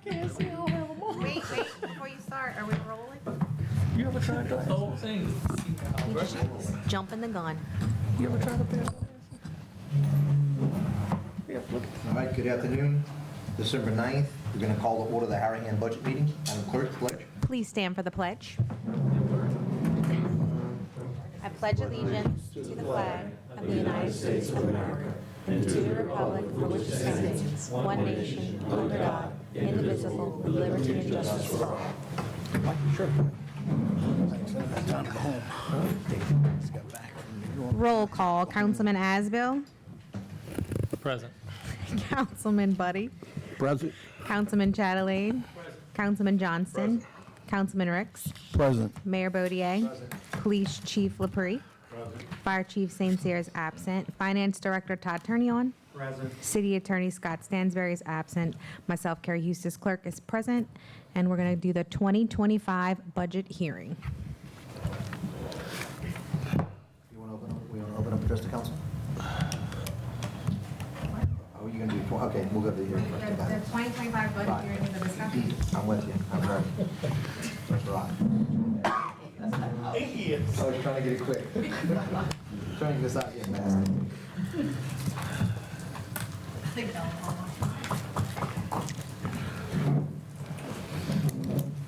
can't see, I'll have them all. Wait, before you start, are we rolling? You ever tried The that? whole thing. Jumping the gun. You ever tried to pass? Yeah, look. All right, good afternoon. December 9th, we're going to call to order the Harahan budget meeting. Madam Clerk, pledge. Please stand for the pledge. I pledge allegiance to the flag of the United States of America and to the republic for which it stands, one nation, under God, indivisible, with liberty and justice for all. Sure. Time to go home. Just got back from Roll call. Councilman Asbill. Present. Councilman Buddy. Present. Councilman Chatelain. Councilman Johnston. Councilman Ricks. Present. Mayor Baudier. Police Chief LaPree. Fire Chief St. Cyr is absent. Finance Director Todd Turnion. Present. City Attorney Scott Stansberry is absent. Myself, Carrie Eustace Clerk, is present. And we're going to do the 2025 budget hearing. You want to open up? We want to open up address the council? Are you going to do, okay, we'll go to the hearing first. I got it. 2025 budget hearing is a discussion. I'm with you. I'm ready. Let's rock. I was trying to get it quick. Trying to get this out here fast.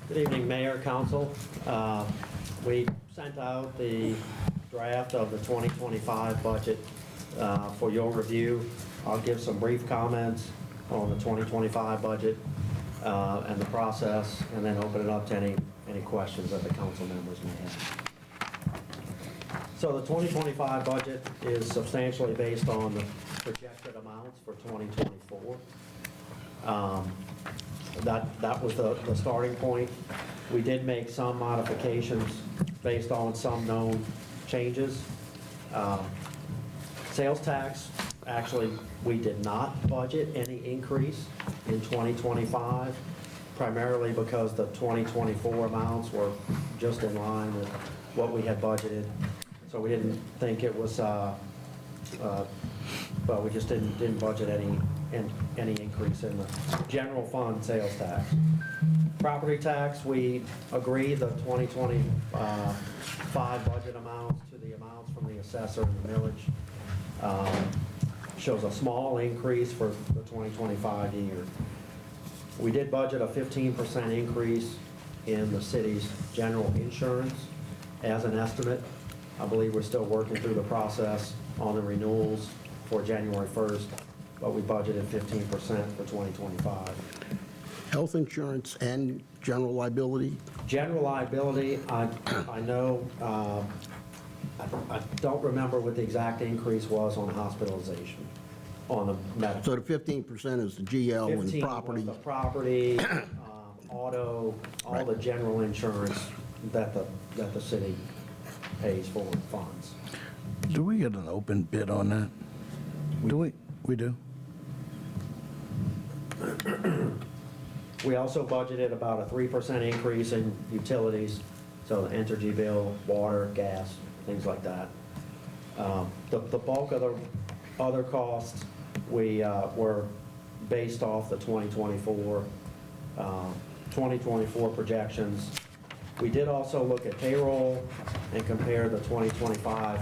Good evening, Mayor, Council. We sent out the draft of the 2025 budget for your review. I'll give some brief comments on the 2025 budget and the process, and then open it up to any questions that the council members may have. So the 2025 budget is substantially based on the projected amounts for 2024. That was the starting point. We did make some modifications based on some known changes. Sales tax, actually, we did not budget any increase in 2025, primarily because the 2024 amounts were just in line with what we had budgeted. So we didn't think it was, but we just didn't budget any increase in the general fund sales tax. Property tax, we agree the 2025 budget amounts to the amounts from the assessor and the millage. Shows a small increase for the 2025 year. We did budget a 15% increase in the city's general insurance as an estimate. I believe we're still working through the process on the renewals for January 1st, but we budgeted 15% for 2025. Health insurance and general liability? General liability, I know, I don't remember what the exact increase was on hospitalization, on the medical. So the 15% is the GL and 15 property? was the property, auto, all the general insurance that the city pays for funds. Do we get an open bid on that? Do we? We do? We also budgeted about a 3% increase in utilities, so the energy bill, water, gas, things like that. The bulk of the other costs, we were based off the 2024 projections. We did also look at payroll and compare the 2025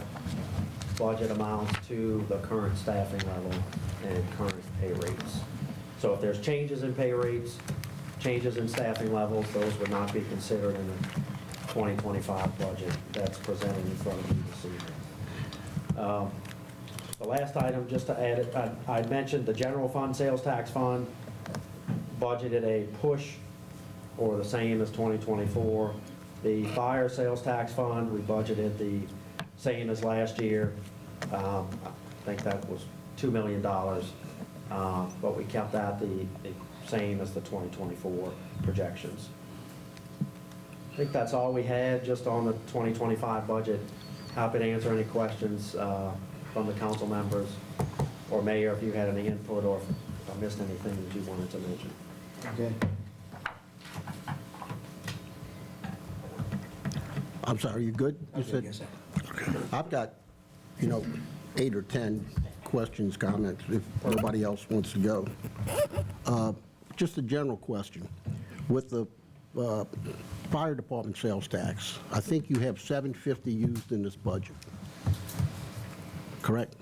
budget amounts to the current staffing level and current pay rates. So if there's changes in pay rates, changes in staffing levels, those would not be considered in the 2025 budget that's presented in front of you this evening. The last item, just to add it, I mentioned the general fund, sales tax fund, budgeted a push or the same as 2024. The fire sales tax fund, we budgeted the same as last year. I think that was $2 million, but we kept that the same as the 2024 projections. I think that's all we had just on the 2025 budget. Happy to answer any questions from the council members or mayor if you had any input or if I missed anything that you wanted to mention. Okay. I'm sorry, you good? You said, Yes, sir. I've got, 8 or 10 questions, comments, if nobody else wants to go. just a general question. With the fire department sales tax, I think you have $750 used in this budget. Correct?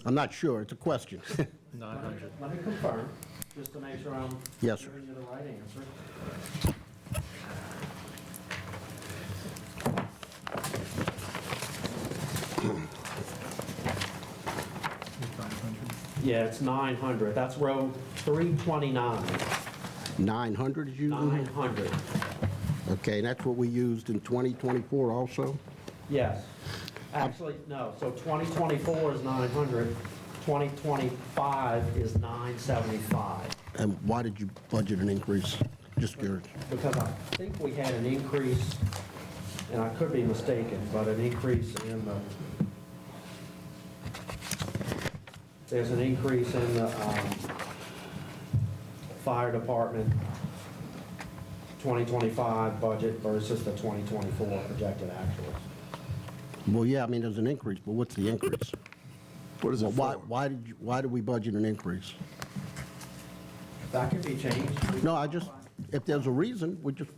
I'm not sure, it's a question. 900. Let me confirm, just to make sure I'm Yes, sir. giving you the right answer. Yeah, it's 900. That's row 329. 900 is used in here? 900. Okay, and that's what we used in 2024 also? Yes. Actually, no. So 2024 is 900. 2025 is 975. And why did you budget an increase? Just curious. Because I think we had an increase, and I could be mistaken, but an increase in the, there's an increase in the fire department 2025 budget versus the 2024 projected actuals. Well, yeah, I mean, there's an increase, but what's the increase? What is it Why, for? why did we budget an increase? That could be changed. No, if there's a reason, we just,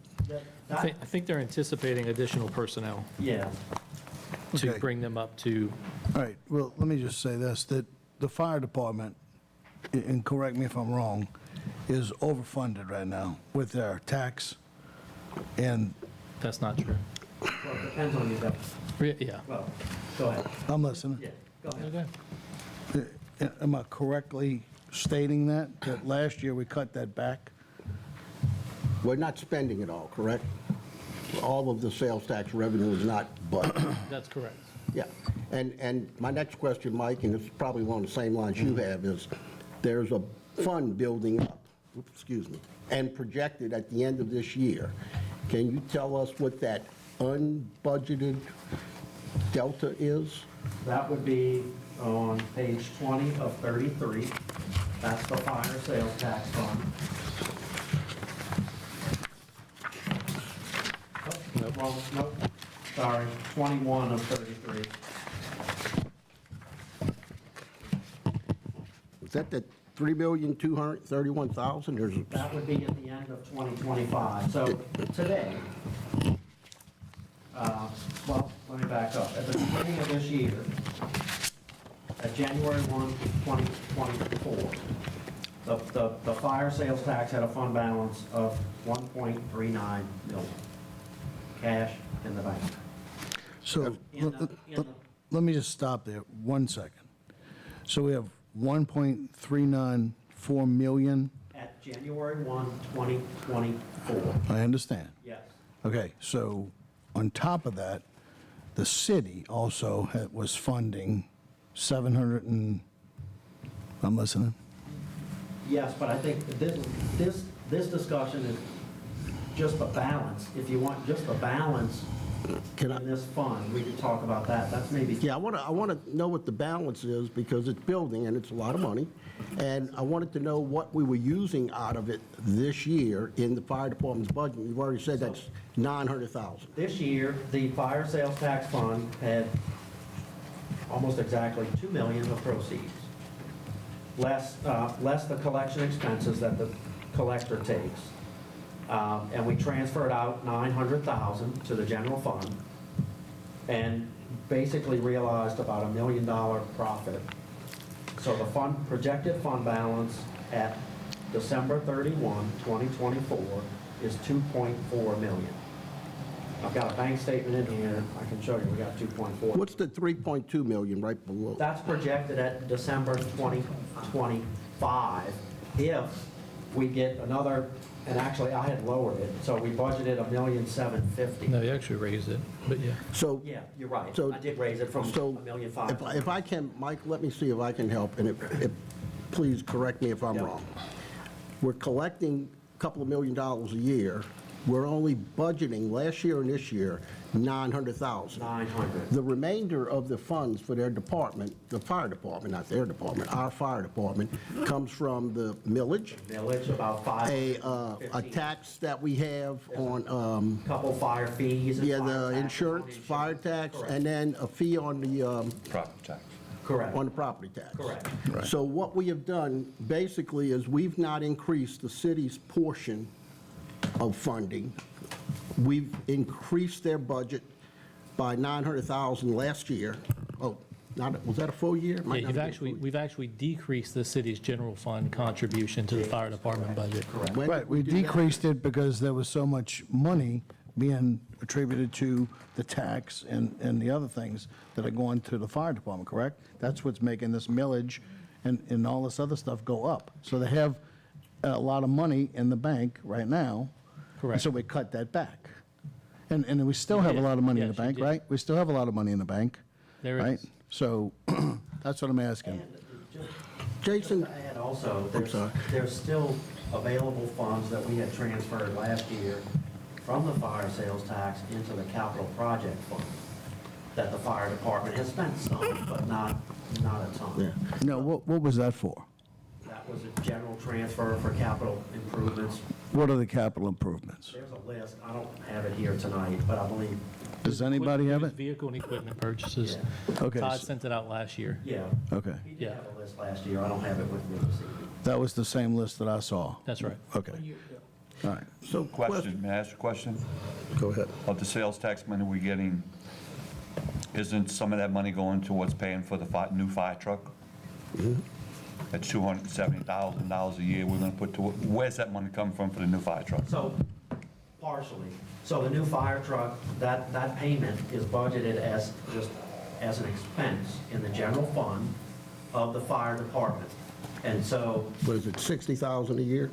I think they're anticipating additional personnel Yeah. to Okay. bring them up to, All right, well, let me just say this, that the fire department, and correct me if I'm wrong, is overfunded right now with their tax, and that's not true. Well, it depends on your definition. Yeah. Well, go ahead. I'm listening. Yeah, go ahead. Okay. Am I correctly stating that last year we cut that back? we're not spending it all, correct? All of the sales tax revenue is not budgeted. That's correct. Yeah, and my next question, Mike, and it's probably along the same lines you have, is there's a fund building up, excuse me, and projected at the end of this year. Can you tell us what that unbudgeted delta is? That would be on page 20 of 33. That's the fire sales tax fund. Nope. Well, nope, sorry, 21 of 33. Is that the $3,231,000? There's, That would be at the end of 2025. So today, well, let me back up. At the beginning of this year, at January 1, 2024, the fire sales tax had a fund balance of 1.39 million, cash in the bank. So, In the- in the- let me just stop there 1 second. So we have 1.394 million, At January 1, 2024, I understand. yes. Okay, so on top of that, the city also was funding 700 and, I'm listening. Yes, but I think this discussion is just the balance. If you want just the balance Can I- in this fund, we could talk about that. That's maybe. yeah, I want to know what the balance is because it's building and it's a lot of money. And I wanted to know what we were using out of it this year in the fire department's budget. You've already said that's 900,000. This year, the fire sales tax fund had almost exactly 2 million of proceeds, less the collection expenses that the collector takes. And we transferred out 900,000 to the general fund and basically realized about $1 million profit. So the projected fund balance at December 31, 2024 is 2.4 million. I've got a bank statement in here, I can show you, we got 2.4. What's the 3.2 million right below? That's projected at December 2025 if we get another, and actually I had lowered it, so we budgeted $1,750,000. No, you actually raised it, but yeah. So, Yeah, you're right, So- I did raise it from so $1,500,000. if I can, Mike, let me see if I can help, and please correct me if I'm Yep. wrong. We're collecting a couple of $1 million a year. We're only budgeting last year and this year 900,000. 900. The remainder of the funds for their department, the fire department, not their department, our fire department, comes from the millage, Village, about a 5. tax that we have on, Couple fire fees. And yeah, fire the taxes on insurance, the fire tax, Correct. and then a fee on the Property tax. Correct. On the property tax. Correct. Right. So what we have done basically is we've not increased the city's portion of funding. We've increased their budget by $900,000 last year. Oh, was that a full year? Yeah, Might not have been a full we've actually decreased the city's general fund contribution to the fire department budget. Correct. When Right, did we do that? decreased it because there was so much money being attributed to the tax and the other things that are going to the fire department, correct? That's what's making this millage and all this other stuff go up. So they have a lot of money in the bank right now. Correct. And so we cut that back. And we still have a did. lot of money in the Yes, you bank, did. right? We still have a lot of money in the bank, There right? is. So that's what I'm asking. Jason, And also, sorry. there's still available funds that we had transferred last year from the fire sales tax into the capital project fund that the fire department has spent some, but not a ton. Yeah. No, what was that for? That was a general transfer for capital improvements. What are the capital improvements? There's a list, I don't have it here tonight, but I believe, Does anybody have it? Vehicle and equipment purchases. Okay, Todd s- sent it out last year. yeah. Okay. He did Yeah. have a list last year, I don't have it with me this evening. That was the same list that I saw. That's right. Okay. All right. so Question, may I ask a question? Go ahead. Of the sales tax money we're getting, isn't some of that money going towards paying for the new fire truck? That's $270,000 a year we're gonna put to, where's that money come from for the new fire truck? So, partially. So the new fire truck, that payment is budgeted as just as an expense in the general fund of the fire department. And so What is it, 60,000 a year?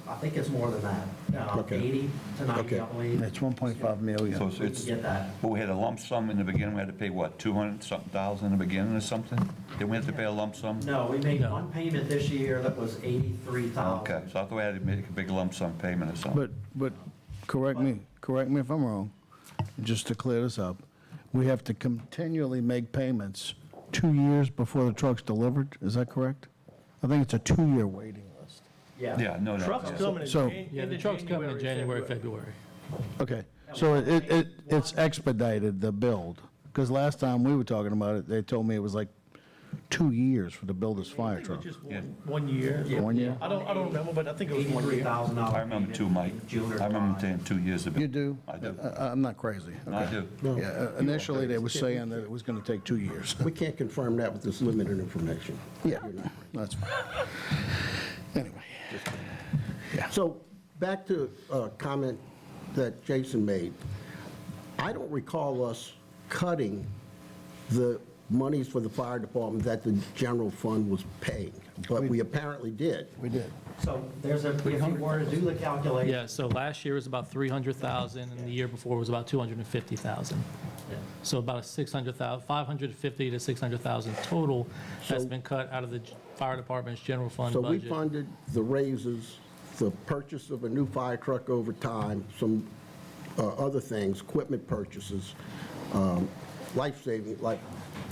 I think it's more than that, Okay. 80 to 90, Okay. I believe. It's 1.5 So million. it's- We it's, can get that. but we had a lump sum in the beginning, we had to pay what, 200-something thousand in the beginning or something? Did we have to pay a lump sum? No, we made No. one payment this year that was 83,000. Okay, so I thought we had to make a big lump sum payment or something. But correct me if I'm wrong, just to clear this up, we have to continually make payments 2 years before the truck's delivered, is that correct? I think it's a 2-year waiting list. Yeah, no, no. Truck's yeah. coming in So- Yeah, the truck's coming in January, February. Okay, so it's expedited, the build, because last time we were talking about it, they told me it was like 2 years for the build this fire truck. Just one year. 1 year? I don't remember, but I think it was 1 year. $83,000. I remember too, Mike. June or I remember July. saying 2 years of it. You do? I do. I'm not crazy. I Okay. do. Yeah, initially, they were saying that it was going to take 2 years. We can't confirm that with this limited information. Yeah, that's fine. Anyway. So back to a comment that Jason made. I don't recall us cutting the monies for the fire department that the general fund was paying, but we apparently did. We did. So there's a, if you were to do the calculation. Yeah, so last year was about 300,000, and the year before was about 250,000. Yeah. So about a 600,000, 550 to 600,000 total has So- been cut out of the fire department's general fund So we budget. funded the raises, the purchase of a new fire truck over time, some other things, equipment purchases, life-saving, like,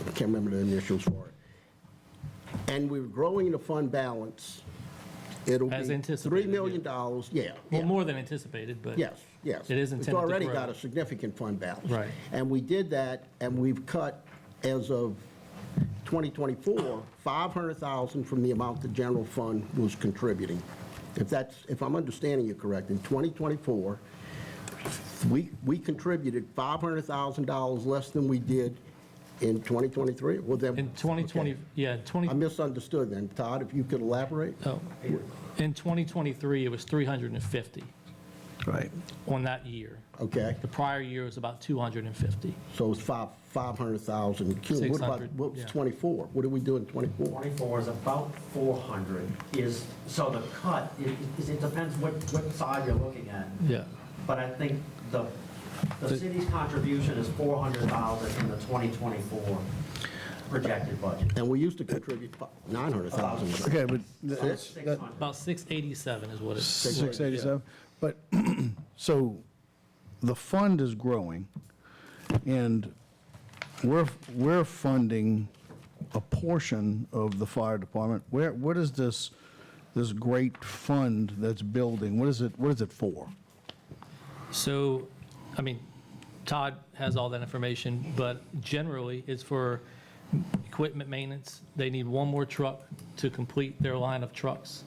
I can't remember the initials for it. And we're growing the fund balance. It'll be As anticipated, $3 million, yeah. Well, more than anticipated, but. Yes, yes. It is intended to It's already grow. got a significant fund balance. Right. And we did that, and we've cut, as of 2024, $500,000 from the amount the general fund was contributing. If I'm understanding you correct, in 2024, we contributed $500,000 less than we did in 2023? Well, then. In 2020, okay. yeah, I misunderstood then. Todd, if you could elaborate? oh, in 2023, it was 350 Right. on that year. Okay, The prior year was about 250. so it's 500,000. What about, 600, what was yeah. 24? What did we do in 24? 24 is about 400, so the cut, it depends what side you're looking at. Yeah. But I think the city's contribution is 400,000 in the 2024 projected budget. And we used to contribute 900,000. Okay, but So it's 600. About 687 is what it's. 687, but, so, the fund is growing, and we're funding a portion of the fire department. What is this great fund that's building, what is it for? So, I mean, Todd has all that information, but generally, it's for equipment maintenance. They need one more truck to complete their line of trucks,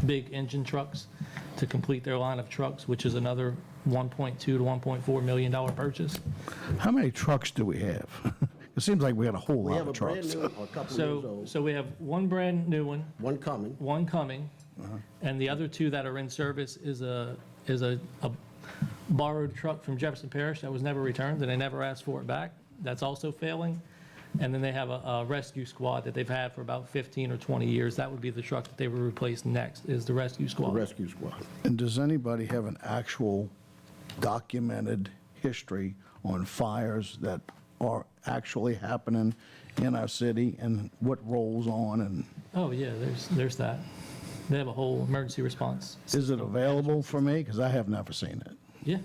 big engine trucks, to complete their line of trucks, which is another $1.2 to $1.4 million purchase. How many trucks do we have? It seems like we got a whole We lot have a of brand trucks. new, a couple years So, old, so we have one brand new one, one coming. one coming, and the other two that are in service is a borrowed truck from Jefferson Parish that was never returned, and they never asked for it back. That's also failing. And then they have a rescue squad that they've had for about 15 or 20 years. That would be the truck that they would replace next, is the rescue The squad. rescue squad. And does anybody have an actual documented history on fires that are actually happening in our city and what rolls on? And Oh, yeah, there's that. They have a whole emergency response. is it available for me? Because I have never seen it. Yeah.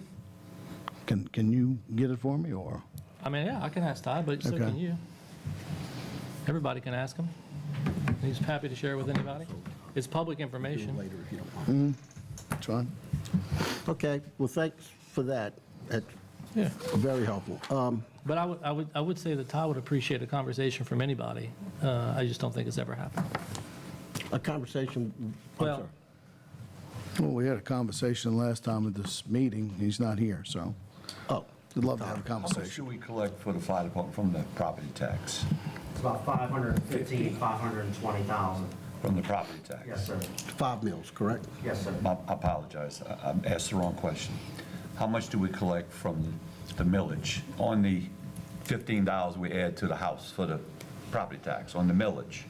Can you get it for me, or? I mean, yeah, I can ask Todd, but so Okay. can you. Everybody can ask him. He's happy to share with anybody. It's public information. Later, if you don't mind. It's fine. Okay, well, thanks for that. That's Yeah. very helpful. But I would say that Todd would appreciate a conversation from anybody. I just don't think it's ever happened. A conversation, I'm Well, sorry. Well, we had a conversation last time at this meeting. He's not here, so Oh, I'd love to have a How much conversation. should we collect for the fire department from the property tax? It's about 515, 520,000. From the property tax? Yes, sir. 5 mils, correct? Yes, sir. I apologize, I asked the wrong question. How much do we collect from the millage on the $15 we add to the house for the property tax, on the millage?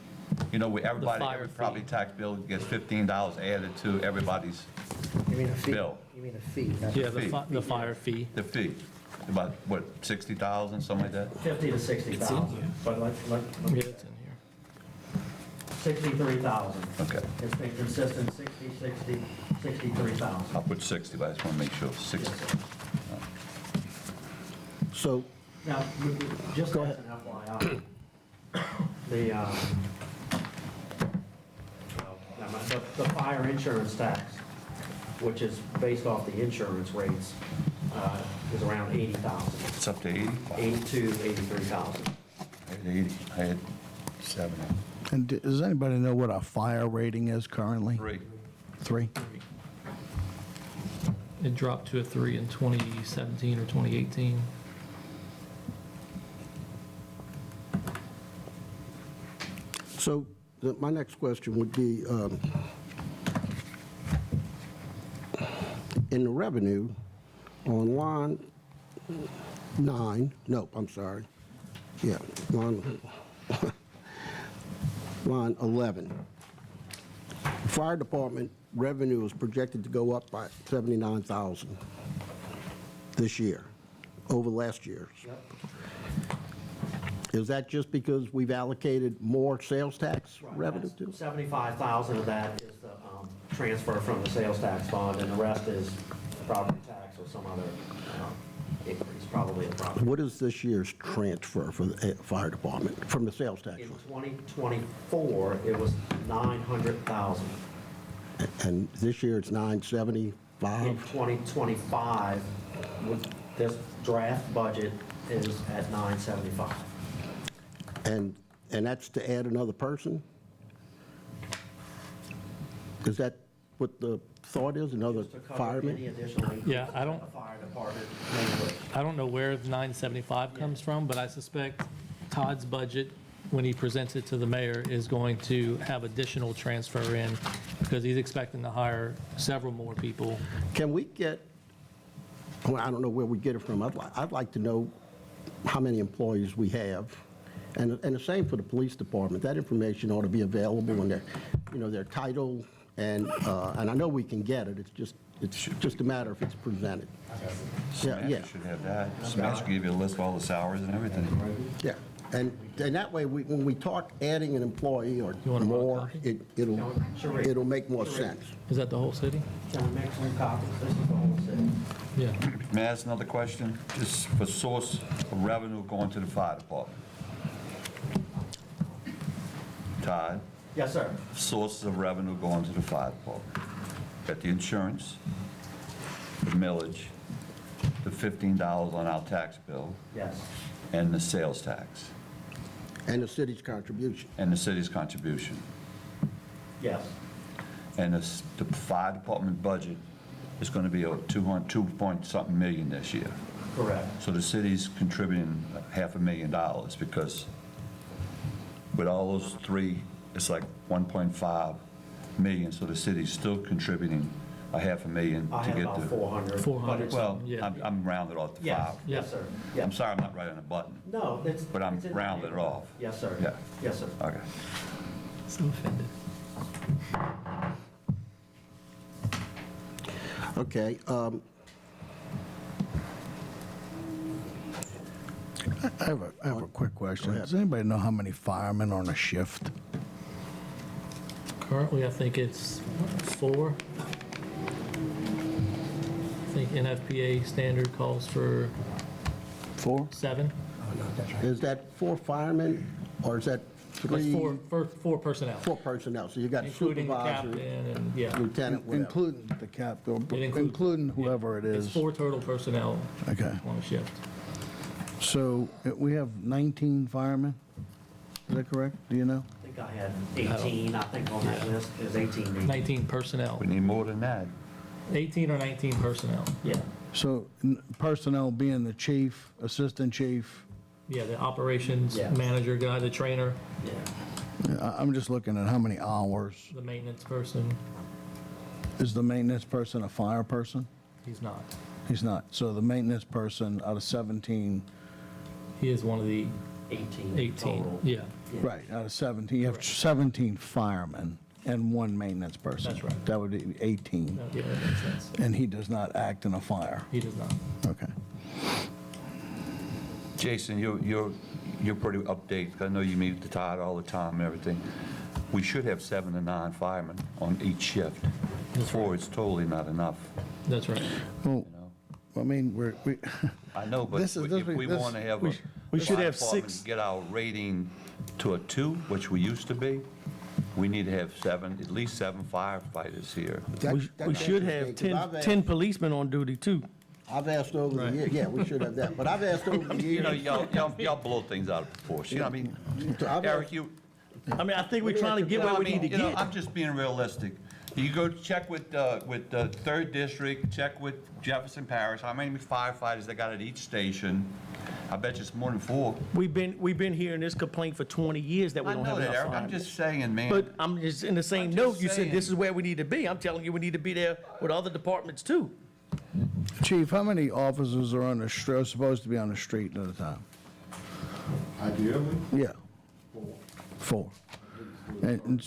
You know, everybody, fire every fee. property tax bill gets $15 added to everybody's You mean a fee? bill. You mean a fee? That's Yeah, a fee. the fire fee. The fee, about, what, 60,000, something like that? 50 to 60,000. But let Yeah, me, it's in here. 63,000. Okay, It's been consistent, 60, 60, 63,000. I'll put 60, but I just want to make sure, 60. So, Now, just Go as ahead. an FYI, the fire insurance tax, which is based off the insurance rates, is around 80,000, It's up to 80? 82, 83,000. I had 80, I had 70. And does anybody know what our fire rating is currently? 3. 3? It dropped to a 3 in 2017 or 2018. so my next question would be, in the revenue, on line 9, no, I'm sorry. Yeah, line 11. Fire department revenue is projected to go up by 79,000 this year, over last year's. Is that just because we've allocated more sales tax revenue to? 75,000 of that is the transfer from the sales tax fund, and the rest is property tax or some other increase, probably a property. What is this year's transfer for the fire department, from the sales tax In fund? 2024, it was 900,000. And this year it's In 975? 2025, with this draft budget is at 975. And that's to add another person? Is that what the thought is, another To cover any fireman? additional increase Yeah, I that don't- the fire department may wish. I don't know where the 975 comes from, but I suspect Todd's budget, when he presents it to the mayor, is going to have additional transfer in because he's expecting to hire several more people. Can we get, well, I don't know where we get it from. I'd like to know how many employees we have. And the same for the police department. That information ought to be available in their title, and I know we can get it. It's just a matter if it's presented. Yeah. Samantha should have that. Samantha should give you a list of all the salaries and everything. Yeah, and that way, when we talk adding an employee or You want a more, copy? it'll make more sense. Is that the whole city? Can we make some copies? This is the whole city. Yeah. May I ask another question? Just for source of revenue going to the fire department. Todd, Yes, sir. sources of revenue going to the fire department. Got the insurance, the millage, the $15 on our tax bill, Yes. and the sales tax. And the city's contribution. and the city's contribution. Yes. And the fire department budget is going to be a 2 point something million this year. Correct. So the city's contributing $500,000 because with all those three, it's like 1.5 million. So the city's still contributing $500,000 I to have get about the. 400. 400. Well, Yeah. I'm rounded off to Yes, 5. yes, sir. I'm Yes. sorry I'm not right on the button. No, it's. But I'm it's in the rounded neighborhood. off. Yes, sir. Yeah. Yes, sir. Okay. So offended. Okay, I have a quick question. Does anybody know how many firemen are on a shift? Currently, I think it's 4. I think NFPA standard calls for 4? 7. is that 4 firemen, or is that That's 3? four personnel, 4 personnel, so you got including the supervisor, captain and, yeah. lieutenant, whatever. Including the captain, It includes- including whoever it It's is. 4 total personnel Okay. on a shift. So we have 19 firemen? Is that correct? Do you know? I think I had 18, I think on that list is 18. 19 personnel, We need more than that. 18 or 19 personnel. Yeah. So personnel being the chief, assistant chief, Yeah, the operations Yeah. manager guy, the trainer, Yeah. I'm just looking at how many hours. the maintenance person. Is the maintenance person a fire person? He's not. He's not. So the maintenance person out of 17, He is one of the 18. 18. total. Yeah, right, out of 17, you have Correct. 17 firemen and 1 maintenance person. That's right. That would be 18. yeah, that makes sense. And he does not act in a fire. He does not. Okay. Jason, you're pretty updated. I know you meet with Todd all the time and everything. We should have 7 to 9 firemen on each shift. That's 4 is totally not enough. That's right. Well, I mean, we, I know, but This is- if we this- want to have we a should fire have department 6. get our rating to a 2, which we used to be, we need to have 7, at least 7 firefighters here. We should have 10 policemen on duty too. I've asked over the years, yeah, we should have that, but I've asked over the You know, years. y'all blow things out of proportion. You know what I mean? I've Eric, asked- you, I mean, I think we're trying to get No, where I we mean, need to you know, get. I'm just being realistic. You go check with the 3rd District, check with Jefferson Parish, how many firefighters they got at each station. I bet you it's more than 4. We've been hearing this complaint for 20 years that we I don't know have that, enough Eric, I'm firemen. just saying, man. But I'm just, in the same I'm note, just you said this saying. is where we need to be. I'm telling you, we need to be there with other departments too. Chief, how many officers are on the street, are supposed to be on the street at a time? Ideally, Yeah. 4. And,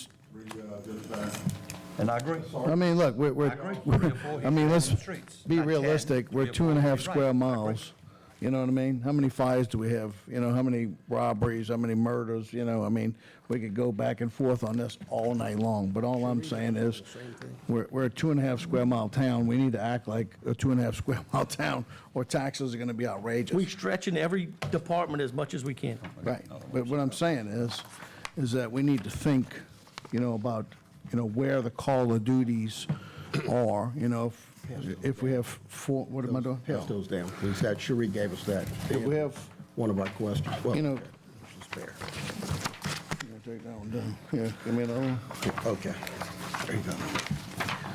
And I agree. I mean, look, I agree. 3 or 4 I mean, here let's on the streets. be Not 10, realistic, we're 3 or 4, 2.5 you're square right. miles. You know what I mean? How many fires do we have? You know, how many robberies, how many murders, you know? I mean, we could go back and forth on this all night long, but all I'm saying is, we're a 2.5 square mile town. We need to act like a 2.5 square mile town, or taxes are gonna be outrageous. We stretching every department as much as we can. Right, but what I'm saying is that we need to think, you know, about, you know, where the call of duties are, you know, if we have 4, what am I doing? Pass those down, please. That Cherie gave us that. If we have, One of our questions. Well, you know, spare. take that one down, yeah, give me another one. Okay. There you go.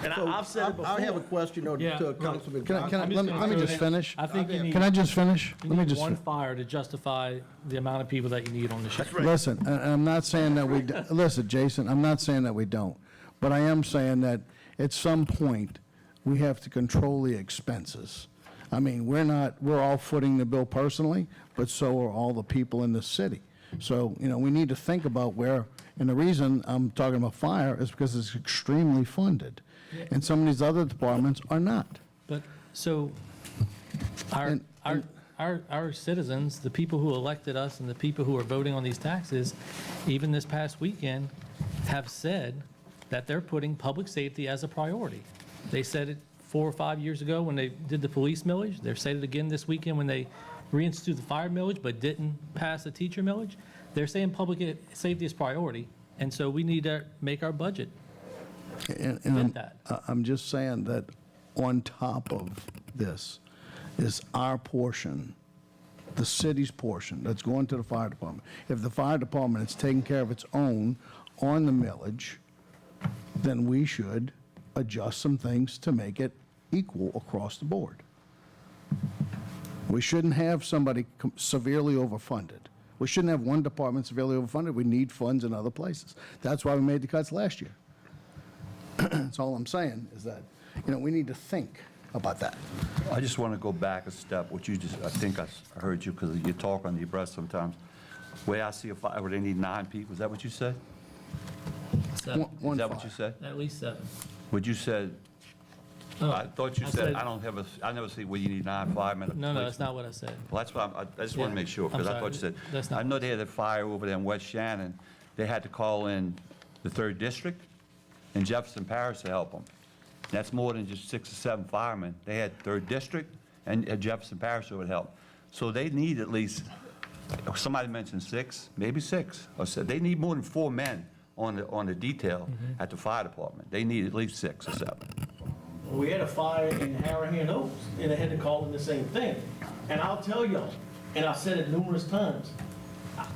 And So, I've said it I have a before. question though, Yeah, to look, Councilman Can I, Johnson. let me just finish? I think you need, Can I just finish? you Let me need just. one fire to justify the amount of people that you need on the shift. Listen, and I'm not saying that we, listen, Jason, I'm not saying that we don't, but I am saying that at some point, we have to control the expenses. I mean, we're all footing the bill personally, but so are all the people in the city. So, you know, we need to think about where, and the reason I'm talking about fire is because it's extremely funded. And some of these other departments are not. But, so, our, our citizens, the people who elected us and the people who are voting on these taxes, even this past weekend, have said that they're putting public safety as a priority. They said it 4 or 5 years ago when they did the police millage. They've said it again this weekend when they reinstituted the fire millage but didn't pass the teacher millage. They're saying public safety is priority, and so we need to make our budget And fit that. I'm just saying that on top of this is our portion the city's portion that's going to the fire department. If the fire department is taking care of its own on the millage, then we should adjust some things to make it equal across the board. We shouldn't have somebody severely overfunded. We shouldn't have one department severely overfunded. We need funds in other places. That's why we made the cuts last year. That's all I'm saying, is that, we need to think about that. I just want to go back a step, what you just, I think I heard you, because you talk under your breath sometimes. Where I see a fire, where they need 9 people, is that what you said? 7, Is that what you said? at least 7. What you said, Oh, I thought you I said, said- I never see where you need 9 firemen. at the No, police. that's not what I said. Well, that's what I just want Yeah, to make sure, because I'm I thought you sorry, said, that's not- I know they had a fire over there in West Shannon. They had to call in the 3rd District and Jefferson Parish to help them. That's more than just 6 or 7 firemen. They had 3rd District and Jefferson Parish that would help. So they need at least, somebody mentioned 6, maybe 6, or so. They need more than 4 men on the detail at the fire department. They need at least 6 or 7. We had a fire in Harahan Oaks, and they had to call in the same thing. And I'll tell y'all, and I've said it numerous times,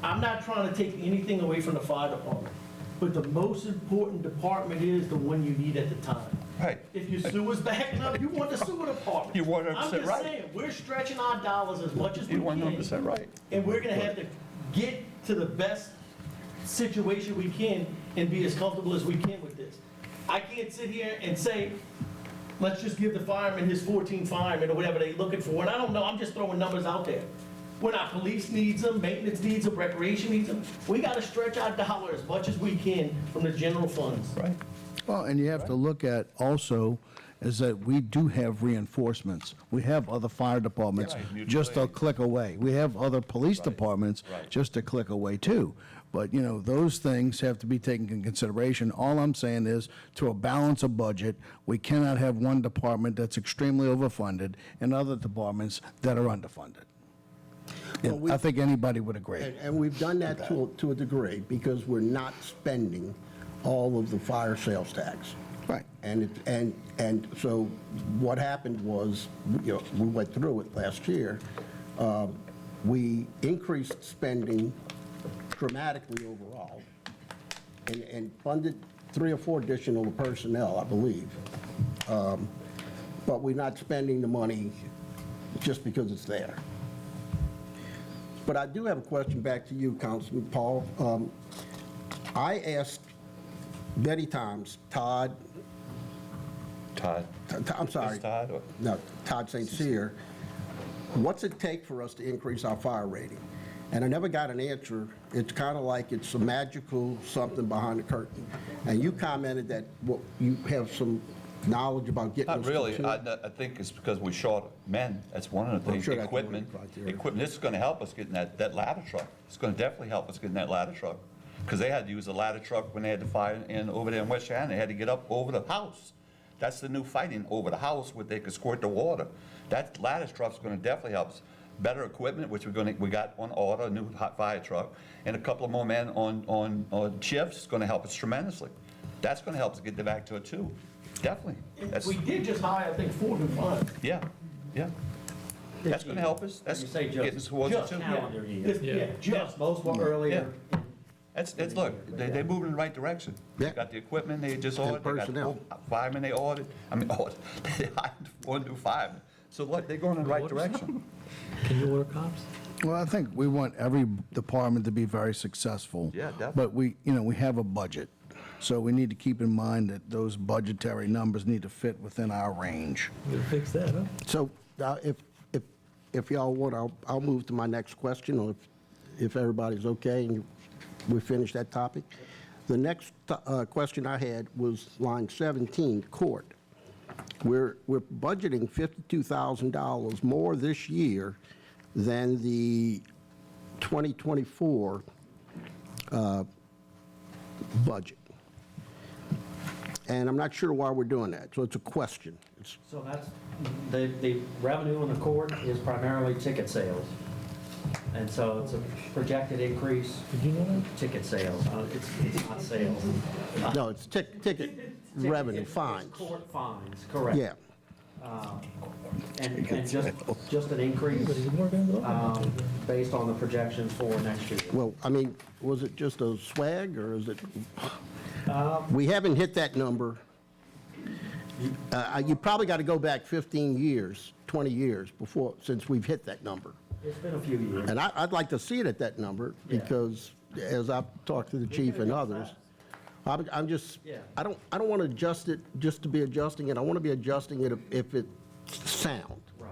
I'm not trying to take anything away from the fire department, but the most important department is the one you need at the time. Right. If your sewer's backing up, you want the sewer department. You're 100% I'm just right. saying, we're stretching our dollars as much as we You're can. 100% right. And we're gonna have to get to the best situation we can and be as comfortable as we can with this. I can't sit here and say, let's just give the fireman his 14 firemen or whatever they're looking for, and I don't know, I'm just throwing numbers out there. When our police needs them, maintenance needs them, recreation needs them, we gotta stretch our dollar as much as we can from the general funds. Right. Well, and you have to look at also is that we do have reinforcements. We have other fire departments Yeah, right, just a mutual aid. click away. We have other police departments right. just a click away too. But, those things have to be taken into consideration. All I'm saying is, to balance a budget, we cannot have one department that's extremely overfunded and other departments that are underfunded. Well, we- I think anybody would agree. And we've done that to a degree, because we're not spending all of the fire sales tax. Right. And so what happened was, we went through it last year. We increased spending dramatically overall and funded 3 or 4 additional personnel, I believe. But we're not spending the money just because it's there. But I do have a question back to you, Councilman Paul. I asked many times Todd, I'm sorry. Is Todd or- No, Todd St. Cyr, what's it take for us to increase our fire rating? And I never got an answer. It's kind of like it's a magical something behind the curtain. And you commented that you have some knowledge about getting us Not to really. 2. I think it's because we're short men. That's one of the I'm things. sure that's one of the Equipment. criteria. Equipment, this is going to help us getting that ladder truck. It's going to definitely help us getting that ladder truck. Because they had to use a ladder truck when they had the fire over there in West Shannon. They had to get up over the house. That's the new fighting, over the house where they could squirt the water. That ladder truck's going to definitely help us. Better equipment, which we got on order, a new hot fire truck, and a couple of more men on shifts is going to help us tremendously. That's going to help us get back to it too. Definitely. That's, We did just hire, I think, 4 new firemen. yeah. That's going to help us. That's You say just- getting us towards it Just too. calendar year. This- Yeah. Yeah, just. Most were earlier. It's look, they're moving in the right direction. They Yeah. got the equipment they just ordered. They got personnel. firemen they ordered. They hired 1 new fireman. So look, they're going in the right direction. Can you order cops? Well, I think we want every department to be very successful. Yeah, definitely. But we have a budget, so we need to keep in mind that those budgetary numbers need to fit within our range. We'll fix that, huh? So if y'all want, I'll move to my next question, or if everybody's okay and we finish that topic. The next question I had was line 17, court. We're budgeting $52,000 more this year than the 2024 budget. And I'm not sure why we're doing that, so it's a question. So that's, the revenue in the court is primarily ticket sales. And so it's a projected increase. Did you know that? Ticket sales, it's not sales. No, it's ticket revenue, It's fines. court fines, correct. Yeah. And just an increase based on the projections for next year. Well, I mean, was it just a swag, or is it? We haven't hit that number. You probably got to go back 15 years, 20 years before, since we've hit that number. It's been a few years. And I'd like to see it at that number, Yeah. because as I've talked to the chief and others, I'm just, Yeah. I don't want to adjust it just to be adjusting it. I want to be adjusting it if it's sound. Right.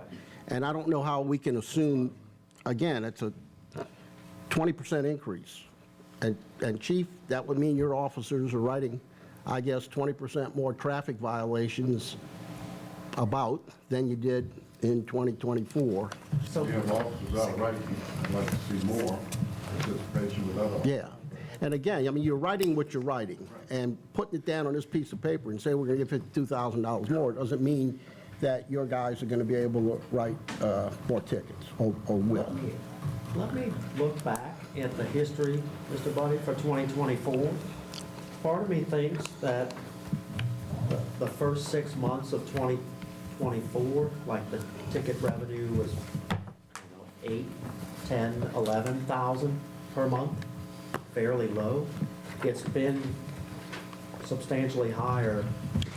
And I don't know how we can assume, again, it's a 20% increase. And chief, that would mean your officers are writing, I guess, 20% more traffic violations about than you did in 2024. So, We have officers out writing, I'd like to see more participation with other officers. Yeah. And again, I mean, you're writing what you're writing, and putting it down on this piece of paper and say we're going to give $52,000 more doesn't mean that your guys are going to be able to write more tickets, or will. let me look back at the history, Mr. Buddy, for 2024. Part of me thinks that the first 6 months of 2024, like the ticket revenue was, 8, 10, 11,000 per month, fairly low. It's been substantially higher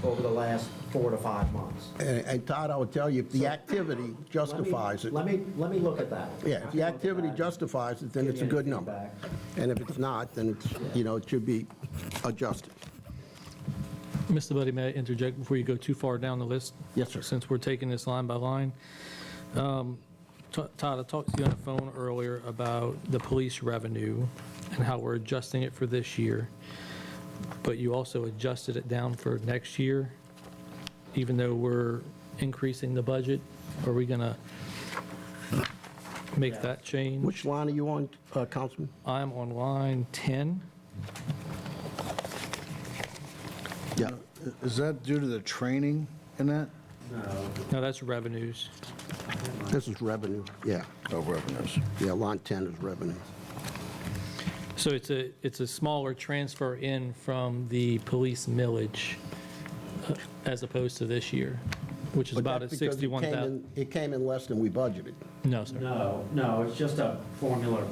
over the last 4 to 5 months. And Todd, I would tell you, if the activity justifies it, Let me look at that. yeah, if the activity justifies it, then Give it's you a any good number. feedback. And if it's not, then it's, it should be adjusted. Mr. Buddy, may I interject before you go too far down the list? Yes, sir. Since we're taking this line by line. Todd, I talked to you on the phone earlier about the police revenue and how we're adjusting it for this year, but you also adjusted it down for next year, even though we're increasing the budget. Are we going to make that change? Which line are you on, Councilman? I'm on line 10. Yeah. Is that due to the training in that? No, that's revenues. This is revenue, yeah. Oh, revenues. Yeah, line 10 is revenue. So it's a smaller transfer in from the police millage as opposed to this year, which is But about that's a because 61,000. it came in less than we budgeted. No, sir. No, it's just a formula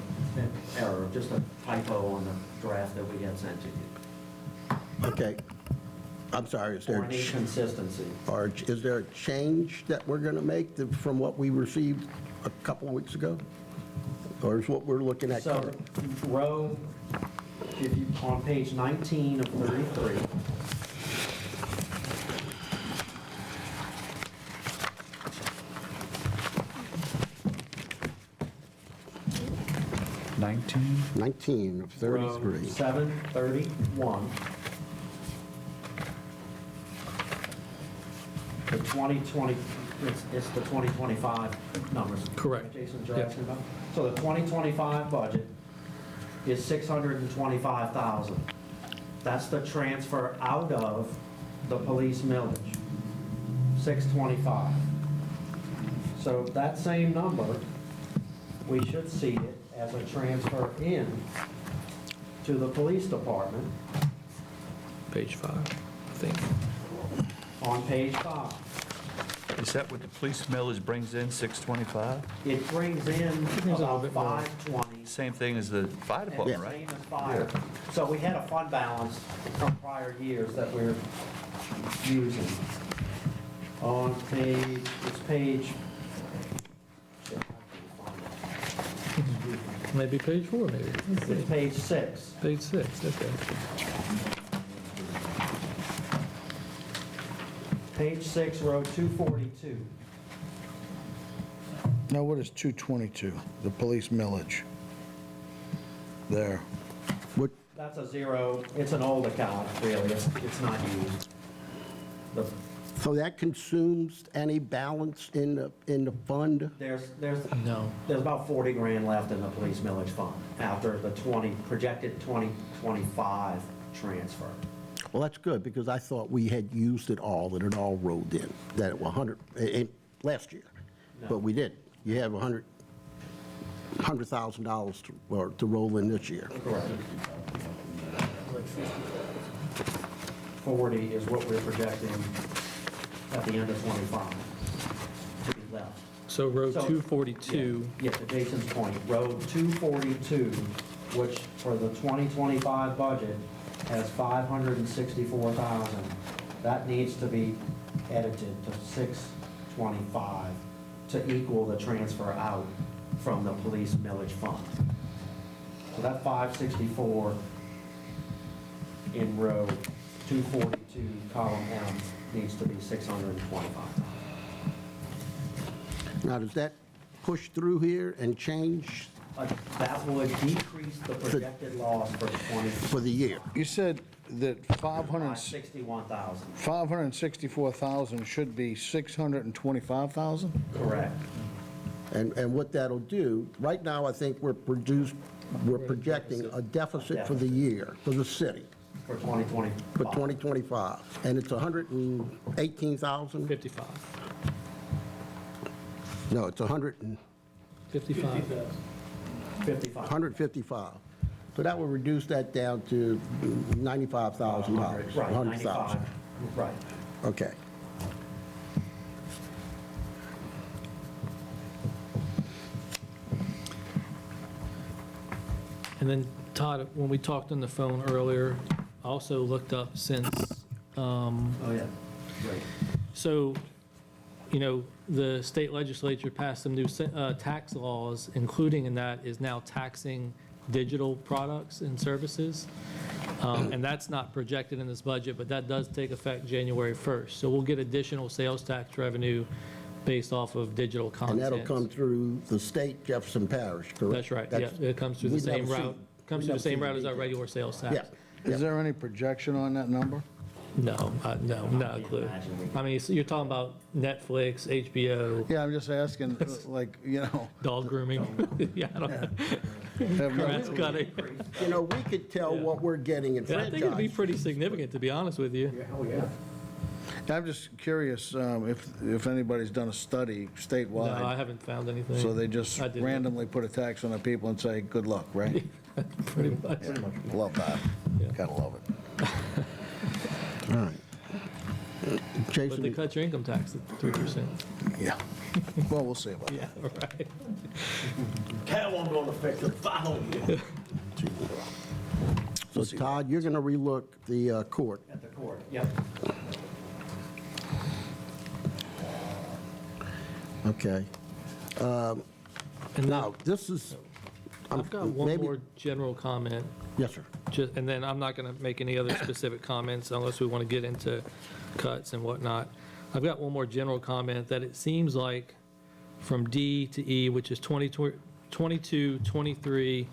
error, just a typo on the draft that we had sent to you. Okay. I'm sorry, is there, Or an inconsistency. or is there a change that we're going to make from what we received a couple of weeks ago? Or is what we're looking at So, current? row, if you, on page 19 of 33, Nineteen. 19 of row 33. 731, the 2020, it's the 2025 numbers. Correct. Jason, you're Yep. asking about? So the 2025 budget is 625,000. That's the transfer out of the police millage, 625. So that same number, we should see it as a transfer in to the police department Page 5, I think. on page 5. Is that what the police millage brings in, 625? It brings in brings in a about bit more. 520. Same thing as the fire department, right? Same as fire. So we had a fund balance from prior years that we're using. On page, it's page, Maybe page 4, maybe. it's page 6. Page 6, okay. Page 6, row 242. Now, what is 222, the police millage? There. What, That's a zero, it's an old account, really, it's not used. The- so that consumes any balance in the fund? There's No. about 40 grand left in the police millage fund after the projected 2025 transfer. Well, that's good, because I thought we had used it all, that it all rolled in, that it was 100, last year. No. But we didn't. You have $100,000 to roll in this year. Correct. 40 is what we're projecting at the end of '25. So row So- 242, Yeah, to Jason's point, Road 242, which for the 2025 budget has 564,000, that needs to be edited to 625 to equal the transfer out from the police millage fund. So that 564 in row 242, column M, needs to be 625. Now, does that push through here and change That would decrease the projected loss for 20, for the year? You said that by 564,000 61,000. should be 625,000? Correct. And what that'll do, right now, I think we're projecting a deficit for the year, for the city, For 2020. for 2025. And it's 118,000? 55. No, it's 55. 55. 155. So that will reduce that down to $95,000. Right, 100,000. 95, right. Okay. And then Todd, when we talked on the phone earlier, I also looked up since, Oh, yeah, right. so, you know, the state legislature passed some new tax laws, including in that is now taxing digital products and services. And that's not projected in this budget, but that does take effect January 1st. So we'll get additional sales tax revenue based off of digital And content. that'll come through the state Jefferson Parish, correct? That's right, yeah, it comes through the we've same never route, seen- comes we've through the never same seen route as our detail. regular sales tax. Yeah. Is there any projection on that number? No, no, not a clue. I mean, so you're talking about Netflix, HBO, Yeah, I'm just asking, like, you know. dog grooming. Yeah, I don't know. have no- Grass cutting. You know, we could tell what we're getting in Yeah, I think it'd be franchise. pretty significant, to be honest with you. Oh, yeah. I'm just curious if anybody's done a study No, I statewide. haven't found anything. So they just I didn't. randomly put a tax on the people and say, good luck, right? Pretty much. Love that. Yeah. Gotta love it. All right. But they Jason, cut your income tax at 3%. Yeah. Well, we'll see about that. Yeah, right. That won't go into effect till the following year. so Todd, you're going to relook the court. At the court, yep. Okay. And then Now, this is, I've got one maybe- more general comment. yes, sir. And then I'm not going to make any other specific comments unless we want to get into cuts and whatnot. I've got one more general comment that it seems like from D to E, which is 22, 23,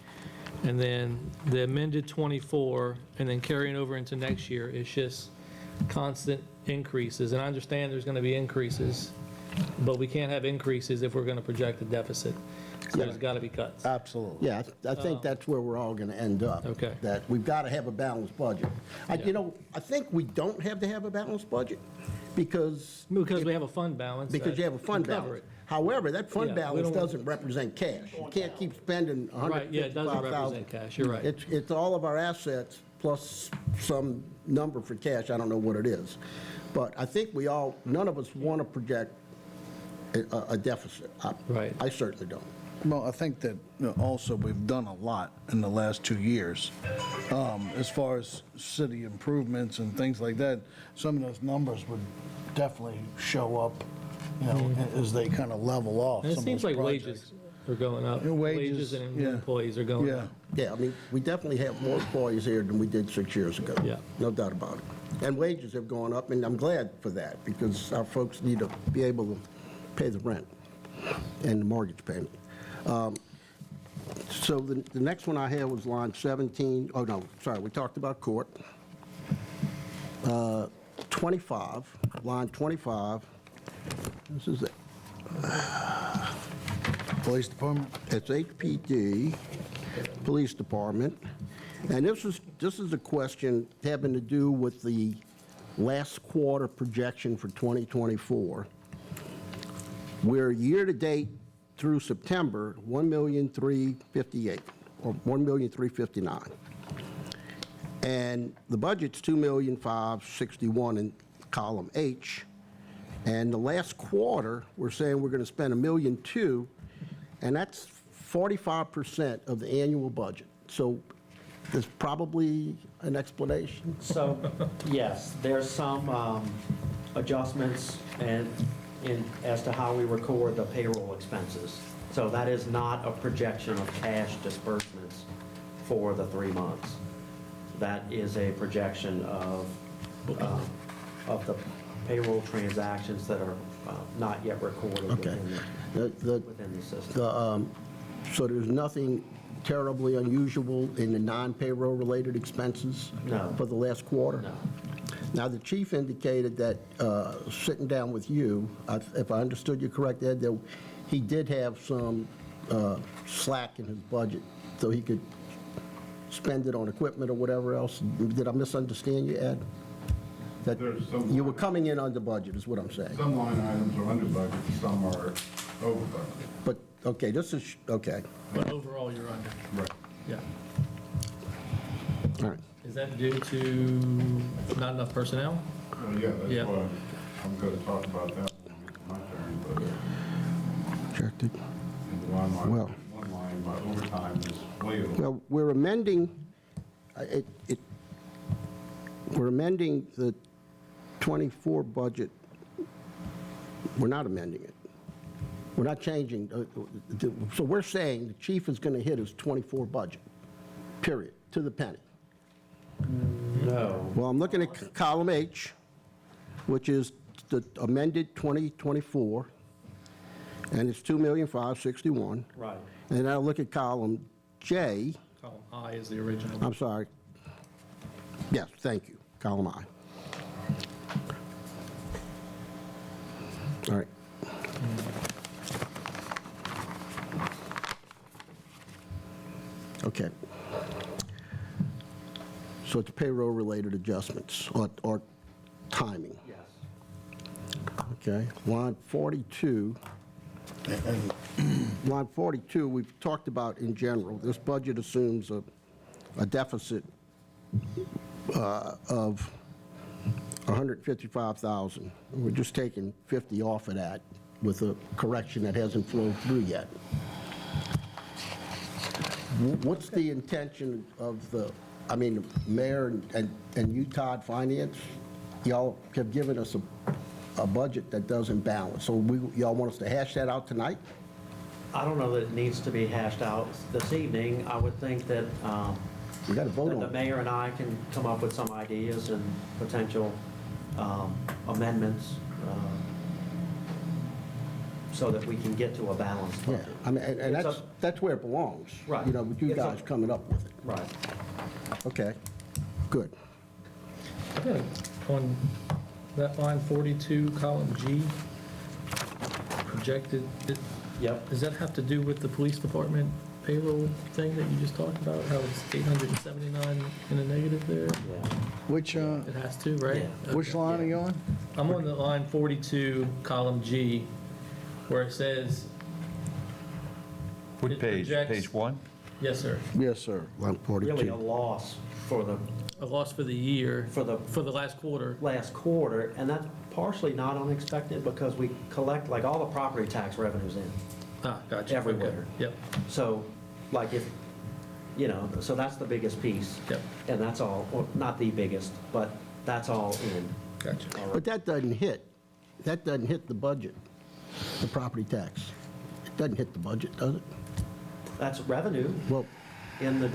and then the amended 24, and then carrying over into next year, it's just constant increases. And I understand there's going to be increases, but we can't have increases if we're going to project a deficit. So there's got to be cuts. Absolutely. Yeah, I think that's where we're all going to end up. Okay. That we've got to have a balanced budget. You know, I think we don't have to have a balanced budget because Because we have a fund balance. because you have a fund can cover balance. it. However, that Yeah, fund we balance don't want- doesn't represent cash. You can't keep spending Right, yeah, it doesn't $155,000. represent cash, you're right. It's all of our assets plus some number for cash, I don't know what it is. But I think none of us want to project a deficit. Right. I certainly don't. Well, I think that also we've done a lot in the last 2 years as far as city improvements and things like that. Some of those numbers would definitely show up, you know, as they kind of level off. And it some of seems those like wages projects. are going up. Yeah, wages, and yeah. employees are going Yeah. up. Yeah, I mean, we definitely have more employees here than we did 6 years ago. Yeah. No doubt about it. And wages have gone up, and I'm glad for that, because our folks need to be able to pay the rent and the mortgage payment. So the next one I had was line 17, oh, no, sorry, we talked about court. 25, line 25, this is it. Police Department? It's HPD, Police Department. And this is a question having to do with the last quarter projection for 2024. We're year-to-date through September, 1,358,000, or 1,359,000. And the budget's 2,561,000 in column H. And the last quarter, we're saying we're going to spend $1.2 million, and that's 45% of the annual budget. So there's probably an explanation. So, yes, there's some adjustments as to how we record the payroll expenses. So that is not a projection of cash disbursements for the 3 months. That is a projection of the payroll transactions that are not yet recorded Okay. within the system. So there's nothing terribly unusual in the non-payroll related expenses? No. For the last quarter? No. Now, the chief indicated that, sitting down with you, if I understood you correct, Ed, that he did have some slack in his budget, so he could spend it on equipment or whatever else. Did I misunderstand you, Ed? That There's some- you were coming in under budget, is what I'm saying. Some line items are under budget, some are over budget. But, okay, this is, okay, But overall, you're under. Right. Yeah. all right. Is that due to not enough personnel? Well, yeah, Yeah. that's why I'm going to talk about that when we get to my turn, but Checked it. in the one line, my overtime is way over. Well, we're amending, we're amending the '24 budget. We're not amending it. We're not changing, so we're saying the chief is going to hit his '24 budget, period, to the penny. No. Well, I'm looking at column H, which is the amended 2024, and it's $2,561,000. Right. And then I look at column J, Column I is the original. I'm sorry. Yes, thank you, column I. All right. Okay. So it's payroll-related adjustments or timing, Yes. okay? Line 42, line 42, we've talked about in general. This budget assumes a deficit of $155,000. We're just taking 50 off of that with a correction that hasn't flowed through yet. What's the intention of the, I mean, Mayor and you, Todd, Finance, y'all have given us a budget that doesn't balance. So y'all want us to hash that out tonight? I don't know that it needs to be hashed out this evening. I would think that We got to vote that on the it. mayor and I can come up with some ideas and potential amendments so that we can get to a balanced Yeah, budget. I mean, and It's that's, up- that's where it belongs. Right. You know, with you It's guys up- coming up with it. Right. Okay, good. I've got on that line 42, column G, projected, Yep. does that have to do with the police department payroll thing that you just talked about? How it's 879 in a negative there? Yeah. Which, It has to, right? Yeah. which line are you on? I'm on the line 42, column G, where it says, What It page? projects- Page 1? yes, sir, Yes, sir. Line Really a 42. loss for the a loss for the year, For the- for the last quarter. last quarter, and that's partially not unexpected because we collect like all the property tax revenues in. Ah, gotcha. Everywhere. Okay. Yep, So, like if, you know, so that's the biggest piece. Yep. And that's all, well, not the biggest, but that's all in. gotcha. But that doesn't hit the budget, the property tax. It doesn't hit the budget, does it? That's revenue Well, in the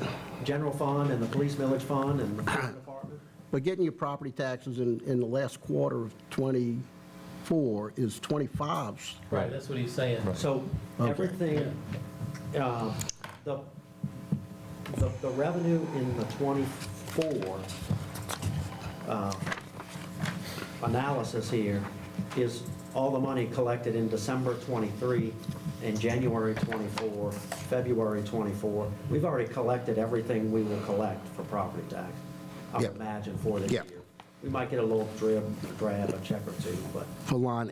general fund and the police millage fund and the fire department. but getting your property taxes in the last quarter of '24 is 25s. Right, that's what he's saying. So Okay. everything, the revenue in the '24 analysis here is all the money collected in December '23 and January '24, February '24. We've already collected everything we will collect for property tax, I Yep. would imagine, for the Yep. year. We might get a little grab, a check or two, but For line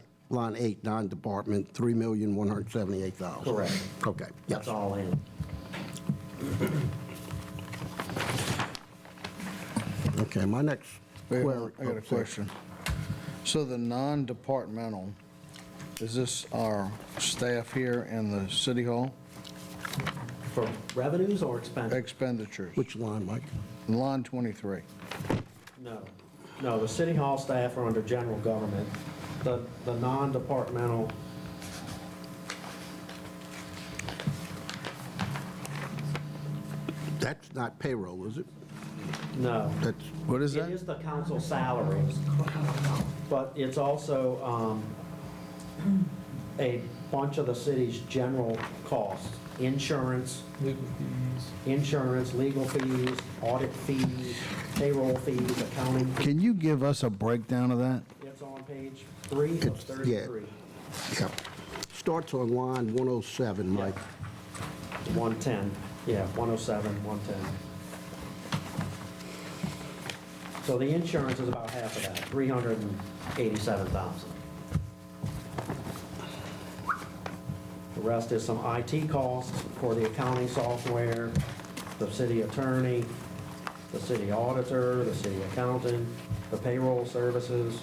8, non-department, $3,178,000. correct. Okay, That's yes. all in. Okay, my next Wait a query. minute, I got a oh, sorry. question. So the non-departmental, is this our staff here in the city hall? For revenues or expenses? Expenditures, Which line, Mike? line 23. No. No, the city hall staff are under general government. The non-departmental, That's not payroll, is it? no. That's, What is It that? is the council salaries, but it's also a bunch of the city's general costs, insurance, legal fees, audit fees, payroll fees, accounting fees. Can you give us a breakdown of that? It's on page 3 of It's- yeah. 33. yeah. Starts on line 107, Mike. 110, yeah, 107, 110. So the insurance is about half of that, 387,000. The rest is some IT costs for the accounting software, the city attorney, the city auditor, the city accountant, the payroll services,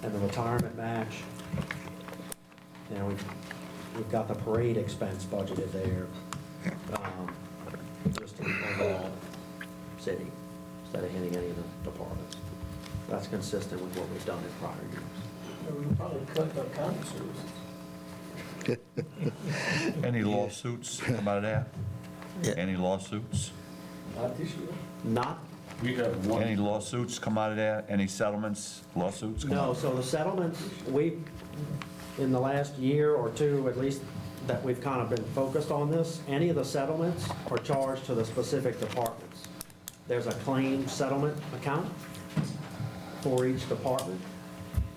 and the retirement match. And we've got the parade expense budgeted there, just to the overall city, instead of hitting any of the departments. That's consistent with what we've done in prior years. We could probably cut the accounting services. Any lawsuits come out of that? Yeah. Any lawsuits? Not this year. Not, We have one. Any lawsuits come out of there? Any settlements, lawsuits come no, out? so the settlement, in the last year or two, at least, that we've kind of been focused on this, any of the settlements are charged to the specific departments. There's a claim settlement account for each department.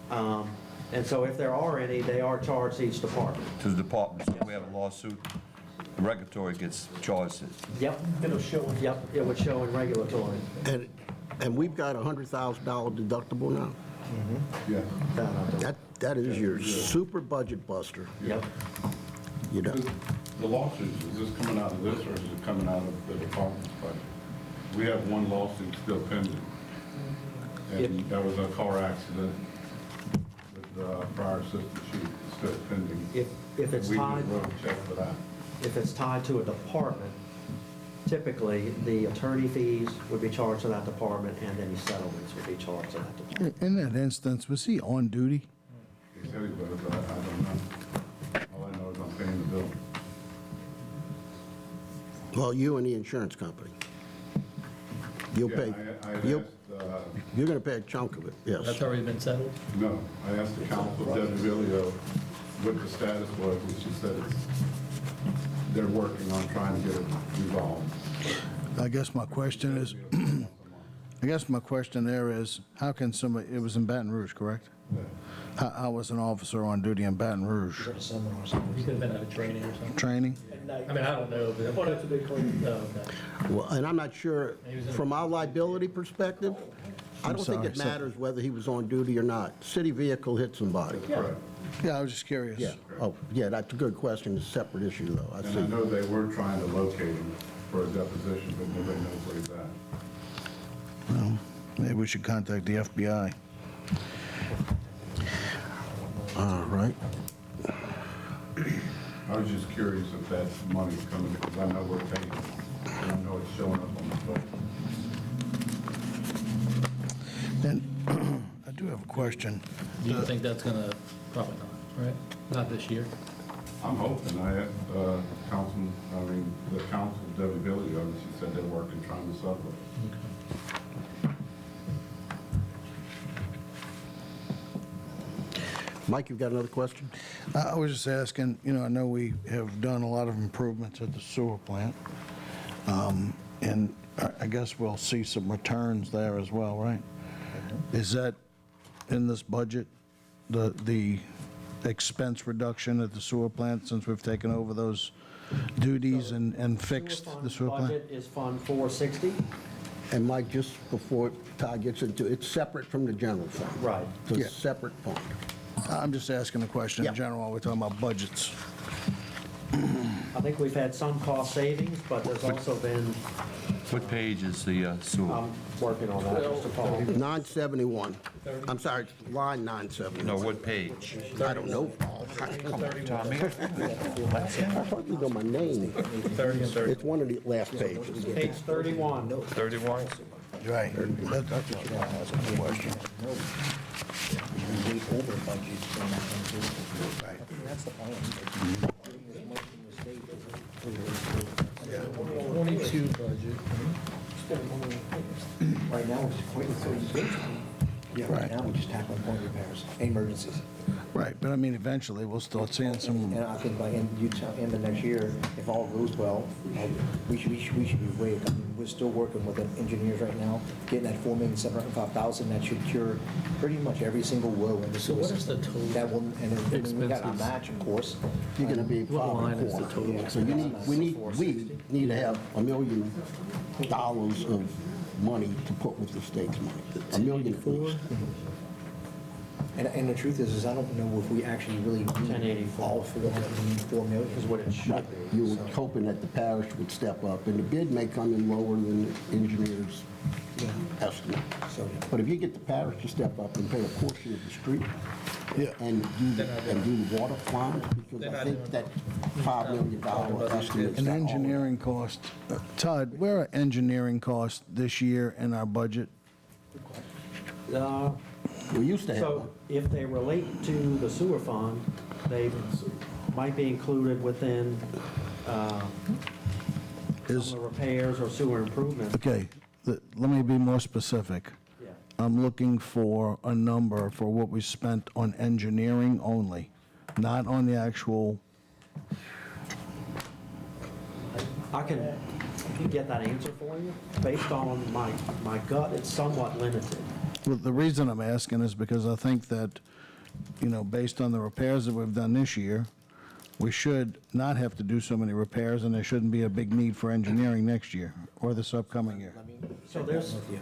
And so if there are any, they are charged to each department. To the department, so if we have a lawsuit, the regulatory gets charged. Yep, It'll show. yep, it would show in regulatory. And we've got a $100,000 deductible now. Yeah. Down out there. That is your super budget buster, Yep. you know. The lawsuits, is this coming out of this or is it coming out of the department's budget? We have one lawsuit still pending. And that was a car accident with the prior assistant chief, it's still pending. If it's We tied, just wrote a check for that. if it's tied to a department, typically, the attorney fees would be charged to that department, and any settlements would be charged to that department. In that instance, was he on duty? He said he was, but I don't know. All I know is I'm paying the bill. Well, you and the insurance company. You'll Yeah, pay, I you'll- asked, you're going to pay a chunk of it, yes. That's already been settled? no, I asked the council, Debbie Villio, what the status was, and she said they're working on trying to get it resolved. I guess my question is, there is, how can somebody, it was in Baton Rouge, correct? How was an officer on duty in Baton Rouge? You could have been at a training or something. Training? At night. I mean, I don't know, but. Oh, that's a big claim. No, okay. Well, and I'm not sure, from our liability perspective, I I'm don't think sorry, it so- matters whether he was on duty or not. City vehicle hit somebody. Correct. Yeah, I was just curious. Yeah, oh, yeah, that's a good question, it's a separate issue, though, I And I see. know they were trying to locate him for a deposition, but nobody knows where he's at. Well, maybe we should contact the FBI. All right. I was just curious if that money's coming, because I know we're paying, and I know it's showing up on the budget. And I do have a question. Do you think that's gonna, probably not, right? Not this year? I'm hoping, I asked the council, Debbie Villio, and she said they're working, trying to settle it. Mike, you've got another question? I was just asking, I know we have done a lot of improvements at the sewer plant. And I guess we'll see some returns there as well, right? Is that in this budget, the expense reduction at the sewer plant since we've taken over those duties and fixed the sewer plant? Budget is Fund 460. And Mike, just before Todd gets into it, it's separate from the general fund. Right. It's Yeah. a separate fund. I'm just asking a question Yeah. in general while we're talking about budgets. I think we've had some cost savings, but there's also been What page is the sewer? I'm working on that, Mr. Paul. 971. I'm sorry, line 971. No, what page? I don't know. Tommy? I thought you know my name. It's one of the last pages. Page 31. 31? Right. That's a question. That's the plan. 22 budget. Right now, we're just waiting. Yeah, right now, we're just tackling point repairs, emergencies. Right, but I mean, eventually, we'll start seeing some, And I think by end of next year, if all goes well, we should be waived. I mean, we're still working with the engineers right now, getting that $4,705,000, that should cure pretty much every single woe in the So sewer what is the system. total That will, and then we got our expenses? match, of course. You're going to be What line is the 5.25. total So you need, we need to have $1 million of money to put with the state's money. $1 million at least. And the truth is I don't know if we actually really need 1084. all $4 million. Is what it should Right. be. You were hoping that the parish would step up, and the bid may come in lower than the engineer's estimate. So, But if you get the parish to step up and pay a portion of the street yeah. and do the water line, because I think that $5 million estimate. An engineering cost. Todd, where are engineering costs this year in our budget? We used to have So one. if they relate to the sewer fund, they might be included within some of the repairs or sewer improvements. Okay, let me be more specific. Yeah. I'm looking for a number for what we spent on engineering only, not on the actual, I can get that answer for you. Based on my gut, it's somewhat limited. well, the reason I'm asking is because I think that, based on the repairs that we've done this year, we should not have to do so many repairs, and there shouldn't be a big need for engineering next year or this upcoming year. let me So check there's- that with you.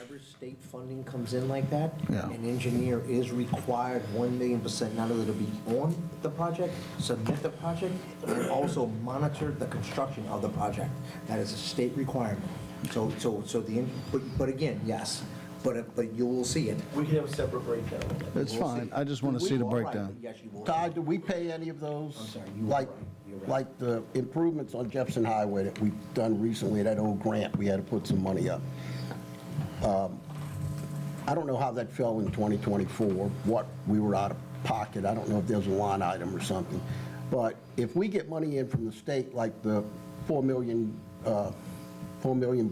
Whenever state funding comes in like that, Yeah. an engineer is required 1,000,000%, not only to be on the project, submit the project, and also monitor the construction of the project. That is a state requirement. So but again, yes, but you will see it. We can have a separate breakdown of that. That's We'll fine, see. I just want to We see the will, right, breakdown. but yes, you will. Todd, do we pay any of those? I'm sorry, you were Like, right. You're right. like the improvements on Jefferson Highway that we've done recently, that old grant, we had to put some money up. I don't know how that fell in 2024, what we were out of pocket. I don't know if there's a line item or something. But if we get money in from the state, like the $4 million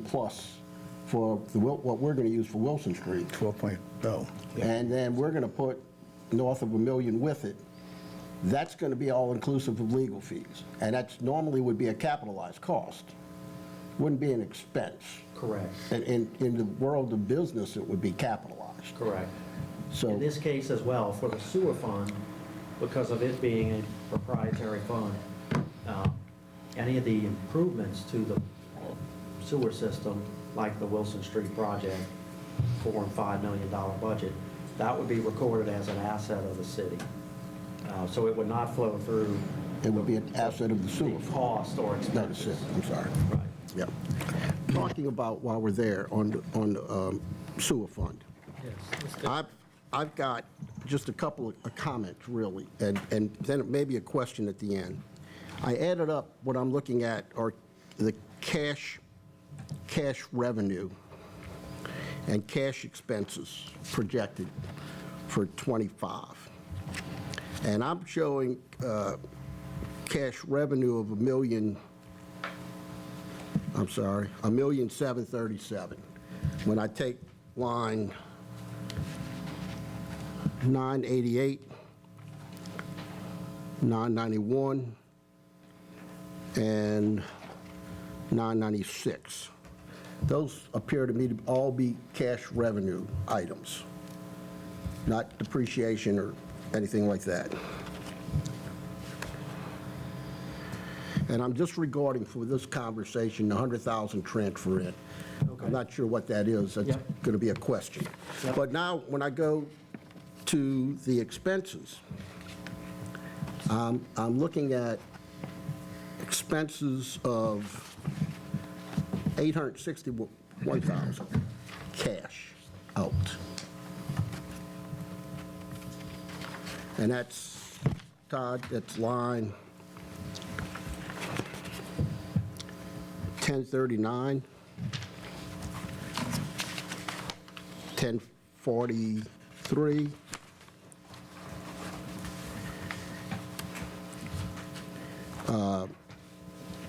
plus for what we're going to use for Wilson Street, 12.0. and then we're going to put north of $1 million with it, that's going to be all inclusive of legal fees. And that's normally would be a capitalized cost, wouldn't be an expense. Correct. In the world of business, it would be capitalized. Correct. So, In this case as well, for the sewer fund, because of it being a proprietary fund, any of the improvements to the sewer system, like the Wilson Street project, $4 and $5 million budget, that would be recorded as an asset of the city. So it would not flow through it would be an asset of the the sewer fund. cost or Not the expenses. city, I'm sorry. Right. Yep. Talking about, while we're there, on the sewer fund. I've got just a couple of comments, really, and then maybe a question at the end. I added up what I'm looking at are the cash revenue and cash expenses projected for '25. And I'm showing cash revenue of $1,737,000. When I take line 988, 991, and 996. Those appear to me to all be cash revenue items, not depreciation or anything like that. And I'm disregarding for this conversation the 100,000 transfer in. I'm not sure what that is. That's Yep. going to be a question. Yep. But now, when I go to the expenses, I'm looking at expenses of $861,000 cash out. And that's, Todd, that's line 1039, 1043,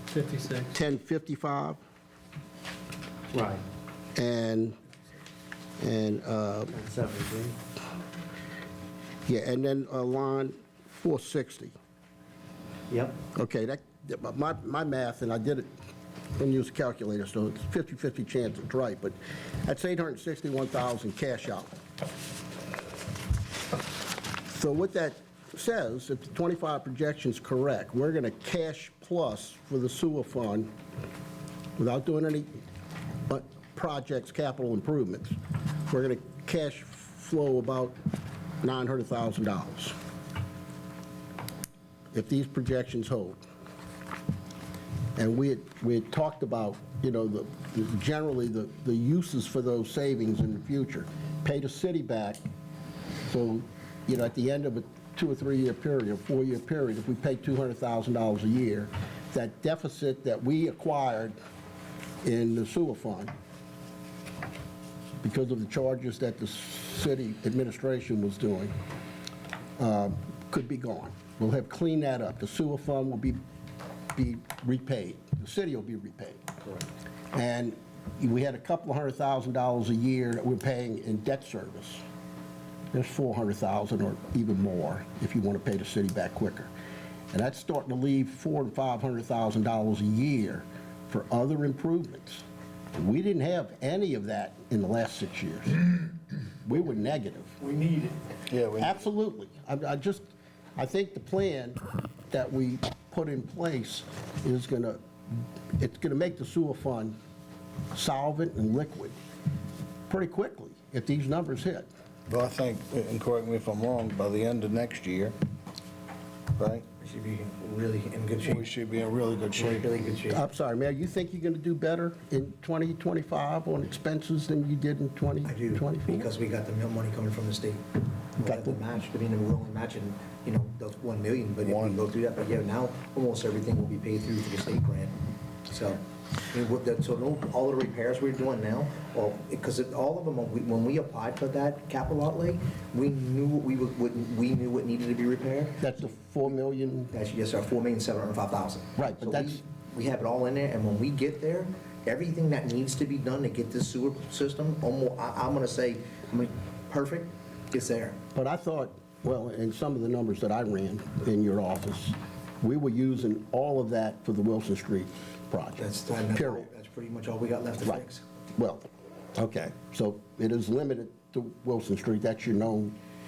56. 1055, Right. and, 73. yeah, and then line 460. Yep. Okay, my math, and I did it, didn't use a calculator, so it's 50/50 chance it's right, but that's 861,000 cash out. So what that says, if the 25 projection's correct, we're going to cash plus for the sewer fund, without doing any projects, capital improvements, we're going to cash flow about $900,000 if these projections hold. And we had talked about, generally the uses for those savings in the future. Pay the city back, so, at the end of a 2 or 3 year period, or 4 year period, if we pay $200,000 a year, that deficit that we acquired in the sewer fund, because of the charges that the city administration was doing, could be gone. We'll have cleaned that up. The sewer fund will be repaid. The city will be repaid. Correct. And we had a couple of $100,000 a year that we're paying in debt service. There's $400,000 or even more if you want to pay the city back quicker. And that's starting to leave $400,000 and $500,000 a year for other improvements. We didn't have any of that in the last 6 years. We were negative. We need it. Yeah, Absolutely. I think the plan that we put in place is it's gonna make the sewer fund solvent and liquid pretty quickly if these numbers hit. Well, I think, and correct me if I'm wrong, by the end of next year, right, We should be really in good shape. we should be in really good shape. Really good shape. I'm sorry, Mayor, you think you're gonna do better in 2025 on expenses than you did in I 2024? do, because we got the money coming from the state. We got the match, we're only matching, those 1 million, but if we go through that, but yeah, now almost everything will be paid through the state grant. So, all the repairs we're doing now, because all of them, when we applied for that capital outlay, we knew what needed to be repaired. That's the 4 million, That's, yes, sir, 4,705,000. Right, but So that's- we have it all in there, and when we get there, everything that needs to be done to get this sewer system, I'm gonna say, perfect, it's there. but I thought, well, in some of the numbers that I ran in your office, we were using all of that for the Wilson Street project. That's Period. pretty much all we got left to Right. fix. Well, okay, so it is limited to Wilson Street, that's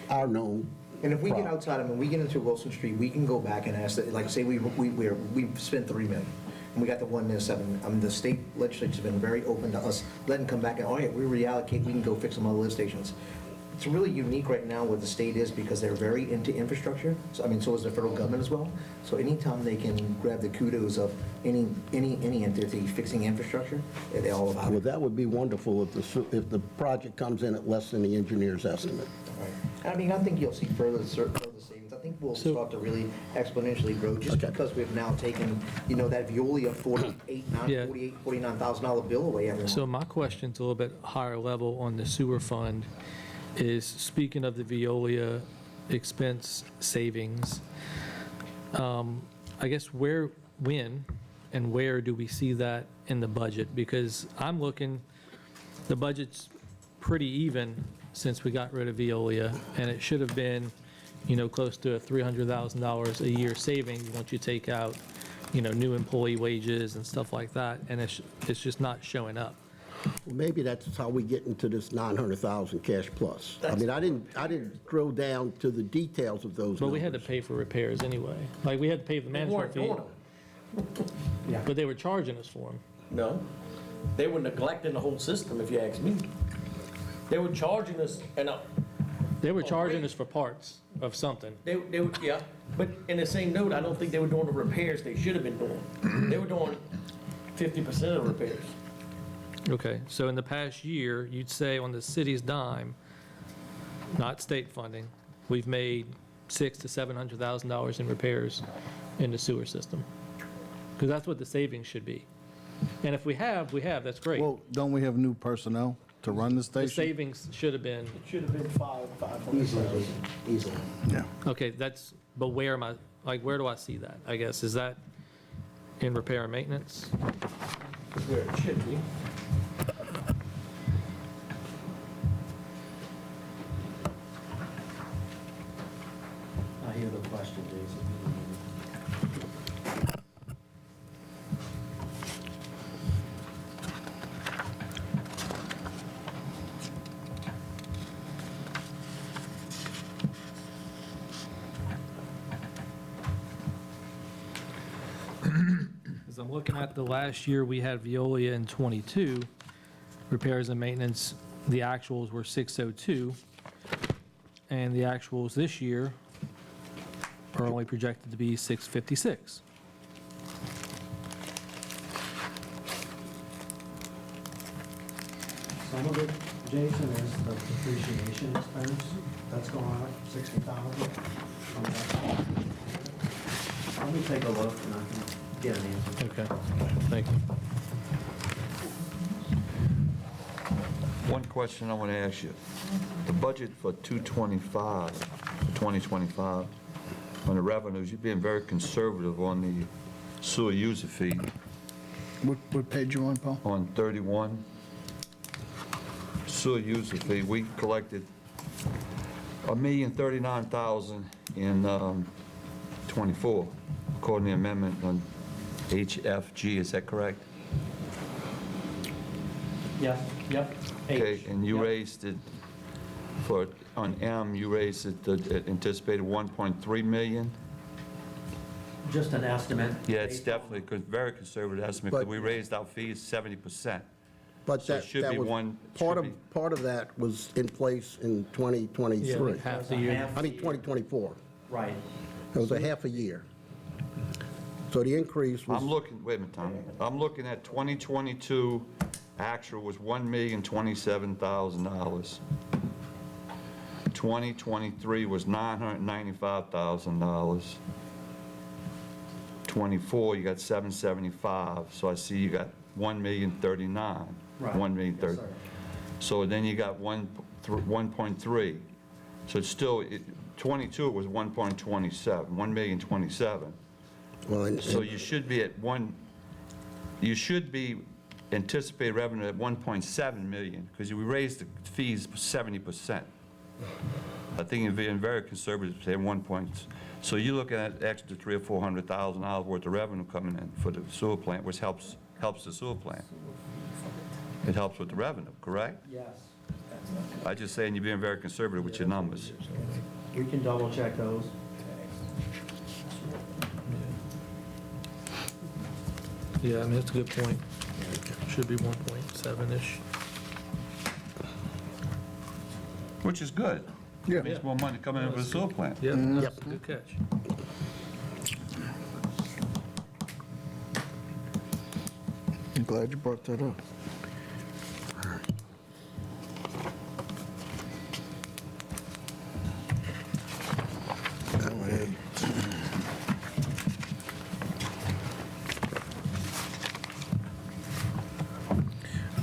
our known. And if we get problem. outside, when we get into Wilson Street, we can go back and ask, like, say we've spent $3 million, and we got the 1.7. The state legislature's been very open to us letting come back and, all right, we reallocate, we can go fix some other lift stations. It's really unique right now where the state is because they're very into infrastructure. So is the federal government as well. So anytime they can grab the kudos of any entity fixing infrastructure, they're all about Well, it. that would be wonderful if the project comes in at less than the engineer's estimate. I think you'll see further savings. I think we'll start to really exponentially grow just because we've now taken, that Veolia $49,000 bill away every month. So my question's a little bit higher level on the sewer fund is, speaking of the Veolia expense savings, I guess when and where do we see that in the budget? Because I'm looking, the budget's pretty even since we got rid of Veolia, and it should have been, close to a $300,000 a year savings once you take out, new employee wages and stuff like that, and it's just not showing up. Well, maybe that's how we get into this 900,000 cash plus. I mean, I didn't drill down to the details of those But we had to numbers. pay for repairs anyway. Like, we had to pay the management fee, but they were charging us for them. No, they were neglecting the whole system, if you ask me. They were charging us, and They were charging us for parts of something. yeah, but in the same note, I don't think they were doing the repairs they should have been doing. They were doing 50% of the repairs. Okay, so in the past year, you'd say on the city's dime, not state funding, we've made $600,000 to $700,000 in repairs in the sewer system. Because that's what the savings should be. And if we have, that's great. Well, don't we have new personnel to run the The station? savings should have been, It should have been 500,000. Easily. Yeah. okay, but where am I, like, where do I see that? I guess, is that in repair and maintenance? Where it should be. I hear the question, Jason. As I'm looking at the last year, we had Veolia in '22, repairs and maintenance, the actuals were 602, and the actuals this year are only projected to be 656. Some of it, Jason, is the depreciation expense that's going up, 60,000. Let me take a look and I can get an answer. Okay, thank you. One question I want to ask you. The budget for 2025, on the revenues, you're being very conservative on the sewer user fee What page you on, Paul? on 31. Sewer user fee, we collected $1,039,000 in 24, according to the amendment on HFG, is that correct? Yes, yep. Okay, H. and you Yep. raised it for, on M, you raised it, anticipated 1.3 million? Just an estimate. Yeah, it's definitely a very conservative estimate, because we raised our fees 70%. But So it that, should that be was, one- part should of, part of that was in place in 2023. Half the year. I mean, 2024. Right. It was a half a year. So the increase was. I'm looking, wait a minute, Tommy. I'm looking at 2022, actual was $1,027,000. 2023 was $995,000. 24, you got 775, so I see you got 1,039,000. Right. 1,030,000. Yes, sir. So then you got 1.3. So it's still, 22 it was 1.27, 1,027,000. Well, and- So you should be at you should be anticipated revenue at 1.7 million, because we raised the fees 70%. I think you're being very conservative, saying 1 point. So you're looking at extra $300,000 or $400,000 worth of revenue coming in for the sewer plant, which helps the sewer plant. It helps with the revenue, correct? Yes. I'm just saying you're being very conservative with your numbers. We can double check those. Yeah, I mean, that's a good point. Should be 1.7-ish. Which is good. Yeah. Means more money coming in for the sewer plant. Yeah, that's a good catch. I'm glad you brought that up. Go ahead.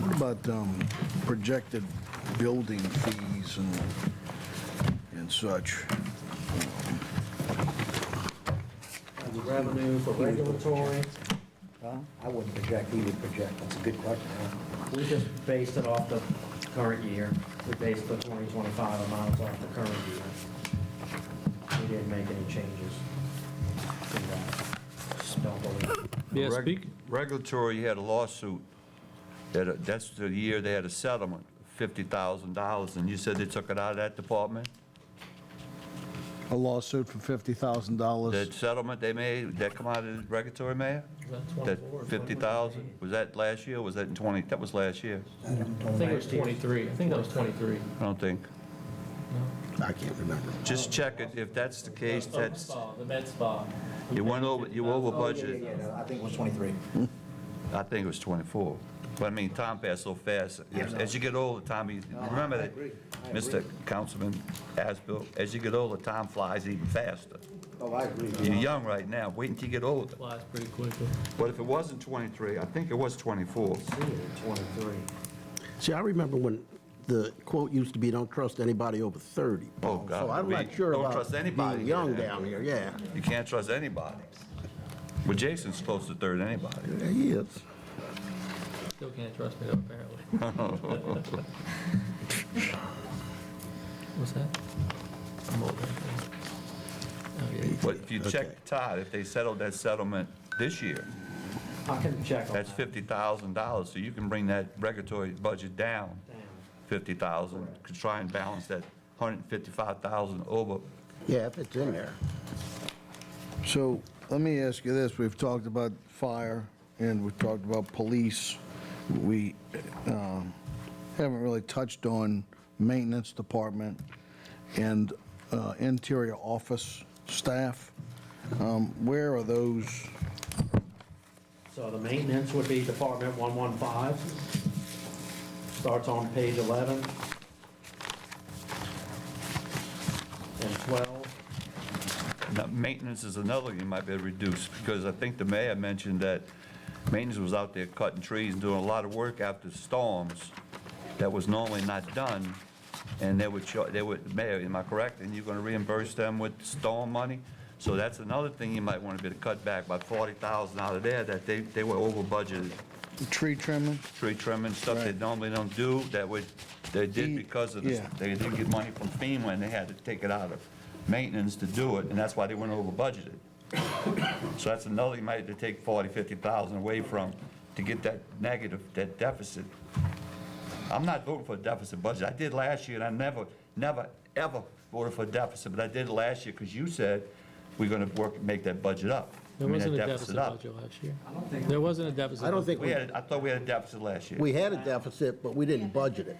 What about projected building fees and such? And the revenue for regulatory, I wouldn't project, he would project. That's a good question. Huh? we just based it off the current year. We based the 2025 amounts off the current year. We didn't make any changes to that. I don't believe. Yeah, Reg- speak, Regulatory, you had a lawsuit, that's the year they had a settlement, $50,000, and you said they took it out of that department? A lawsuit for $50,000? That settlement they made, that come out of the regulatory, Mayor? was That 50,000, was that last year, or was that in 20, that was last year? I think it was 23. I think that was 23. I don't think. I can't remember. Just check it, if that's the case, that's, The med spa. you went over, you over budget. Yeah, no, I think it was 23. I think it was 24. But I mean, time passed so fast. As you get older, time, remember that, Mr. Councilman Asbill, as you get older, time flies even faster. Oh, I agree. You're young right now, wait until you get older. Flies pretty quickly. But if it wasn't 23, I think it was 24. 23. See, I remember when the quote used to be, "Don't trust anybody over 30." Oh, God. So I'm not We sure don't about trust anybody being young here. down here, yeah. You can't trust anybody. Well, Jason's close to third anybody. Yeah, he is. Still can't trust me though, apparently. What's that? I'm older. Oh, yeah. But if you Okay. check Todd, if they settled that settlement this year, I can check on that's that. $50,000, so you can bring that regulatory budget down Damn. 50,000, to try and balance that 155,000 over. Yeah, if it's in there. So let me ask you this, we've talked about fire and we've talked about police. We haven't really touched on maintenance department and interior office staff. Where are those? So the maintenance would be Department 115. Starts on page 11 and 12. Now, maintenance is another you might be able to reduce, because I think the mayor mentioned that maintenance was out there cutting trees and doing a lot of work after storms that was normally not done, and they would, Mayor, am I correct? And you're gonna reimburse them with storm money? So that's another thing you might want to be able to cut back, about 40,000 out of there, that they were over budgeted. Tree trimming? Tree trimming, stuff they Right. normally don't do, they did because of this, Yeah. they didn't get money from FEMA, and they had to take it out of maintenance to do it, and that's why they went over budgeted. So that's another, you might have to take 40, 50,000 away from, to get that negative, that deficit. I'm not voting for a deficit budget. I did last year, and I never, ever voted for a deficit, but I did it last year, because you said we're gonna make that budget up. There I mean, wasn't that a deficit up. budget last year. There wasn't a deficit. I don't think I thought we had a deficit last year. we had a deficit, but we didn't budget it.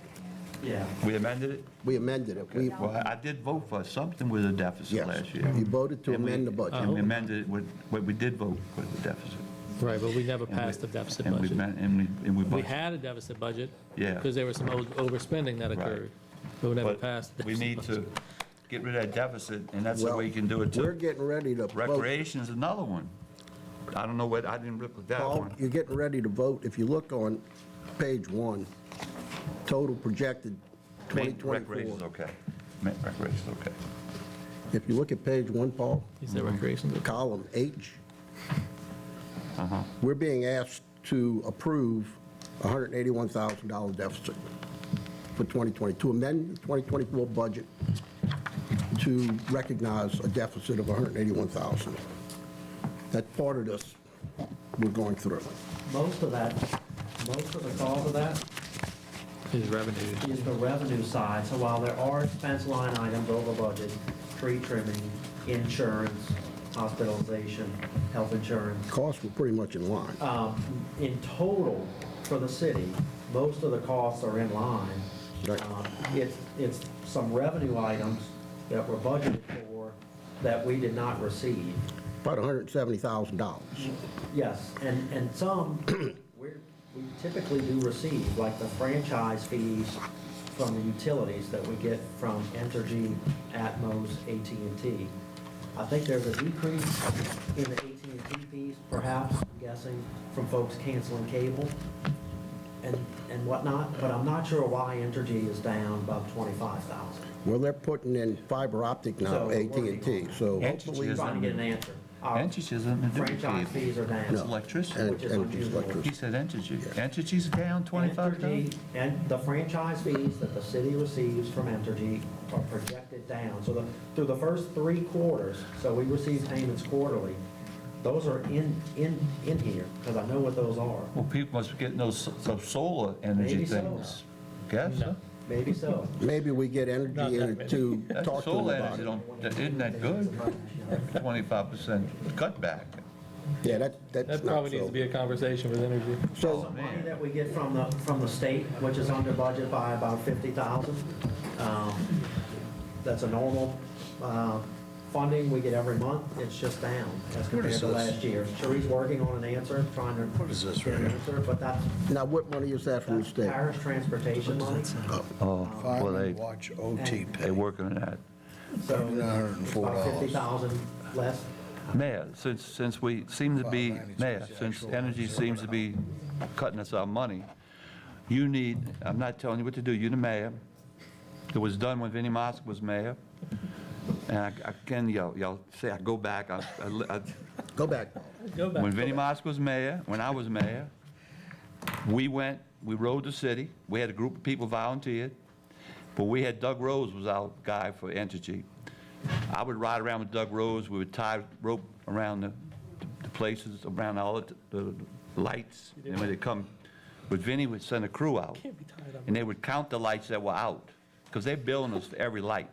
Yeah. We amended it? We amended it. We, Well, I did vote for something with a deficit yes, last year. you voted to And we- amend the budget. And we amended it with, we did vote for the deficit. Right, but we never passed the deficit And we budget. amend- and we We budgeted. had a deficit budget. Yeah. Because there was some overspending that occurred. But we never But passed the we deficit need budget. to get rid of that deficit, and that's the Well, way you can do it We're too. getting ready to vote. Recreation is another one. I don't know what, I didn't look at that Paul, one. you're getting ready to vote. If you look on page 1, total projected Recreation's 2024. okay. Recreation's okay. If you look at page 1, Paul, He said recreation. column H, Uh-huh. we're being asked to approve a $181,000 deficit for 2020, to amend the 2024 budget to recognize a deficit of 181,000. That's part of this we're going through. Most of the cause of that His revenue. is the revenue side. So while there are expense line items over budget, tree trimming, insurance, hospitalization, health insurance, Costs were pretty much in line. in total for the city, most of the costs are in line. Right. It's some revenue items that were budgeted for that we did not receive. About $170,000. Yes, and some we typically do receive, like the franchise fees from the utilities that we get from Entergy, Atmos, AT&T. I think there's a decrease in the AT&T fees, perhaps, I'm guessing, from folks canceling cable and whatnot, but I'm not sure why Entergy is down about 25,000. Well, they're putting in fiber optic now, So, AT&T, working so Entergy hopefully, is- Trying to get an answer. Our Entergy isn't the franchise cable. fees are down. It's electricity. and which is energy's unusual. electricity. He said Entergy. Entergy's down 25,000? Entergy, and the franchise fees that the city receives from Entergy are projected down. So through the first 3 quarters, so we receive payments quarterly, those are in here, because I know what those are. Well, people must be getting those solar energy Maybe so. things. Guess? No. Maybe so. Maybe we get Not energy that in many. to That's talk to them solar about energy, it. isn't that good? 25% cutback. Yeah, that's That not probably needs so. to be a conversation with Energy. So, The money that we get from the state, which is under budget by about 50,000, that's a normal funding we get every month, it's just down as compared to last year. Cherie's working on an answer, trying to. What is this right here? Answer, but that's Now, what money is that from the state? parish transportation money. Oh, well, Fireman watch OT they pay. working on that. So it's $104. about 50,000 less. Mayor, since we seem to be, Mayor, since energy seems to be cutting us our money, you need, I'm not telling you what to do, you're the mayor. It was done when Vinnie Mosk was mayor. And I can, y'all say, I go back, Go back. when Vinnie Mosk was mayor, when I was mayor, we rode the city, we had a group of people volunteered, but we had Doug Rose was our guy for Entergy. I would ride around with Doug Rose, we would tie rope around the places, around all the lights, and when they come, but Vinnie would send a crew out, and they would count the lights that were out, because they're billing us for every light.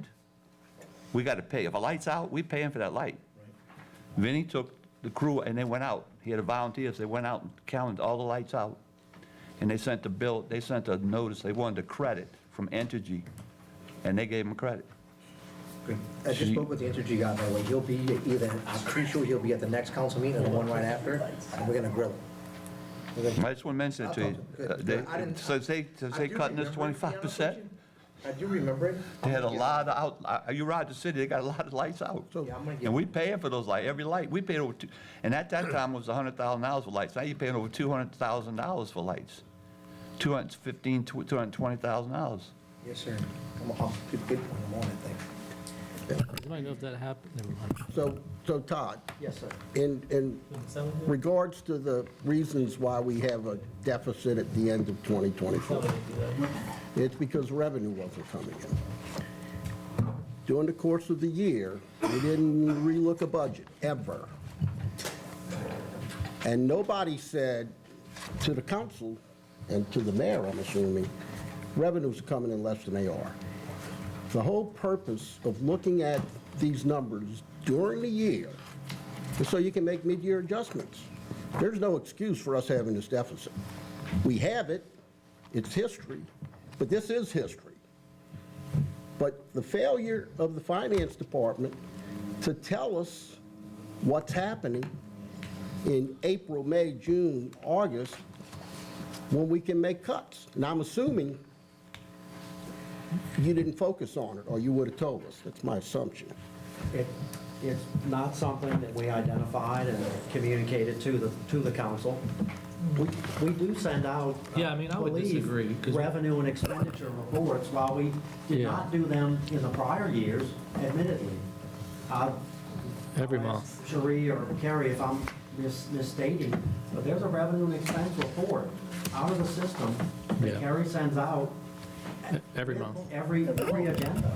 We got to pay. If a light's out, we paying for that light. Vinnie took the crew, and they went out. He had a volunteers, they went out and counted all the lights out, and they sent the bill, they sent a notice, they wanted a credit from Entergy, and they gave them a credit. I just spoke with the Entergy guy, by the way, he'll be either, I'm pretty sure he'll be at the next council meeting or the one right after, and we're gonna grill him. We're gonna- I just want to mention it to you. Good. They- I didn't- Since they I do cutting us remember, to be honest with 25%, you. I do remember it. they had a lot of you ride the city, they got a lot of lights out. Yeah, I'm gonna get- And we paying for those lights, every light. We paid over, and at that time it was $100,000 for lights. Now you're paying over $200,000 for lights. $220,000. Yes, sir. Good point, I'm on it, thank you. Does anybody know if that happened? Never mind. So Todd, Yes, sir. in regards to the reasons why we have a deficit at the end of 2024, it's because revenue wasn't coming in. During the course of the year, we didn't relook a budget, ever. And nobody said to the council, and to the mayor, I'm assuming, revenues are coming in less than they are. The whole purpose of looking at these numbers during the year is so you can make mid-year adjustments. There's no excuse for us having this deficit. We have it, it's history, but this is history. But the failure of the finance department to tell us what's happening in April, May, June, August, when we can make cuts. And I'm assuming you didn't focus on it, or you would have told us. That's my assumption. It's not something that we identified and communicated to the council. We do send out, Yeah, I mean, I would believe, disagree, 'cause- revenue and expenditure reports, while we did Yeah. not do them in the prior years, admittedly. Every month. Cherie or Carrie, if I'm misstating, but there's a revenue and expense report out of the system that Yeah. Carrie sends out Every month. every agenda.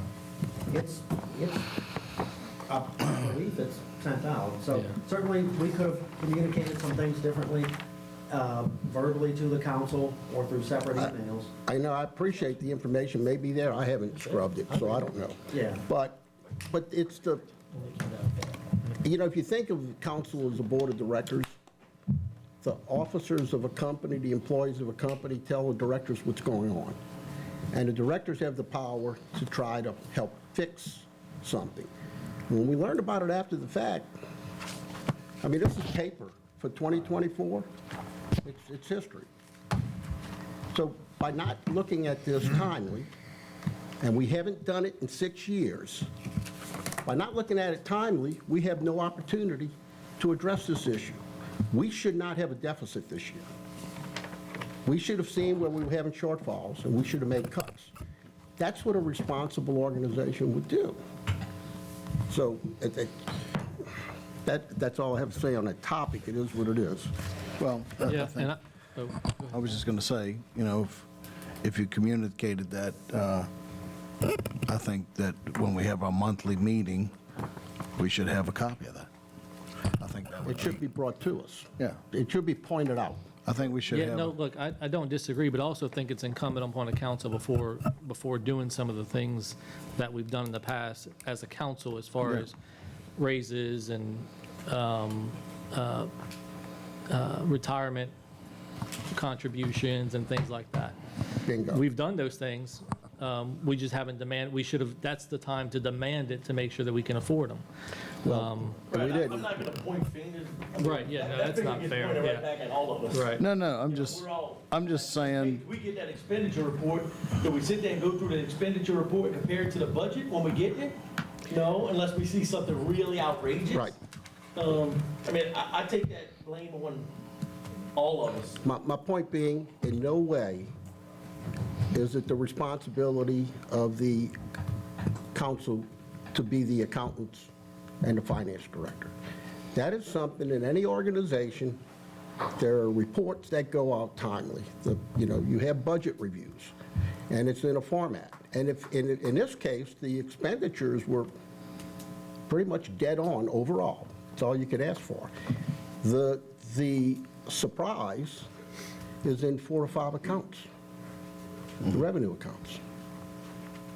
It's, I believe it's sent out. So Yeah. certainly, we could have communicated some things differently, verbally to the council or through separate emails. I know, I appreciate the information may be there. I haven't scrubbed it, so I don't know. Yeah. But it's the, you know, if you think of the council as a board of directors, the officers of a company, the employees of a company tell the directors what's going on. And the directors have the power to try to help fix something. When we learned about it after the fact, I mean, this is paper for 2024. It's history. So by not looking at this timely, and we haven't done it in 6 years, by not looking at it timely, we have no opportunity to address this issue. We should not have a deficit this year. We should have seen where we were having shortfalls, and we should have made cuts. That's what a responsible organization would do. So that's all I have to say on that topic. It is what it is. Well, I Yeah, think- and oh, I was just going to say, you know, if you communicated that, I think that when we have our monthly meeting, we should have a copy of that. I think that would It should be brought to us. Yeah. It should be pointed out. I think we should Yeah, have. no, look, I don't disagree, but I also think it's incumbent upon the council before doing some of the things that we've done in the past as a council, as far Yeah. as raises and retirement contributions and things like that. Bingo. We've done those things. We just haven't we should have, that's the time to demand it to make sure that we can afford them. Right, didn't. I'm not gonna point fingers. Right, yeah, no, That that's finger not gets fair, pointed right yeah. back at all of us. Right. No, I'm just saying, We get that expenditure report, do we sit there and go through the expenditure report compared to the budget when we get it? No, unless we see something really outrageous. Right. I mean, I take that blame on all of us. My point being, in no way is it the responsibility of the council to be the accountants and the finance director. That is something in any organization, there are reports that go out timely. You have budget reviews, and it's in a format. And if, in this case, the expenditures were pretty much dead on overall. That's all you could ask for. The surprise is in 4 or 5 accounts, the revenue accounts.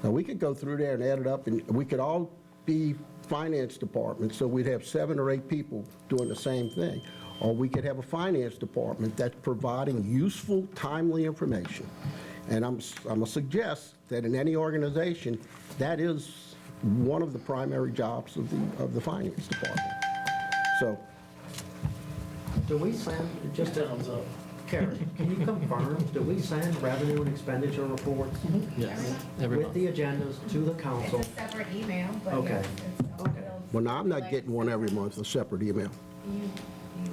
Now, we could go through there and add it up, and we could all be finance departments, so we'd have 7 or 8 people doing the same thing. Or we could have a finance department that's providing useful, timely information. And I'm going to suggest that in any organization, that is one of the primary jobs of the finance department. So, Do we send, just to, Thumbs up. Carrie, can you confirm, do we send revenue and expenditure reports Yes, every with month. the agendas to the council? It's a separate email, but Okay. yes, it's Okay. well, now, I'm not getting one every month, a separate email.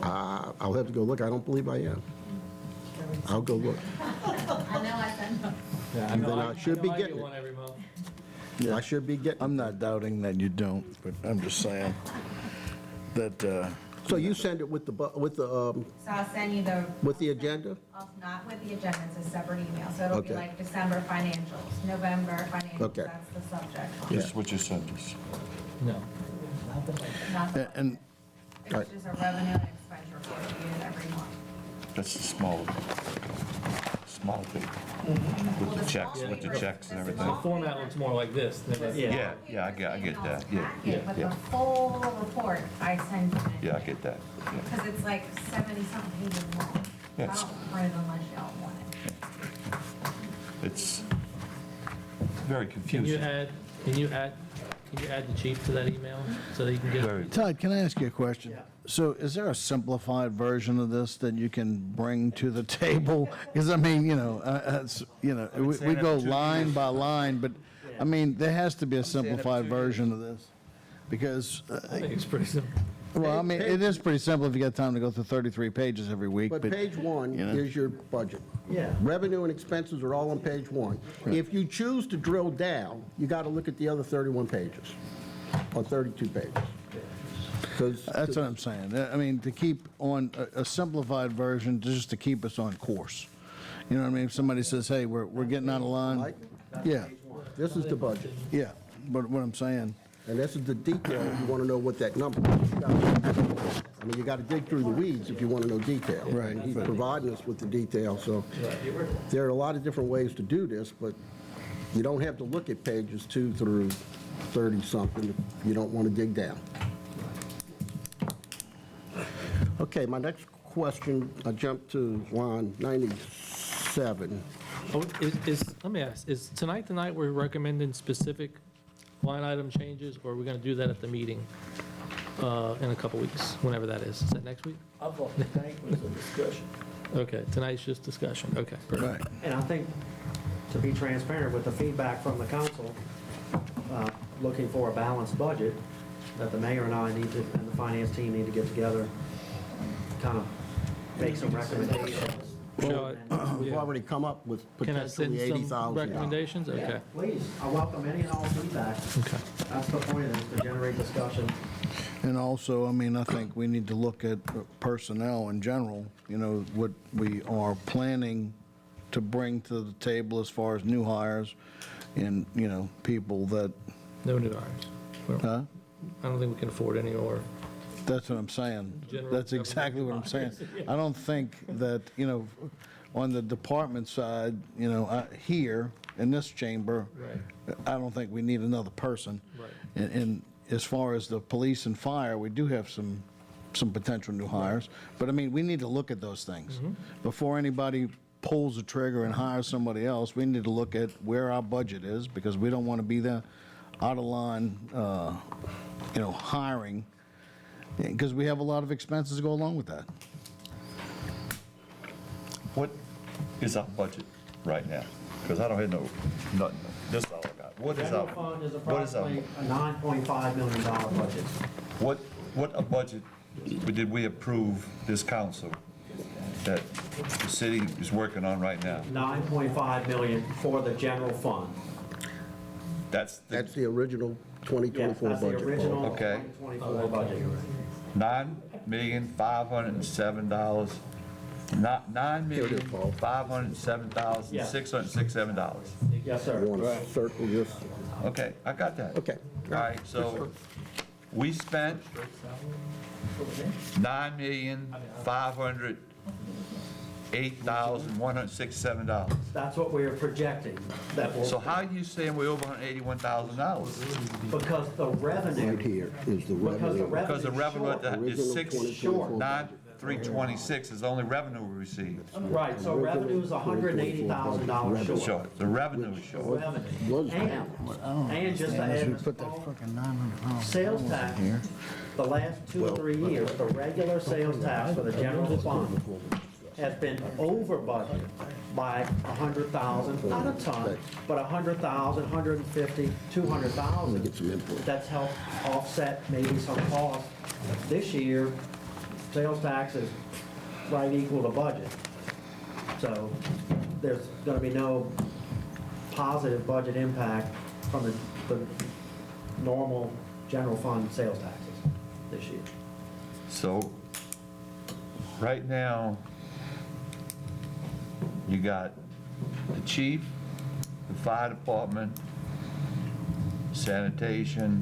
I'll have to go look. I don't believe I am. I'll go look. I know I sent them. And then I should be I getting get it. one every month. I should be getting. I'm not doubting that you don't, but I'm just saying that, So you send it with the, So I'll send you the. with the agenda? Not with the agenda, it's a separate email, so it'll be Okay. like December financials, November financials, Okay. that's the subject. Just what you sent us. No. Not the- and It's just a revenue and expense report we use every month. That's the small thing. With the checks, with the checks and The everything. format looks more like this than it- Yeah, I get that, yeah, Packet, But yeah. the full report I send you. Yeah, I get that, yeah. Because it's like 70-something pages long. I Yes. don't print it unless y'all want it. It's very Can you confusing. add, can you add the chief to that email so that you can get? Very. Todd, can I ask you a question? Yeah. So is there a simplified version of this that you can bring to the table? Because, I mean, we go line by line, but, I mean, there has to be a simplified version of this. Because, I think it's pretty simple. well, I mean, it is pretty simple if you got time to go through 33 pages every week, But but, page 1 you know. is your budget. Yeah. Revenue and expenses are all on page 1. If you choose to drill down, you got to look at the other 31 pages, or 32 pages. 'Cause- that's what I'm saying. I mean, to keep on a simplified version, just to keep us on course. You know what I mean? If somebody says, hey, we're getting out of line, Mike, yeah, this is the budget, yeah, but what I'm saying, and this is the detail. You want to know what that number is. I mean, you got to dig through the weeds if you want to know detail. Right. And he's providing us with the detail, so there are a lot of different ways to do this, but you don't have to look at pages 2 through 30-something if you don't want to dig down. Okay, my next question, I jumped to line 97. Oh, let me ask, is tonight the night we're recommending specific line item changes, or are we going to do that at the meeting in a couple weeks, whenever that is? Is that next week? I thought the tank was a discussion. Okay, tonight's just discussion, okay, perfect. right. And I think, to be transparent with the feedback from the council, looking for a balanced budget, that the mayor and I need to, and the finance team need to get together, kind of make some recommendations. Shall We've yeah. already come up with Can I send potentially some $80,000. recommendations? Yeah, Okay, please, I welcome any and all feedback. okay. That's the point, is to generate discussion. And also, I mean, I think we need to look at personnel in general, what we are planning to bring to the table as far as new hires and, people that, No new hires. Well, huh? I don't think we can afford any more. That's what I'm saying. General That's exactly what I'm saying. I don't think that, on the department side, here in this chamber, Right. I don't think we need another person. Right. And as far as the police and fire, we do have some potential new hires. But I mean, we need to look at those things before anybody pulls the trigger and hires somebody else, we need to look at where our budget is, because we don't want to be there out of line, hiring, because we have a lot of expenses to go along with that. What is our budget right now? Because I don't hear nothing. This is all I got. What is General our, fund is what is our, approximately a $9.5 million budget. what a budget did we approve this council that the city is working on right now? 9.5 million for the general fund. That's the That's the original Yes, 2024 that's the budget. original Okay. 2024 budget. $9,507, not $9,507,667. Yes, sir. You want to circle this? Okay, I got that. Okay. All right, so we spent $9,508,167. That's what we are projecting. That So will, how are you saying we're over $181,000? because the revenue. Right here is the Because the revenue. Because the revenue short. is Original 326 is the only revenue we received. Right, so revenue is $180,000 short. Short, the revenue is short. Revenue. Was And just to add, sales tax, the last 2 or 3 years, the regular sales tax for the general fund has been over budget by 100,000, not a ton, but 100,000, 150, 200,000. Get some input. That's helped offset maybe some costs. This year, sales tax is right equal to budget. So there's going to be no positive budget impact from the normal general fund sales taxes this year. So, right now, you got the chief, the fire department, sanitation,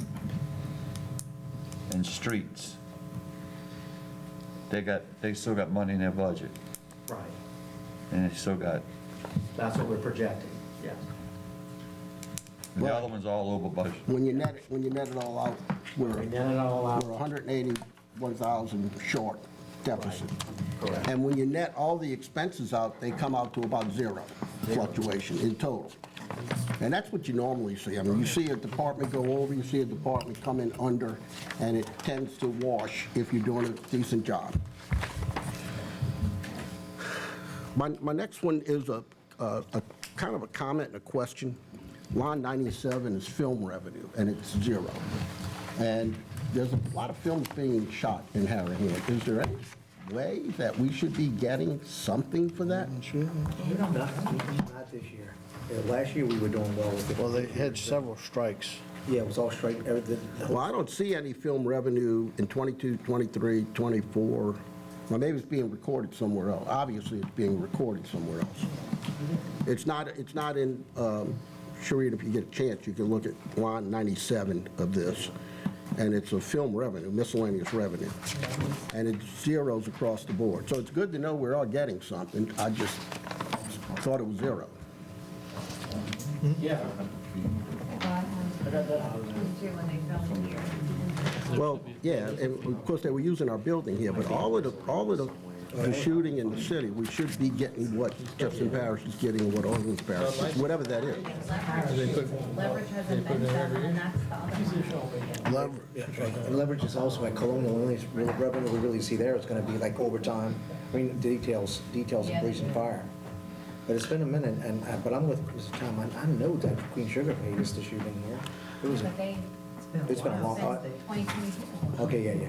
and streets. They still got money in their budget, Right. and they still got, That's what we're projecting, yes. the other one's all over budget. When you net it all out, We net it all out. we're 181,000 short deficit. Correct. And when you net all the expenses out, they come out to about zero fluctuation in total. And that's what you normally see. I mean, you see a department go over, you see a department come in under, and it tends to wash if you're doing a decent job. My next one is a kind of a comment and a question. Line 97 is film revenue, and it's zero. And there's a lot of films being shot in Harahan. Is there any way that we should be getting something for that? Not this year. Last year, we were doing well with it. Well, they had several strikes. Yeah, it was all straight, everything. Well, I don't see any film revenue in 22, 23, 24. Well, maybe it's being recorded somewhere else. Obviously, it's being recorded somewhere else. It's not in, Sharita, if you get a chance, you can look at line 97 of this, and it's a film revenue, miscellaneous revenue. And it's zeros across the board. So it's good to know we're all getting something. I just thought it was zero. Yeah. Well, yeah, and of course, they were using our building here, but all of the shooting in the city, we should be getting what Jefferson Parish is getting, what Orleans Parish is, whatever that is. Leverage hasn't been done, and that's the other one. And leverage is also at Colonial, the only real revenue we really see there is gonna be like overtime, I mean, details of police and fire. But it's been a minute, but I'm with Mr. Tom, I know that Queen Sugar paid us to shoot in here. It was, But they, it's been a long time. since 2022. Okay, yeah.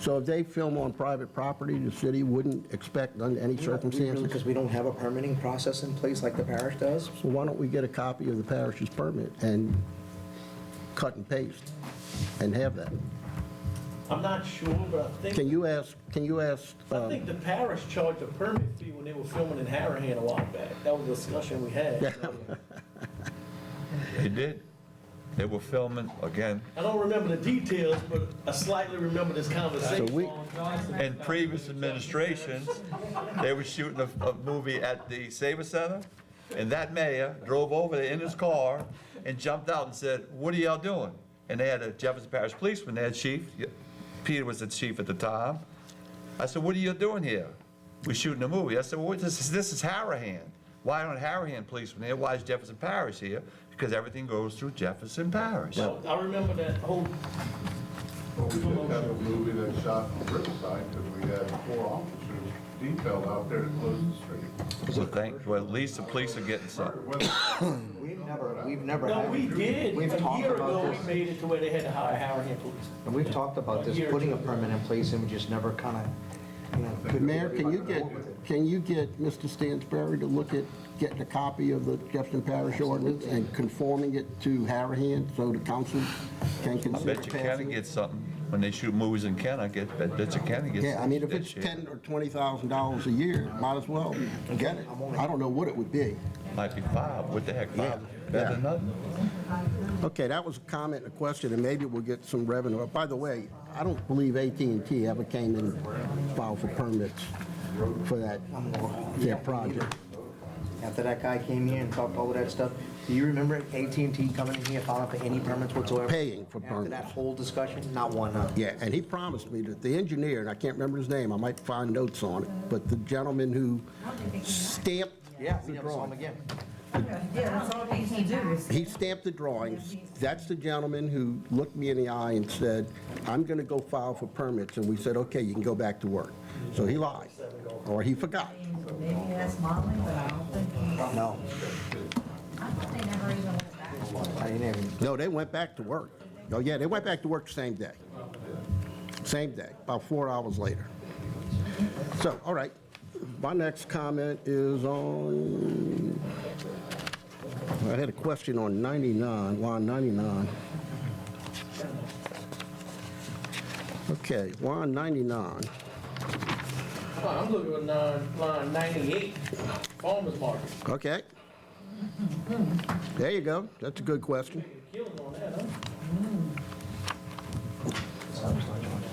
So if they film on private property, the city wouldn't expect under any circumstances? Because we don't have a permitting process in place like the parish does. So why don't we get a copy of the parish's permit and cut and paste and have that? I'm not sure, but I Can you ask, think the parish charged a permit fee when they were filming in Harahan a while back. That was a discussion we had. They did. They were filming, again, I don't remember the details, but I slightly remember this conversation. So we- in previous administrations, they were shooting a movie at the Savor Center, and that mayor drove over there in his car and jumped out and said, "What are y'all doing?" And they had a Jefferson Parish policeman, they had chief, Peter was the chief at the time. I said, "What are you doing here?" we're shooting a movie. I said, well, this is Harahan. Why aren't Harahan policemen here? Why is Jefferson Parish here? Because everything goes through Jefferson Parish. Well, I remember that whole, Well, we did have a movie that shot on Riverside because we had 4 officers detailed out there to close the street. Well, at least the police are getting something. We've never no, had. we did, We've a talked year about ago, we this. made it to where they had to hire Harahan police. And we've talked about this, A year or putting a two. permit in place, and we just never kind of, couldn't Mayor, really can you get Mr. Stansberry to look at getting a copy of the Jefferson Parish ordinance and conforming it to Harahan so the council can I consider bet you passing Kenny it? gets something. When they shoot movies in Ken, bet you Kenny gets. Yeah, I mean, if that it's shit. $10,000 or $20,000 a year, might as well get it. I don't know what it would be. Might be 5. What the heck, 5? Yeah. Better than nothing. Okay, that was a comment and a question, and maybe we'll get some revenue. By the way, I don't believe AT&T ever came in and filed for permits for their project. After that guy came here and talked all of that stuff, do you remember AT&T coming in here filing for any permits whatsoever? Paying for After that permits. whole discussion, not one, no. Yeah, and he promised me that the engineer, and I can't remember his name, I might find notes on it, but the gentleman who stamped Yeah, we the never saw him drawing. again. Yeah, that's all he can do is. He stamped the drawings. That's the gentleman who looked me in the eye and said, I'm going to go file for permits. And we said, okay, you can go back to work. So he lied, or he forgot. Maybe that's Molly, but I don't think he. No, I thought they never even went back. I didn't even, No, they went back to work. Oh, yeah, they went back to work the same day. Same day, about 4 hours later. So, all right, my next comment is on, I had a question on 99, line 99. Okay, line 99. I'm looking at line 98, farmer's market. Okay. There you go. That's a good question. Killing on that, huh?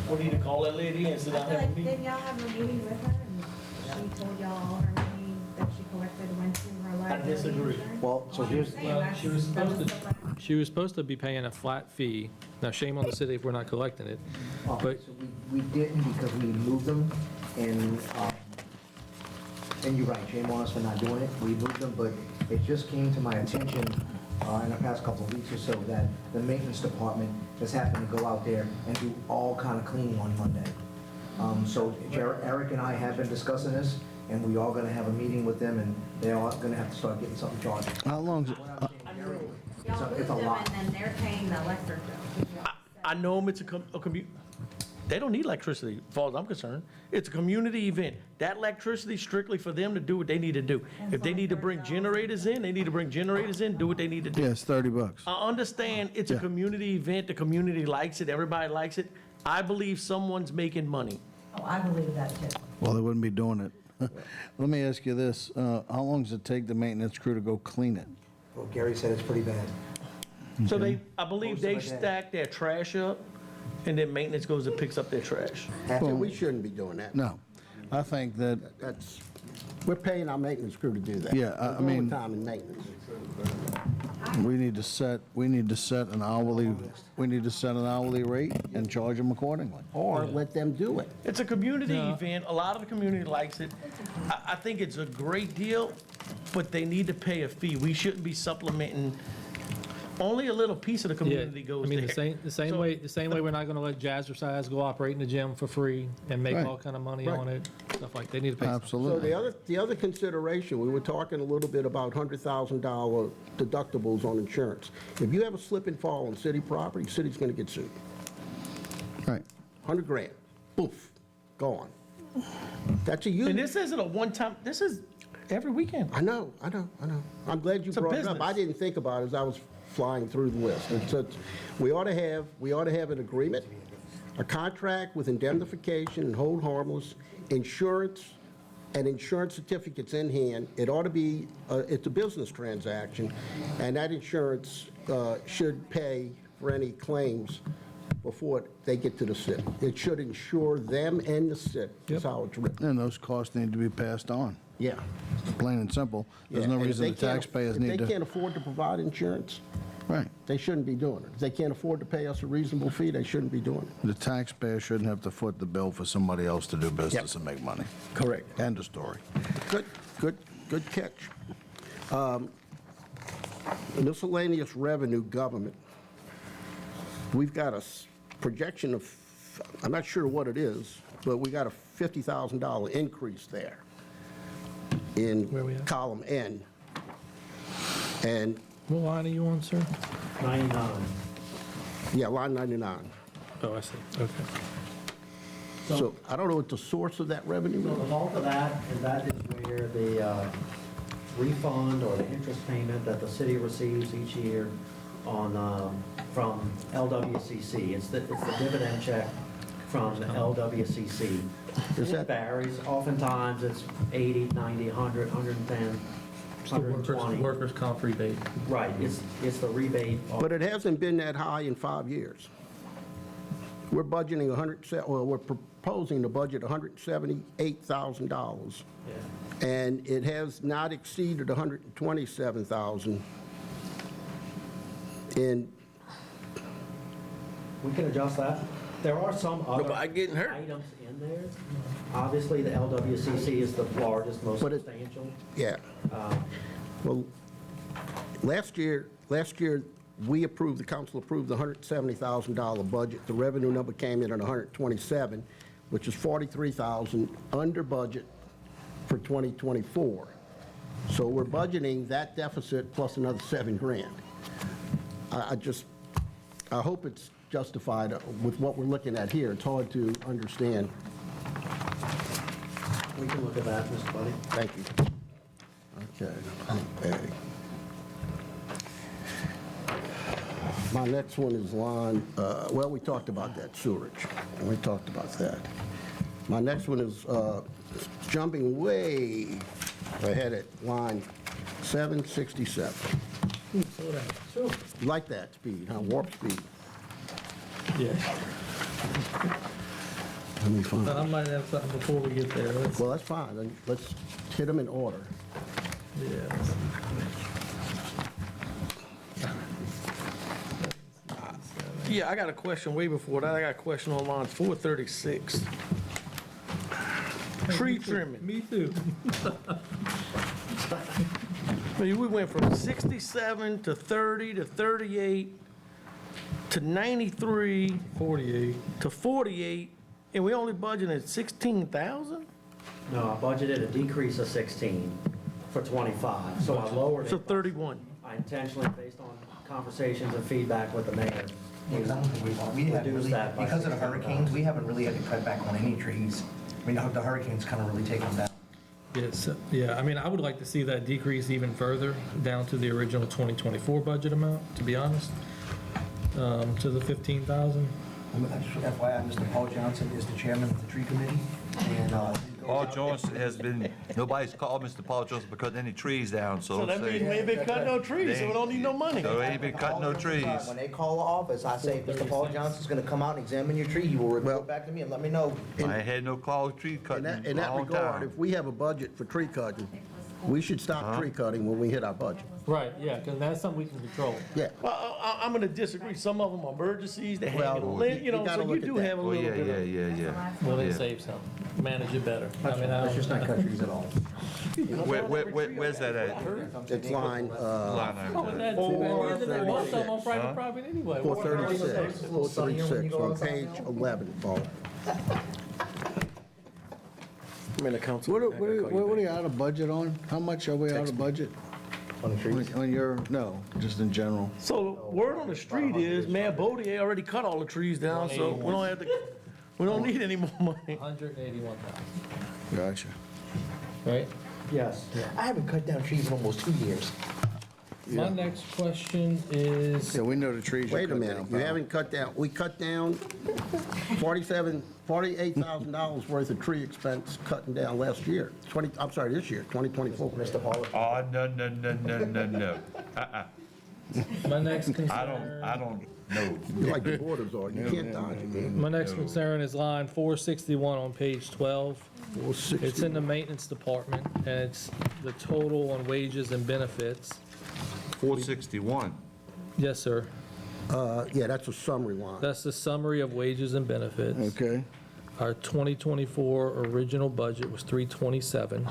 What do you call that lady and sit I down feel and have a like, meeting? didn't y'all have a meeting with her and she told y'all all her money that she collected went to her liability disagree. insurance? well, so here's, Well, she was supposed to be paying a flat fee. Now, shame on the city if we're not collecting it. But so we didn't because we moved them, and you're right, shame on us for not doing it. We moved them, but it just came to my attention in the past couple of weeks or so that the maintenance department has happened to go out there and do all kind of cleaning on Monday. So Eric and I have been discussing this, and we are gonna have a meeting with them, and they are gonna have to start getting something charged. How long's it? Y'all moved It's a them lot. and then they're paying the electric bill. I know them, it's a commu, they don't need electricity, as far as I'm concerned. It's a community event. That electricity is strictly for them to do what they need to do. If they need to bring generators in, they need to bring generators in, do what they need to do. Yeah, it's $30. I understand it's a Yeah. community event, the community likes it, everybody likes it. I believe someone's making money. Oh, I believe that too. Well, they wouldn't be doing it. Let me ask you this, how long does it take the maintenance crew to go clean it? Well, Gary said it's pretty bad. So I believe Most they of the day. stack their trash up, and then maintenance goes and picks up their trash. Yeah, we shouldn't be doing that. No, I think that, We're paying our maintenance crew to do that. Yeah, I We're mean- overtime in maintenance. we need to set an hourly rate and charge them accordingly. Or let them do it. It's a community event, a lot of the community likes it. I think it's a great deal, but they need to pay a fee. We shouldn't be supplementing, only a little piece of the yeah, community I goes mean, there. the same So- way we're not going to let Jazzercise go operate in the gym for free and make Right. all kind of money Right. on it, stuff like, they need to pay. something. So Absolutely. the other consideration, we were talking a little bit about $100,000 deductibles on insurance. If you have a slip and fall on city property, city's gonna get sued. Right. 100 grand, poof, gone. That's a And huge, this isn't a one-time, this is every weekend. I know. I'm glad you It's a brought it up. business. I didn't think about it as I was flying through the list. We ought to have an agreement, a contract with indemnification and hold harmless, insurance, and insurance certificates in hand. It ought to be, it's a business transaction, and that insurance should pay for any claims before they get to the city. It should insure them and the city. That's how it's written. And those costs need to be passed on, Yeah. plain and simple. There's Yeah, no and if reason they the can't- taxpayers If need they to. can't afford to provide insurance, Right. They shouldn't be doing it. If they can't afford to pay us a reasonable fee, they shouldn't be doing it. The taxpayer shouldn't have to foot the bill for somebody else to do business and make money. Correct. End of story. Good catch. Miscellaneous revenue government. We've got a projection of, I'm not sure what it is, but we got a $50,000 increase there Where we in at? column N. And, What line are you on, sir? 99. yeah, line 99. Oh, I see, okay. So I don't know what the source of that revenue So the is. bulk of that is where the refund or the interest payment that the city receives each year on, from LWCC. It's the dividend check from the LWCC. Is It that- varies. Oftentimes, it's 80, 90, 100, 110, It's the 120. workers' comp rebate. Right, it's the rebate. But it hasn't been that high in 5 years. We're budgeting we're proposing to budget $178,000, Yeah. and it has not exceeded $127,000 in, We can adjust that. There are some other Nobody getting hurt. items in there. Obviously, the LWCC is the largest, most But it- substantial. yeah. Well, last year, the council approved the $170,000 budget. The revenue number came in at 127, which is 43,000 under budget for 2024. So we're budgeting that deficit plus another 7 grand. I hope it's justified with what we're looking at here. It's hard to understand. We can look at that, Mr. Buddy. Thank you. Okay. My next one is line, well, we talked about that, sewerage. We talked about that. My next one is jumping way ahead at line 767. Slow down. Sure. You like that speed, huh? Warp speed. Yeah, Let me find but I it. might have something before we get there. Well, that's fine. Then let's hit them in order. Yeah. Yeah, I got a question way before that. I got a question on line 436. Tree trimming. Me too. I mean, we went from 67 to 30 to 38 to 93 48. to 48, and we only budgeted 16,000? No, I budgeted a decrease of 16 for 25, so I lowered So it. 31. I intentionally, based on conversations and feedback with the mayor. Yeah, 'cause I don't think we haven't Reduce really, that by because of the 16,000. hurricanes, we haven't really had to cut back on any trees. I mean, the hurricanes kind of really take them down. Yes, yeah, I mean, I would like to see that decrease even further, down to the original 2024 budget amount, to be honest, to the 15,000. FYI, Mr. Paul Johnson is the chairman of the tree committee, and Paul Johnson has been, nobody's called Mr. Paul Johnson because any trees down, so So don't that means we say. ain't been cutting no trees, so we don't need no money. So ain't been cutting no trees. when they call the office, I say, Mr. Paul Johnson's gonna come out and examine your tree. You will report back to me and let me know. I ain't had no call tree cutting In in a that long regard, time. if we have a budget for tree cutting, we should stop tree cutting when we hit our budget. Right, yeah, because that's something we can control. Yeah. Well, I'm gonna disagree. Some of them are emergencies, they hang in the Well, lid, you you know, gotta so you look at do that. have a Oh, little yeah, bit yeah, of. yeah. Well, then Yeah. save some, manage it better. I mean, I Let's just not don't- cut trees at all. Where's that at? It's line Line Oh, item. but that's, most of them on private property anyway. 436, 436 on page 11, Paul. I'm in the council. What are you out of budget on? How much are we out of budget? On the trees? On your, no, just in general. So word on the street is, Mayor Bodier already cut all the trees down, so we don't have to, we don't need any more money. 181,000, Gotcha. right? Yes. I haven't cut down trees in almost 2 years. My next question is, Yeah, we know the trees you Wait a cut minute, down, you pal. haven't cut down, we cut down $48,000 worth of tree expense cutting down last year, this year, 2024. Mr. Paul, Oh, no. my next I concern, don't know. You're like the borders are, you can't dodge it. my next concern is line 461 on page 12. It's in the maintenance department, and it's the total on wages and benefits. 461. Yes, sir. Yeah, that's a summary line. That's the summary of wages and benefits. Okay, Our 2024 original budget was 327.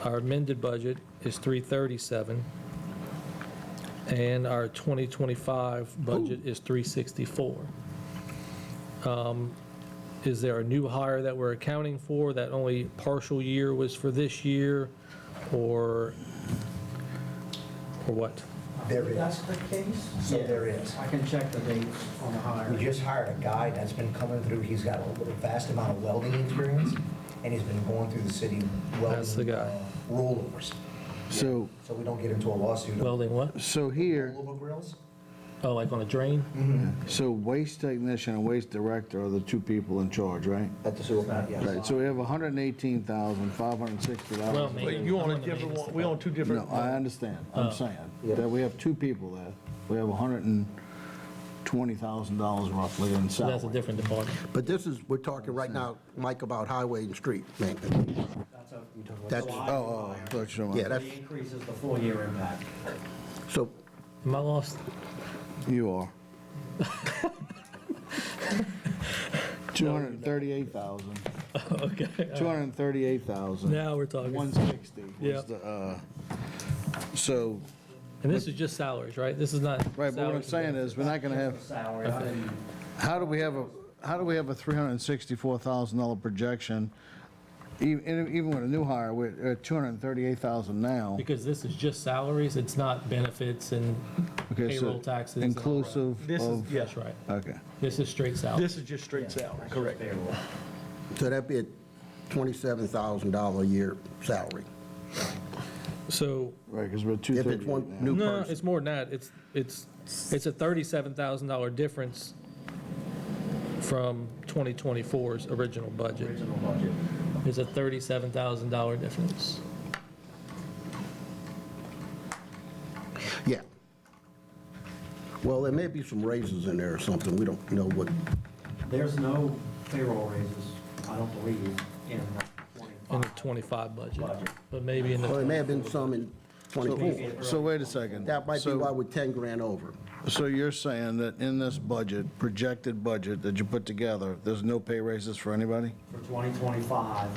Our amended budget is 337. And our 2025 budget is 364. Is there a new hire that we're accounting for that only partial year was for this year, or what? There If that's is. the case? So yeah, there is. I can check the dates on the hire. We just hired a guy that's been coming through, he's got a vast amount of welding experience, and he's been going through the city welding. That's the guy. Rollovers, so, so we don't get into a lawsuit. of Welding what? so here, Rollover grills? Oh, like on a drain? so waste technician and waste director are the two people in charge, right? At the sewer plant, yes. Right, so we have $118,560. Well, Wait, you on a different one, we on two different. No, I understand. I'm saying Yeah. that we have two people there. We have $120,000 roughly in So that's a salary. different department. But this is, we're talking right now, Mike, about highway and street maintenance. That's- Oh, that's your Yeah, that's, The increase is the full year impact. so, Am I lost? You are. 238,000. Okay. 238,000. Now we're talking. 160 Yeah. was the, so, And this is just salaries, right? This is not. right, but what I'm salaries and saying is, we're not gonna have, Salary, I didn't- how do we have a $364,000 projection? Even with a new hire, we're at 238,000 now. Because this is just salaries, it's not benefits and Okay, so payroll taxes. and all that. Inclusive This is, of, yeah, That's right. okay. This is straight salary. this is just straight salary, correct. payroll. so that'd be a $27,000 a year salary. So, Right, because we're at If it's 238 one now. new no, person. it's more than that. It's a $37,000 difference from 2024's original budget. Original budget. It's a $37,000 difference. Yeah. Well, there may be some raises in there or something, we don't know what, There's no payroll raises, I don't believe, in In the 25. 25 budget, Budget. but maybe in well, there the, may have been some in '24. So wait a second. That might be So- why we're 10 grand over. So you're saying that in this budget, projected budget that you put together, there's no pay raises for anybody? For 2025,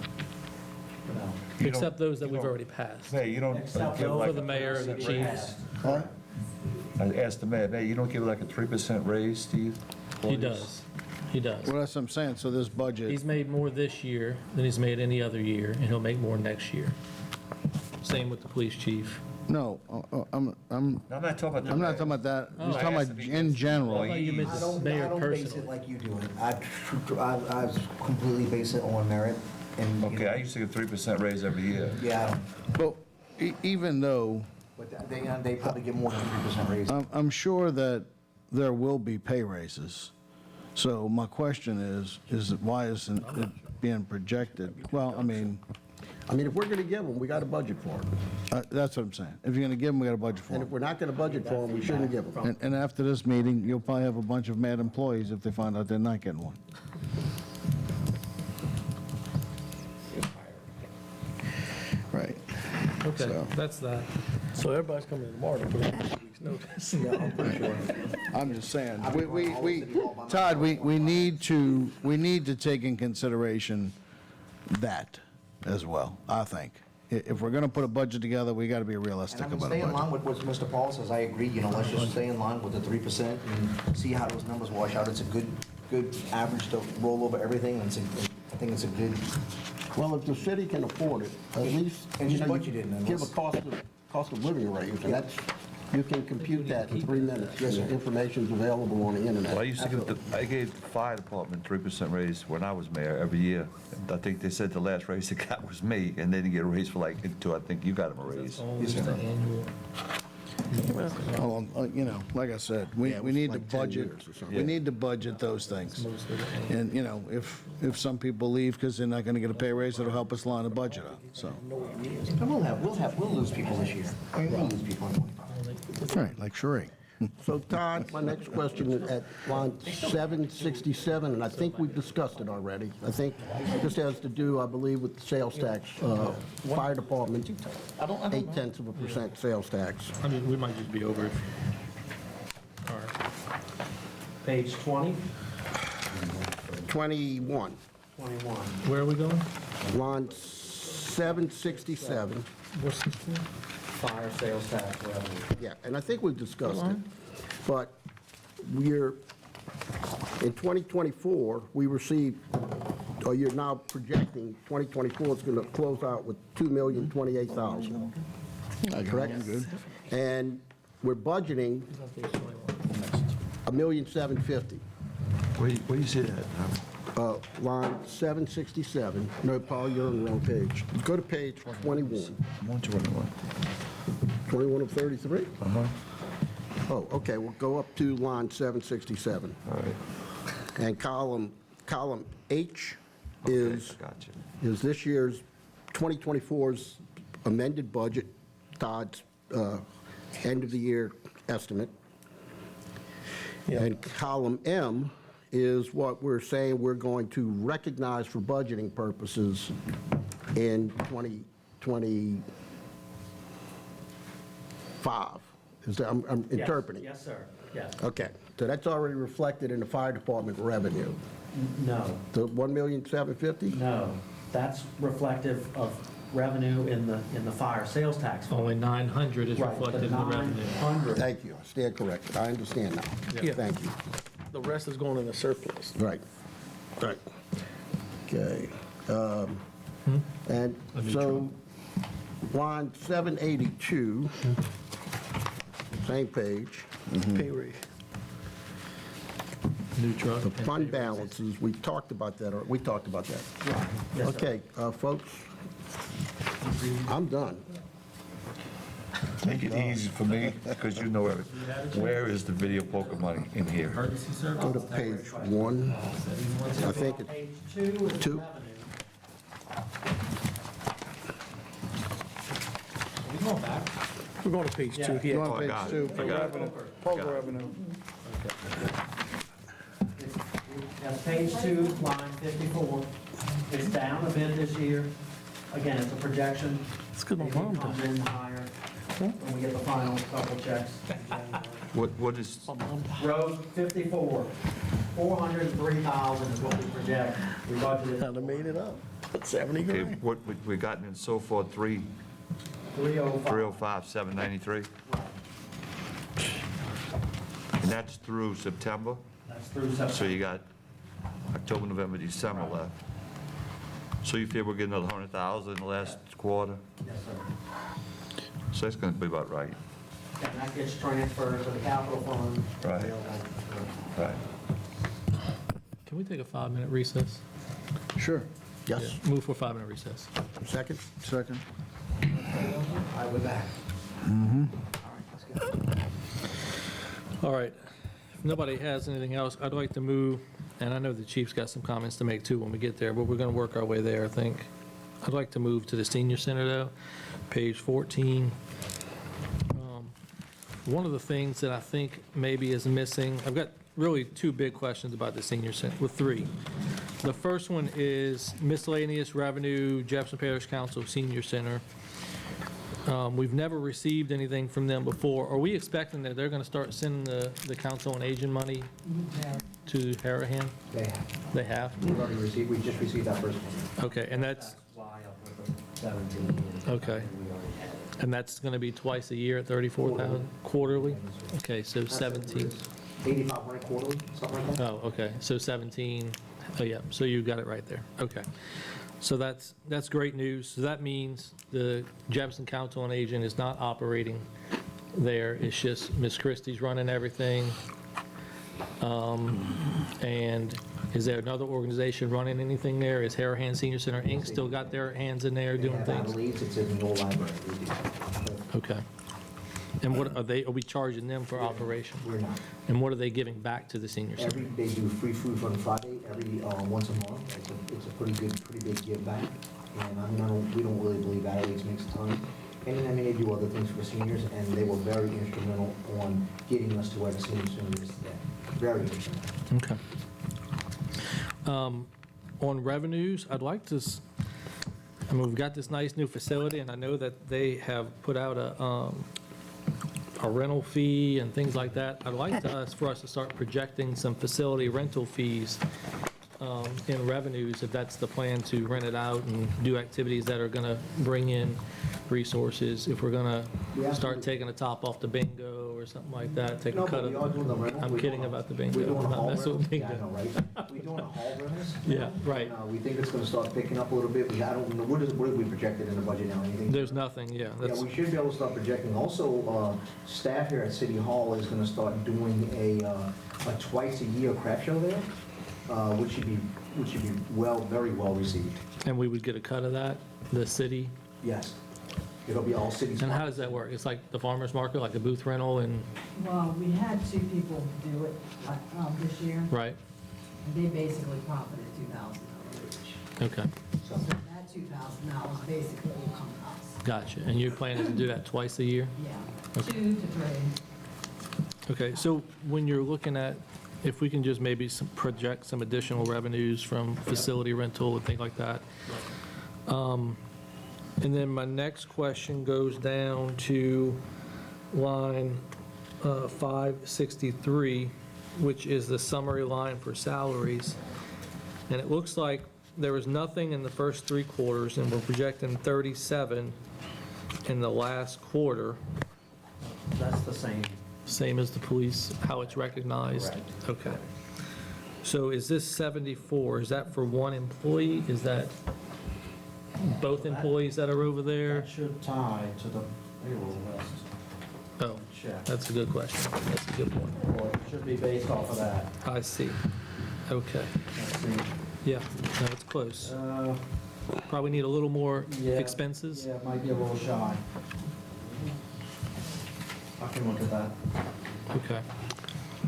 no. except those that we've already passed. Hey, you don't Except give those For like, the mayor and the city chiefs. passed. I asked the mayor, hey, you don't give like a 3% raise, Steve? He does. He does. Well, that's what I'm saying, so this budget, He's made more this year than he's made any other year, and he'll make more next year. Same with the police chief. no, I'm I'm not talking about. I'm not talking about that, I'm just Oh, talking I about asked if he in gets general. I thought you meant I the don't mayor base it personally. like you do it. I completely base it on merit, and, you Okay, know, I used to get 3% raise every year. yeah, I don't- Well, even though, but they probably get more than 3% raise. I'm sure that there will be pay raises. So my question is why isn't it being projected? Well, I mean, If we're going to give them, we got a budget for it. that's what I'm saying. If you're going to give them, we got a budget for And if them. we're not going to budget for them, we shouldn't give them. And after this meeting, you'll probably have a bunch of mad employees if they find out they're not getting one. Right. Okay, So- that's that. So everybody's coming in tomorrow to put in 2 weeks' notice. I'm just saying, Todd, we need to take in consideration that as well, I think. If we're gonna put a budget together, we gotta be And realistic I'm about a staying in line budget. with what Mr. Paul says, I agree, let's just stay in line with the 3% and see how those numbers wash out. It's a good average to roll over everything, and I think it's a good, Well, if the city can afford it, at least, And you just know, budget it, and give a let's- cost of living raise, and that's, you can compute that in 3 minutes. The information's available on the Well, I internet. used to give, I gave the fire department 3% raise when I was mayor every year. I think they said the last raise they got was me, and they didn't get a raise for like, until I think you got them a raise. Only the annual. Like I said, we Yeah, it was need to like 10 budget, years or something. we need to budget those things. And, if some people leave because they're not gonna get a pay raise, it'll help us line the budget up, so. and we'll lose people this year. We'll lose people in 25. Right, like Sheree. So Todd, my next question is at line 767, and I think we've discussed it already. I think this has to do, I believe, with the sales tax, fire department, 0.8% sales tax. I mean, we might just be over. Page 20, 21, 21. Where are we going? line 767. What's this for? Fire sales tax revenue. Yeah, and I think we've discussed it. But we're, in 2024, we received, or you're now projecting 2024 is going to close out with $2,028,000. Correct? And we're budgeting $1,750,000. Where do you see that? Line 767. No, Paul, you're on the wrong page. Go to page 21. I'm on 21. 21 of 33? Uh-huh. Oh, okay, we'll go up to line 767. All right. And column H is, Okay, gotcha. is this year's 2024's amended budget, Todd's end of the year estimate. And column M is what we're saying we're going to recognize for budgeting purposes in 2025. Is that, I'm Yes. interpreting? Yes, sir, yes. Okay, so that's already reflected in the fire department revenue. No, The 1,750,000? no, that's reflective of revenue in the fire sales tax fund. Only 900 is Right, reflected in the revenue. 900. Thank you, I stand corrected, I understand now. Yeah. Thank you. The rest is going in the surplus. Right, right. Okay. And so, line 782, same page, Pay rate. New truck. the fund balances, we talked about that, Yes, sir. Okay, folks, I'm done. Make it easy for me, because you know everything. Where is the video poker money in here? Go to page 1, I think it's Page 2 is Two. revenue. We're going to page 2 You're here. on I page got it. 2. I got it. Poker revenue. That's page 2, line 54. It's down a bit this year. Again, it's a projection. It's because my mom It comes died. in higher when we get the final couple checks. What is, Road 54, 403,000 is what we project. We budgeted Kind of made it up. 70 okay, grand. what we gotten in so far, 305. 305, 793? And that's through September? That's through So September. you got October, November, December left. So you feel we're getting another 100,000 in the last quarter? Yes, sir. So that's gonna be about right. And that gets transferred to the capital fund. Right. Right. Can we take a 5-minute recess? Sure. Yes, Yeah, move for a 5-minute recess. second? Second. I would back. All right. If nobody has anything else, I'd like to move, and I know the chief's got some comments to make too when we get there, but we're going to work our way there, I think. I'd like to move to the senior center though, page 14. One of the things that I think maybe is missing, I've got really 2 big questions about the senior center, well, 3. The first one is miscellaneous revenue, Jefferson Parish Council Senior Center. We've never received anything from them before. Are we expecting that they're going to start sending the Council on Aging money to Harahan? They have. They have? We've already received, we just received that first one. Okay, and that's, Fly up with the 17. okay. And that's going to be twice a year at 34,000 quarterly? Okay, so 17. 8,500 quarterly, something like that. Oh, okay, so 17, oh yeah, so you got it right there, okay. So that's great news. So that means the Jefferson Council on Aging is not operating there, it's just Ms. Christie's running everything. And is there another organization running anything there? Is Harahan Senior Center Inc. still got their hands in there doing I things? believe it's in the old library. We do. Okay. And what are we charging them for operation? We're not. And what are they giving back to the senior center? They do free food on Friday, once a month. It's a pretty big give back. And I mean, we don't really believe that makes a ton. And then, I mean, they do other things for seniors, and they were very instrumental on getting us to where the senior center is today. Very instrumental. Okay. On revenues, I'd like to, I mean, we've got this nice new facility, and I know that they have put out a a rental fee and things like that. I'd like for us to start projecting some facility rental fees in revenues, if that's the plan, to rent it out and do activities that are going to bring in resources. If we're going to start taking the top off the bingo or something like that, take a No, cut but we are doing the of, rental. I'm We're kidding doing- about the We're bingo. doing I'm a not hall messing with rentals. Yeah, I bingo. know, right? We're doing a hall rentals. Yeah, right. We think it's gonna start picking up a little bit. I don't know, what have we projected in the budget now? Anything? There's nothing, yeah. Yeah, That's, we should be able to start projecting. Also, staff here at City Hall is gonna start doing a twice-a-year craft show there, which should be very well received. and we would get a cut of that, the city. Yes. It'll be all city. And how does that work? It's like the farmer's market, like a booth rental and, Well, we had 2 people do it this year, right? and they basically profited $2,000 each. Okay, So that $2,000 basically will come to us. gotcha. And your plan is to do that twice a year? Yeah, 2 to 3. Okay, so when you're looking at, if we can just maybe project some additional revenues from facility rental and things like that. And then my next question goes down to line 563, which is the summary line for salaries. And it looks like there was nothing in the first 3 quarters, and we're projecting 37 in the last quarter. That's the same. Same as the police, how it's recognized? Correct. Okay. So is this 74, is that for one employee? Is that both employees that are over there? That should tie to the payroll list. Oh, Check. that's a good question. That's a good one. Or it should be based off of that. I see. Okay. Let's see. Yeah, no, it's close. Uh, Probably need a little more Yeah. expenses? Yeah, it might be a little shy. I can look at that. Okay.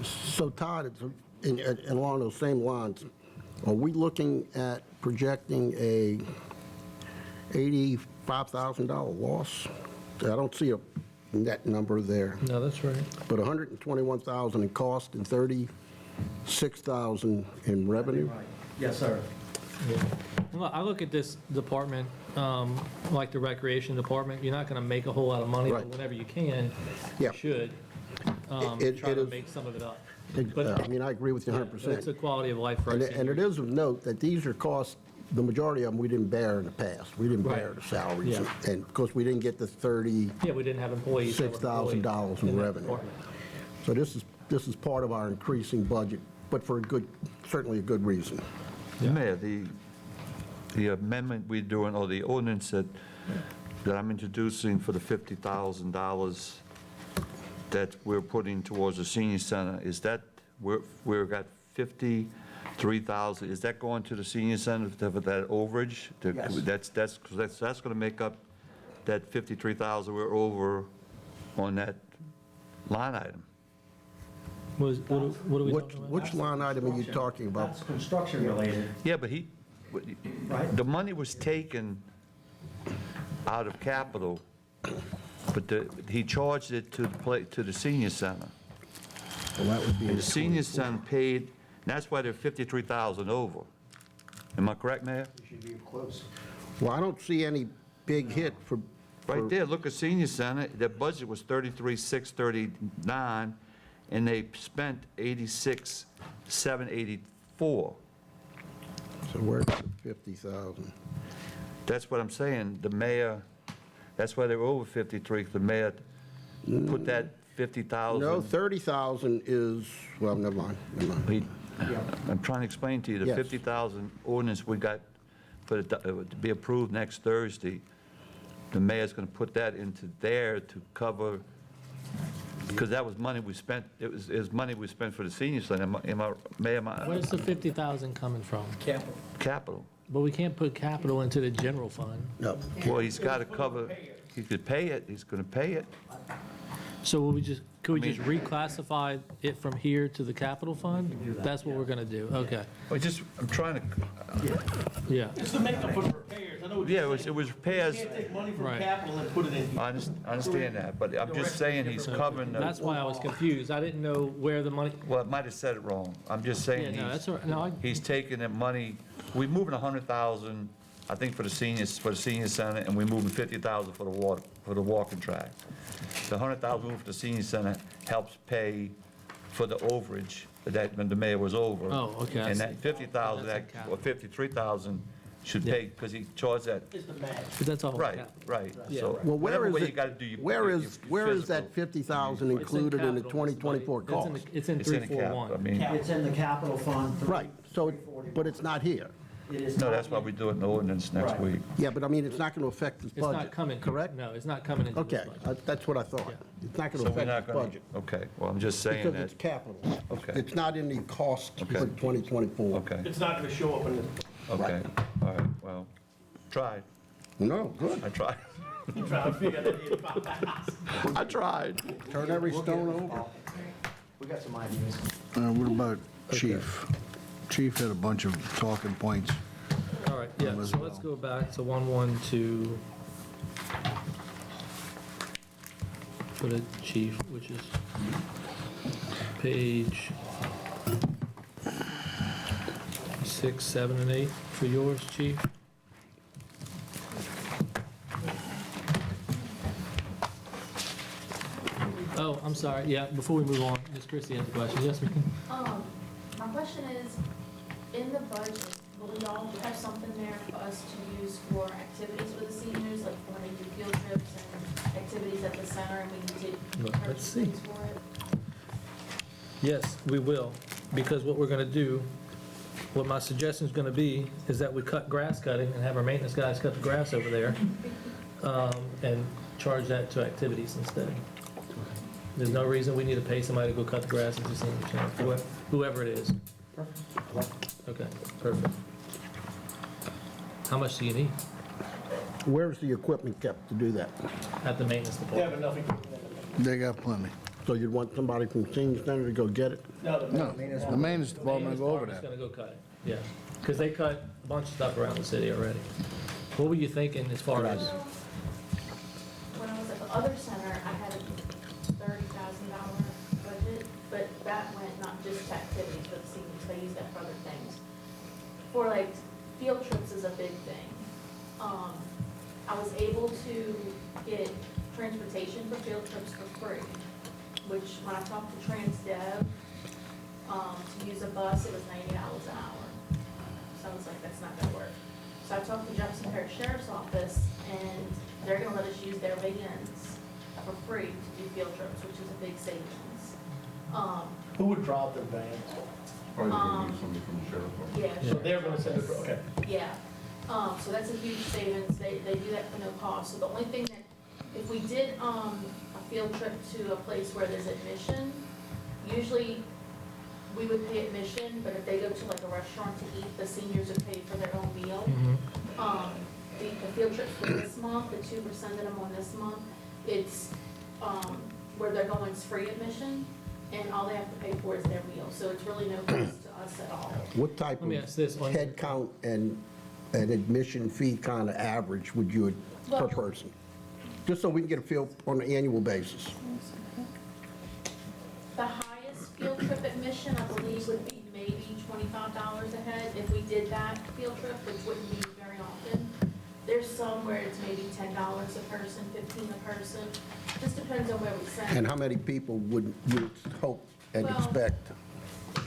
So Todd, along those same lines, are we looking at projecting a $85,000 loss? I don't see a net number there, No, that's right. but 121,000 in cost and 36,000 in revenue? Right. Yes, sir. Well, I look at this department, like the recreation department, you're not going to make a whole lot of money, but Right. whenever you can, Yeah. you should It try to is- make some of it up. I mean, I agree with you It's 100%. a quality of life for And us. and it is of note that these are costs, the majority of them we didn't bear in the past. We didn't bear Right. the salaries. Yeah. And of course, we didn't get the 30, Yeah, we didn't have employees. that were employed $6,000 in that revenue. department. so this is part of our increasing budget, but for a good, certainly a good reason. Mayor, the amendment we're doing, or the ordinance that I'm introducing for the $50,000 that we're putting towards the senior center, is that, we've got 53,000, is that going to the senior center for that overage? Yes. That's going to make up that 53,000 we're over on that line item. What are we talking about? Which line item are you talking about? That's construction related, Yeah, but right? the money was taken out of capital, but he charged it to the senior center. Well, that would be And the senior center paid, that's why they're 53,000 over. Am I correct, Mayor? We should be close. Well, I don't see any big hit for. Right there, look at senior center, their budget was 33,639, and they spent 86,784. So where's the 50,000? That's what I'm saying, the mayor, that's why they were over 53, the mayor put that 50,000. No, 30,000 is, well, never mind. I'm trying to explain to you, the Yes. 50,000 ordinance we got for it to be approved next Thursday, the mayor's going to put that into there to cover, because that was money we spent, it was money we spent for the senior center. Mayor, Where's the 50,000 coming from? capital. But we can't put capital into the general fund. No. Well, he's got to cover, he could pay it, he's going to pay it. So could we just reclassify it from here to the capital fund? That's what we're going to do, okay, I'm trying to, yeah. It's to make up for the repairs. I know what yeah, you're it saying. was You repairs, can't take money from Right. capital and put it in here. I understand that, but I'm just saying he's covering the. That's why I was confused, I didn't know where the money, Well, I might have said it wrong. I'm just yeah, saying no, that's all right, no, he's taking the money, we're moving 100,000 I think for the senior center, and we're moving 50,000 for the walking track. The 100,000 moved for the senior center helps pay for the overage that when the mayor was over. Oh, okay, I And see. that 50,000, That's in that, capital. or 53,000 should Yeah. pay, because he charged that, It's the match. But that's all right, capital. right. Yeah. So Well, where whatever is way you it, gotta do your. where your is that physical. 50,000 It's included in the capital, Mr. Buddy. 2024 It's in cost? the- It's in It's in the cap, 341. I mean, It's in the capital fund. Right, so, but it's not here. It is no, not that's why yet. we do it in the ordinance next Right. week. Yeah, but I mean, it's not going to affect this It's not budget, coming. correct? No, it's not coming into this Okay, budget. that's what I thought. Yeah. It's not going So to we're not affect the gonna, budget. okay, well, I'm just saying Because that, it's capital. Okay. It's not in the cost for Okay. 2024. okay, It's not gonna show up in the, okay, all right, well, tried, No, good. I tried. I'm trying to figure that 85. I tried. Turn every stone over. We got some ideas. What about Chief? Chief had a bunch of talking points. All right, yeah, as so let's well. go back to 112 for the chief, which is page 6, 7, and 8 for yours, chief. Oh, I'm sorry, yeah, before we move on, Ms. Christie has a question. Yes, ma'am? My question is, in the budget, will we all have something there for us to use for activities for the seniors, like when they do field trips and activities at the center, and we need to Let's purchase see. things for it? Yes, we will, because what we're going to do, what my suggestion is going to be, is that we cut grass cutting and have our maintenance guys cut the grass over there, and charge that to activities instead. There's no reason we need to pay somebody to go cut the grass at the senior center, whoever it is. Okay, perfect. How much do you need Where's the equipment kept to do that? at the maintenance They have department? enough equipment. They got plenty. So you'd want somebody from senior center to go get it? No, the No, the maintenance department will go over Maintenance that. department's gonna go cut it, yeah, because they cut a bunch of stuff around the city already. What were you thinking as far as? When I was at the other center, I had a $30,000 budget, but that went not just to activities for the seniors, they used that for other things. For like, field trips is a big thing. I was able to get transportation for field trips for free, which when I talked to TransDev, to use a bus, it was $90 an hour. So I was like, that's not gonna work. So I talked to Jefferson Parish Sheriff's Office, and they're gonna let us use their vans for free to do field trips, which is a big savings. Who would drive the van? Probably gonna need somebody from the sheriff's office. Yeah. So they're gonna send it, okay. Yeah, so that's a huge savings, they do that for no cost, so the only thing that, if we did, a field trip to a place where there's admission, usually we would pay admission, but if they go to like a restaurant to eat, the seniors would pay for their own meal. The field trips for this month, the 2% that I'm on this month, it's, where they're going is free admission, and all they have to pay for is their meal, so it's really no cost to us at all. What type Let of me ask this, on- head count and an admission fee kind of average would you, per Well- person? Just so we can get a feel on an annual basis. The highest field trip admission, I believe, would be maybe $25 a head if we did that field trip, which wouldn't be very often. There's some where it's maybe $10 a person, $15 a person, just depends on where we send. And how many people would you hope and Well- expect?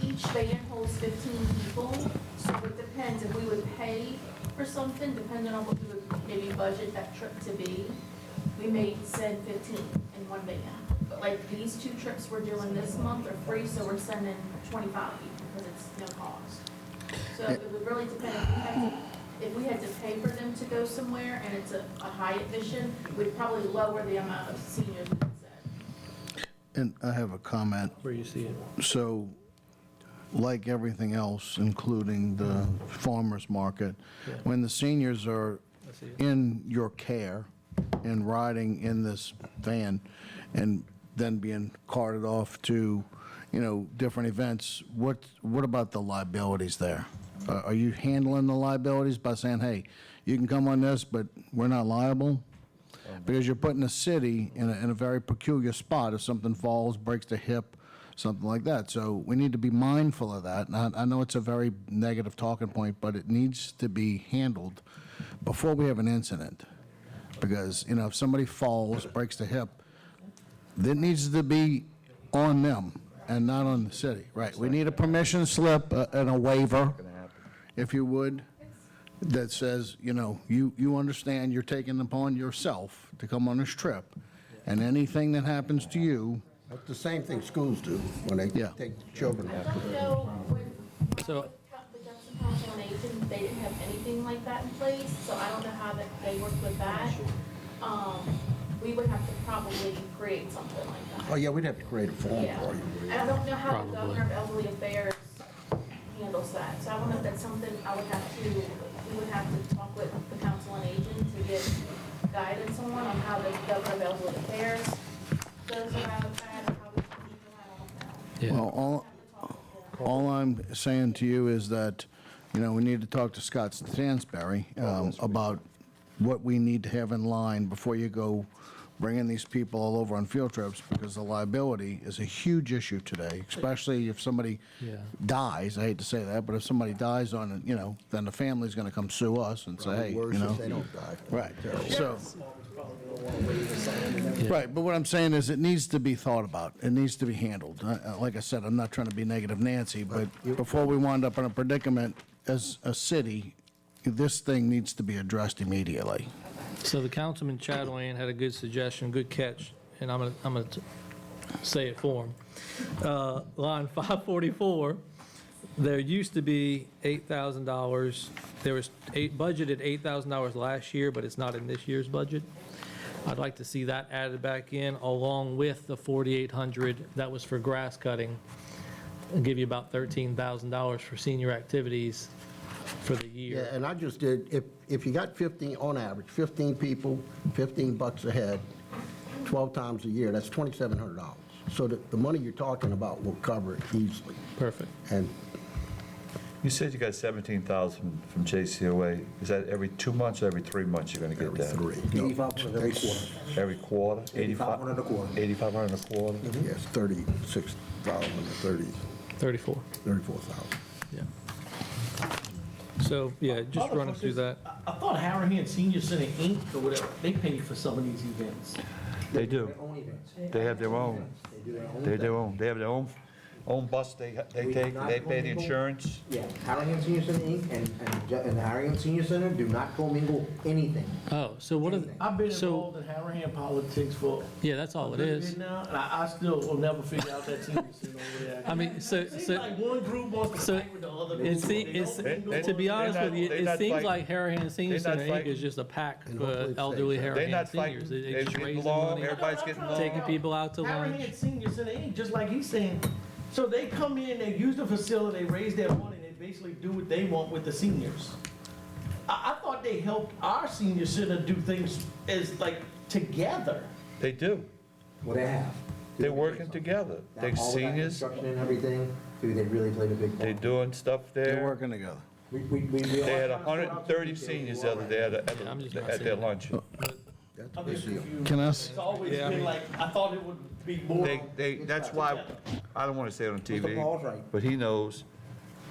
Each van holds 15 people, so it depends if we would pay for something, depending on what we would maybe budget that trip to be. We may send 15 in one van, but like these 2 trips we're doing this month are free, so we're sending 25 people because it's no cost. So it would really depend if we had to pay for them to go somewhere and it's a high admission, we'd probably lower the amount of seniors we would send. And I have a comment. Where you see it? So, like everything else, including the farmer's market, Yeah. when the seniors are I see it. in your care and riding in this van and then being carted off to, different events, what about the liabilities there? Are you handling the liabilities by saying, hey, you can come on this, but we're not liable? Because you're putting the city in a very peculiar spot. If something falls, breaks the hip, something like that. So we need to be mindful of that. And I know it's a very negative talking point, but it needs to be handled before we have an incident. Because, you know, if somebody falls, breaks their hip, that needs to be on them and not on the city. Right, we need a permission slip and a waiver, if you would, that says, you know, you understand you're taking it upon yourself to come on this trip, and anything that happens to you, That's the same thing schools do when they Yeah. take children I after don't them. know when, So- the Jefferson Council on Aging, they didn't have anything like that in place, so I don't know how that they worked with that. We would have to probably create something like Oh, that. yeah, we'd have to create a form Yeah. for you. And I don't know how the Probably. Governor of Elderly Affairs handles that, so I don't know if that's something we would have to talk with the Council on Aging to get guidance on how the Governor of Elderly Affairs goes about that, or how we can do that, I don't know. Yeah. well, Have to talk with them. all I'm saying to you is that, you know, we need to talk to Scott Stansberry about what we need to have in line before you go bringing these people all over on field trips, because the liability is a huge issue today, especially if somebody Yeah. dies. I hate to say that, but if somebody dies on it, you know, then the family's going to come sue us and say, hey, Worse you know. if they don't die. Right, so. Right, but what I'm saying is it needs to be thought about. It needs to be handled. Like I said, I'm not trying to be negative Nancy, but before we wind up in a predicament as a city, this thing needs to be addressed immediately. So the Councilman Chatelain had a good suggestion, good catch, and I'm gonna say it for him. Line 544, there used to be $8,000, there was budgeted $8,000 last year, but it's not in this year's budget. I'd like to see that added back in, along with the $4,800 that was for grass cutting, and give you about $13,000 for senior activities for the Yeah, year. and I just did, if you got 15, on average, 15 people, $15 a head, 12 times a year, that's $2,700. So the money you're talking about will cover it easily. Perfect. And You said you got 17,000 from JCOA. Is that every 2 months or every 3 months you're going to get every that? three. 8,500 every quarter. Every quarter? 8,500 a quarter. 8,500 a quarter? Yes, 36,000 or 34. 34,000. Yeah. So, yeah, just Other running through that. questions? I thought Harahan Senior Center Inc. or whatever, they pay for some of these events. They do. Their own events. They have their own. They do their own They thing. do own. They have their own bus they We do take, not they pay the commingle. insurance. Yeah, Harahan Senior Center Inc. and the Harahan Senior Center do not commingle anything. Oh, so what are, Anything. I've been So- involved in Harahan politics for yeah, that's all a it good is. bit now, and I still will never figure out that senior center over there. I mean, so, It seems so, like one group wants to so fight with the other. it group, se- but they it's, don't mingle to be with honest with you, they're it not seems fighting. like Harahan Senior They're not Center Inc. fighting. is just a pack And for hopefully it's elderly safe. They're Harahan not seniors. fighting. They They're just getting raising along, money, everybody's getting along. taking people out to Harahan lunch. Senior Center Inc., just like he's saying, so they come in, they use the facility, they raise their money, and they basically do what they want with the seniors. I thought they helped our senior center do things as like together. They do. What they have. They're working together. They're All that seniors, construction and everything, dude, they really played a big part. they're doing stuff They're there. working together. They They had 130 seniors the other day I'm just not at their saying lunch. That's a I'm big just deal. confused. Can I It's always been like, I thought it would be more. That's why, I don't want to say it on Mr. Paul's TV, right. but he knows,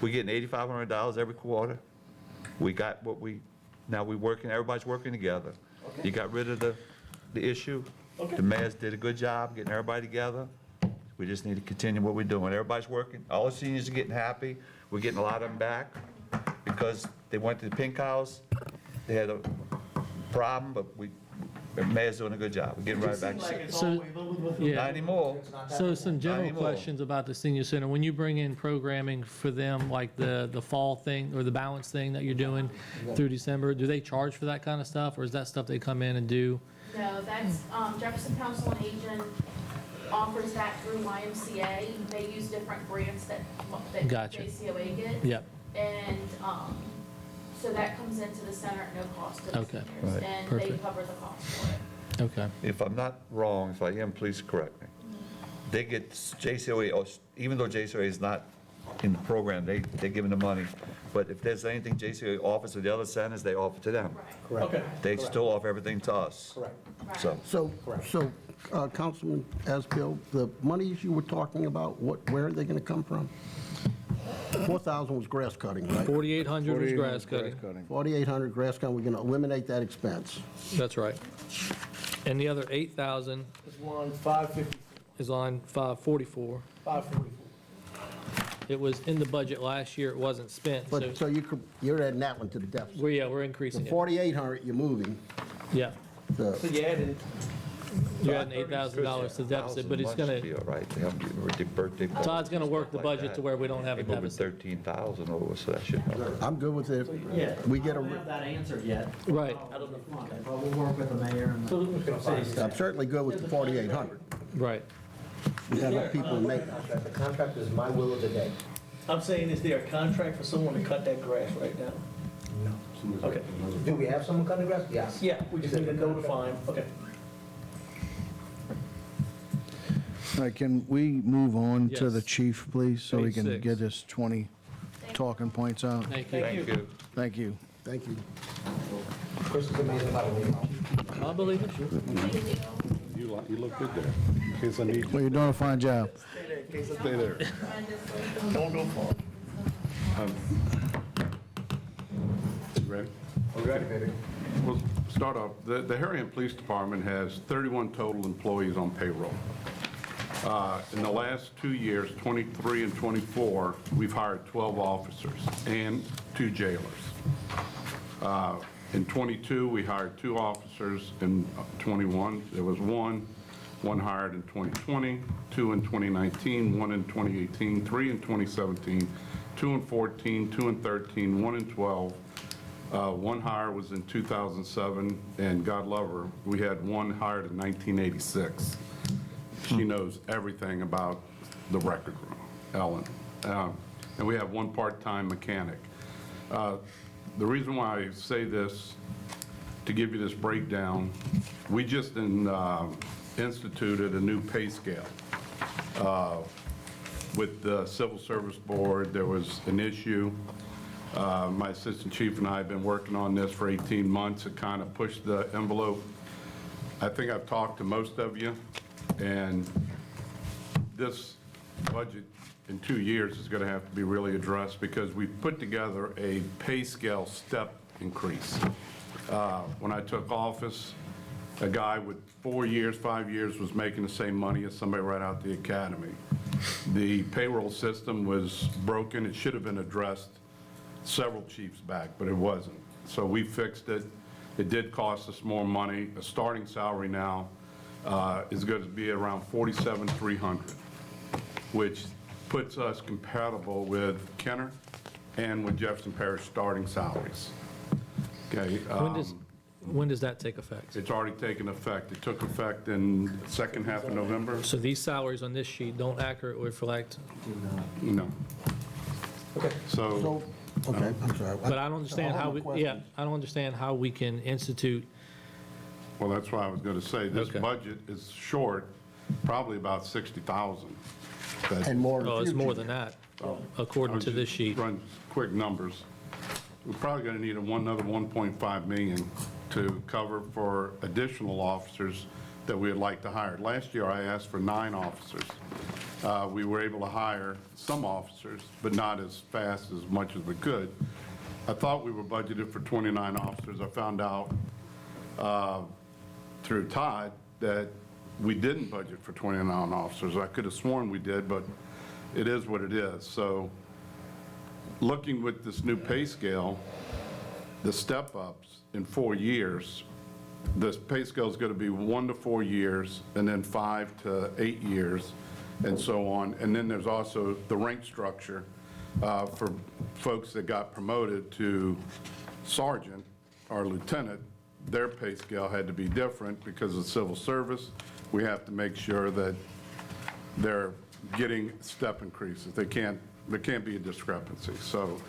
we're getting $8,500 every quarter. We got what now we're working, everybody's working together. You got rid of the issue. The mayors did a good job getting everybody together. We just need to continue what we're doing. Everybody's working, all the seniors are getting happy. We're getting a lot of them back because they went to the Pink House. They had a problem, but the mayor's doing a good job. We're getting right back. Seems like it's So- always over. Yeah. Not anymore. So some general anymore. questions about the senior center. When you bring in programming for them, like the fall thing or the balance thing that you're doing through December, do they charge for that kind of stuff, or is that stuff they come in and do? No, that's, Jefferson Council on Aging offers that through YMCA. They use different grants that Gotcha. JCOA gets. Yep. And, so that comes into the center at no cost to the Okay. seniors. Right. And they Perfect. cover the cost for it. Okay. If I'm not wrong, if I am, please correct me. They get JCOA, or even though JCOA is not in the program, they're giving the money. But if there's anything JC offers to the other centers, they offer to them. Correct. Okay. They still offer everything to us. Correct. So, So, Councilman Asbill, the monies you were talking about, where are they going to come from? 4,000 was grass cutting, right? 4,800 was grass cutting. 4,800 grass cutting, we're going to eliminate that expense. That's right. And the other 8,000 It's one 550, is on 544. 544. It was in the budget last year, it wasn't spent, so, But, so you're adding that one to the deficit. we're The increasing it. 4,800 you're moving. Yeah, So you added, you're adding $8,000 to the deficit, but it's $1,000 should gonna, be all right. They have the birthday parties Todd's gonna and work stuff the like budget that. to where we don't have a They moving deficit. 13,000 over, so that should help. I'm good with it. Yeah. We get I don't a, have that answered yet. Right. Out of the fund, but we'll work with the mayor and the city I'm staff. certainly good with the 4,800. Right. We have enough people to make it. The contract is my will of the day. I'm saying, is there a contract for someone to cut that grass right now? Somebody's Okay. got another- Do we have someone cutting grass? Yes. Yeah, we just need to notify them, okay. All right, can we move on to the Yes. chief, please, so we Page can 6. get his 20 talking points out? Thank you. Thank you. Thank you. Thank you. Chris is amazing about it. I believe it. You look good there. In case I need you, Well, you're doing a fine job. stay there. Don't go far. Ready? Ready, baby. We'll start off. The Harahan Police Department has 31 total employees on payroll. In the last 2 years, 23 and 24, we've hired 12 officers and 2 jailers. In 22, we hired 2 officers. In 21, there was one hired in 2020, 2 in 2019, 1 in 2018, 3 in 2017, 2 in 14, 2 in 13, 1 in 12. One hire was in 2007, and God love her, we had one hired in 1986. She knows everything about the record room, Ellen. And we have one part-time mechanic. The reason why I say this, to give you this breakdown, we just instituted a new pay scale. With the Civil Service Board, there was an issue. My assistant chief and I have been working on this for 18 months. It kind of pushed the envelope. I think I've talked to most of you, and this budget in 2 years is going to have to be really addressed because we've put together a pay scale step increase. When I took office, a guy with 4 years, 5 years was making the same money as somebody right out the academy. The payroll system was broken. It should have been addressed several chiefs back, but it wasn't. So we fixed it. It did cost us more money. A starting salary now is going to be around $47,300, which puts us compatible with Kenner and with Jefferson Parish starting salaries. Okay. When does that take effect? It's already taken effect. It took effect in the second half of November. So these salaries on this sheet don't accurately reflect, No. Okay. So, Okay, I'm sorry. but I don't understand how, I have a yeah, question. I don't understand how we can institute, well, that's what I was going to say. This Okay. budget is short, probably about 60,000. That- And more in the oh, it's more future. than that, according to this sheet. Run quick numbers. We're probably going to need another 1.5 million to cover for additional officers that we would like to hire. Last year, I asked for 9 officers. We were able to hire some officers, but not as fast as much as we could. I thought we were budgeted for 29 officers. I found out through Todd that we didn't budget for 29 officers. I could have sworn we did, but it is what it is. So looking with this new pay scale, the step-ups in 4 years, this pay scale is going to be 1 to 4 years, and then 5 to 8 years, and so on. And then there's also the rank structure for folks that got promoted to sergeant or lieutenant. Their pay scale had to be different because of civil service. We have to make sure that they're getting step increases. There can't be a discrepancy. So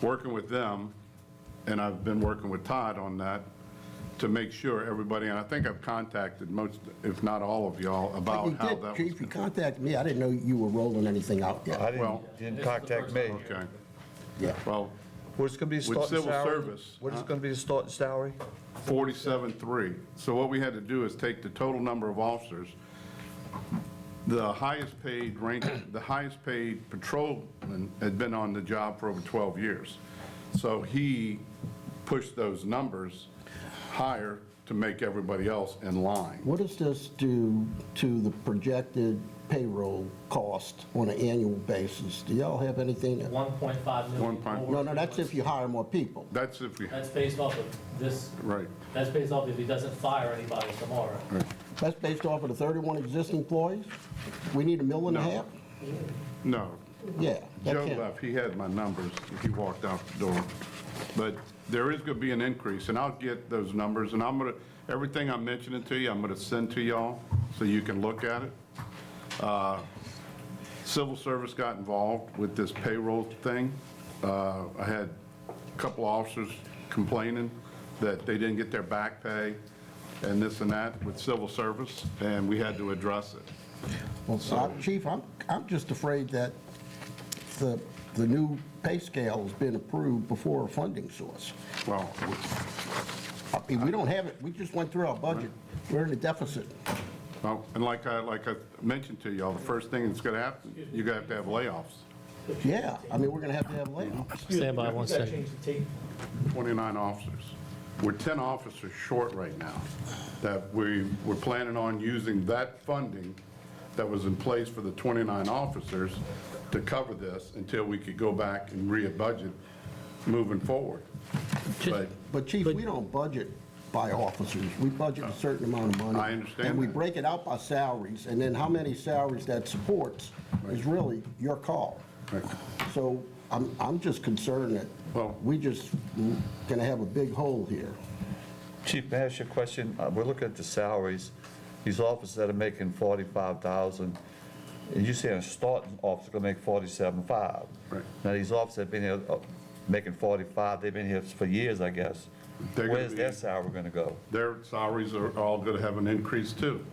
working with them, and I've been working with Todd on that, to make sure everybody, and I think I've contacted most, if not all of y'all, about You how did, that was. Chief, you contacted me, I didn't know you were rolling anything out I yet. Well- didn't contact me. Okay, Yeah. well, What's going to be the With starting civil salary? service, What is huh? going to be the starting salary? 47.3. So what we had to do is take the total number of officers. The highest paid rank, the highest paid patrolman had been on the job for over 12 years. So he pushed those numbers higher to make everybody else in line. What does this do to the projected payroll cost on an annual basis? Do y'all have anything? 1.5 million. One point- No, no, that's if you hire more people. That's if we, That's based off of this, right, that's based off if he doesn't fire anybody tomorrow. right. That's based off of the 31 existing employees? We need $1.5 million? No, Yeah. that Joe can't- left, he had my numbers, he walked out the door. But there is going to be an increase, and I'll get those numbers, and I'm going to, everything I'm mentioning to you, I'm going to send to y'all so you can look at it. Civil service got involved with this payroll thing. I had a couple officers complaining that they didn't get their back pay and this and that with civil service, and we had to address it. Well, Chief, I'm just afraid that the new pay scale has been approved before a funding source. Well, I mean, we don't have it, we just went through our budget. We're in a deficit. well, and like I mentioned to y'all, the first thing that's going to happen, you're going to have layoffs. Yeah, I mean, we're going to have layoffs. Stand by one Gotta second. change the tape. 29 officers. We're 10 officers short right now, that we're planning on using that funding that was in place for the 29 officers to cover this until we could go back and re-budget moving forward. But But Chief, we don't budget by officers. We budget a certain amount of money. I understand And we that. break it out by salaries, and then how many salaries that supports is really your call. So I'm just concerned that Well- we just going to have a big hole here. Chief, may I ask you a question? We're looking at the salaries. These officers that are making $45,000, and you saying a starting officer going to make $47,500. Right. Now, these officers have been here making $45,000, they've been here for years, I guess. They're gonna Where's be- their salary going to go? their salaries are all going to have an increase too.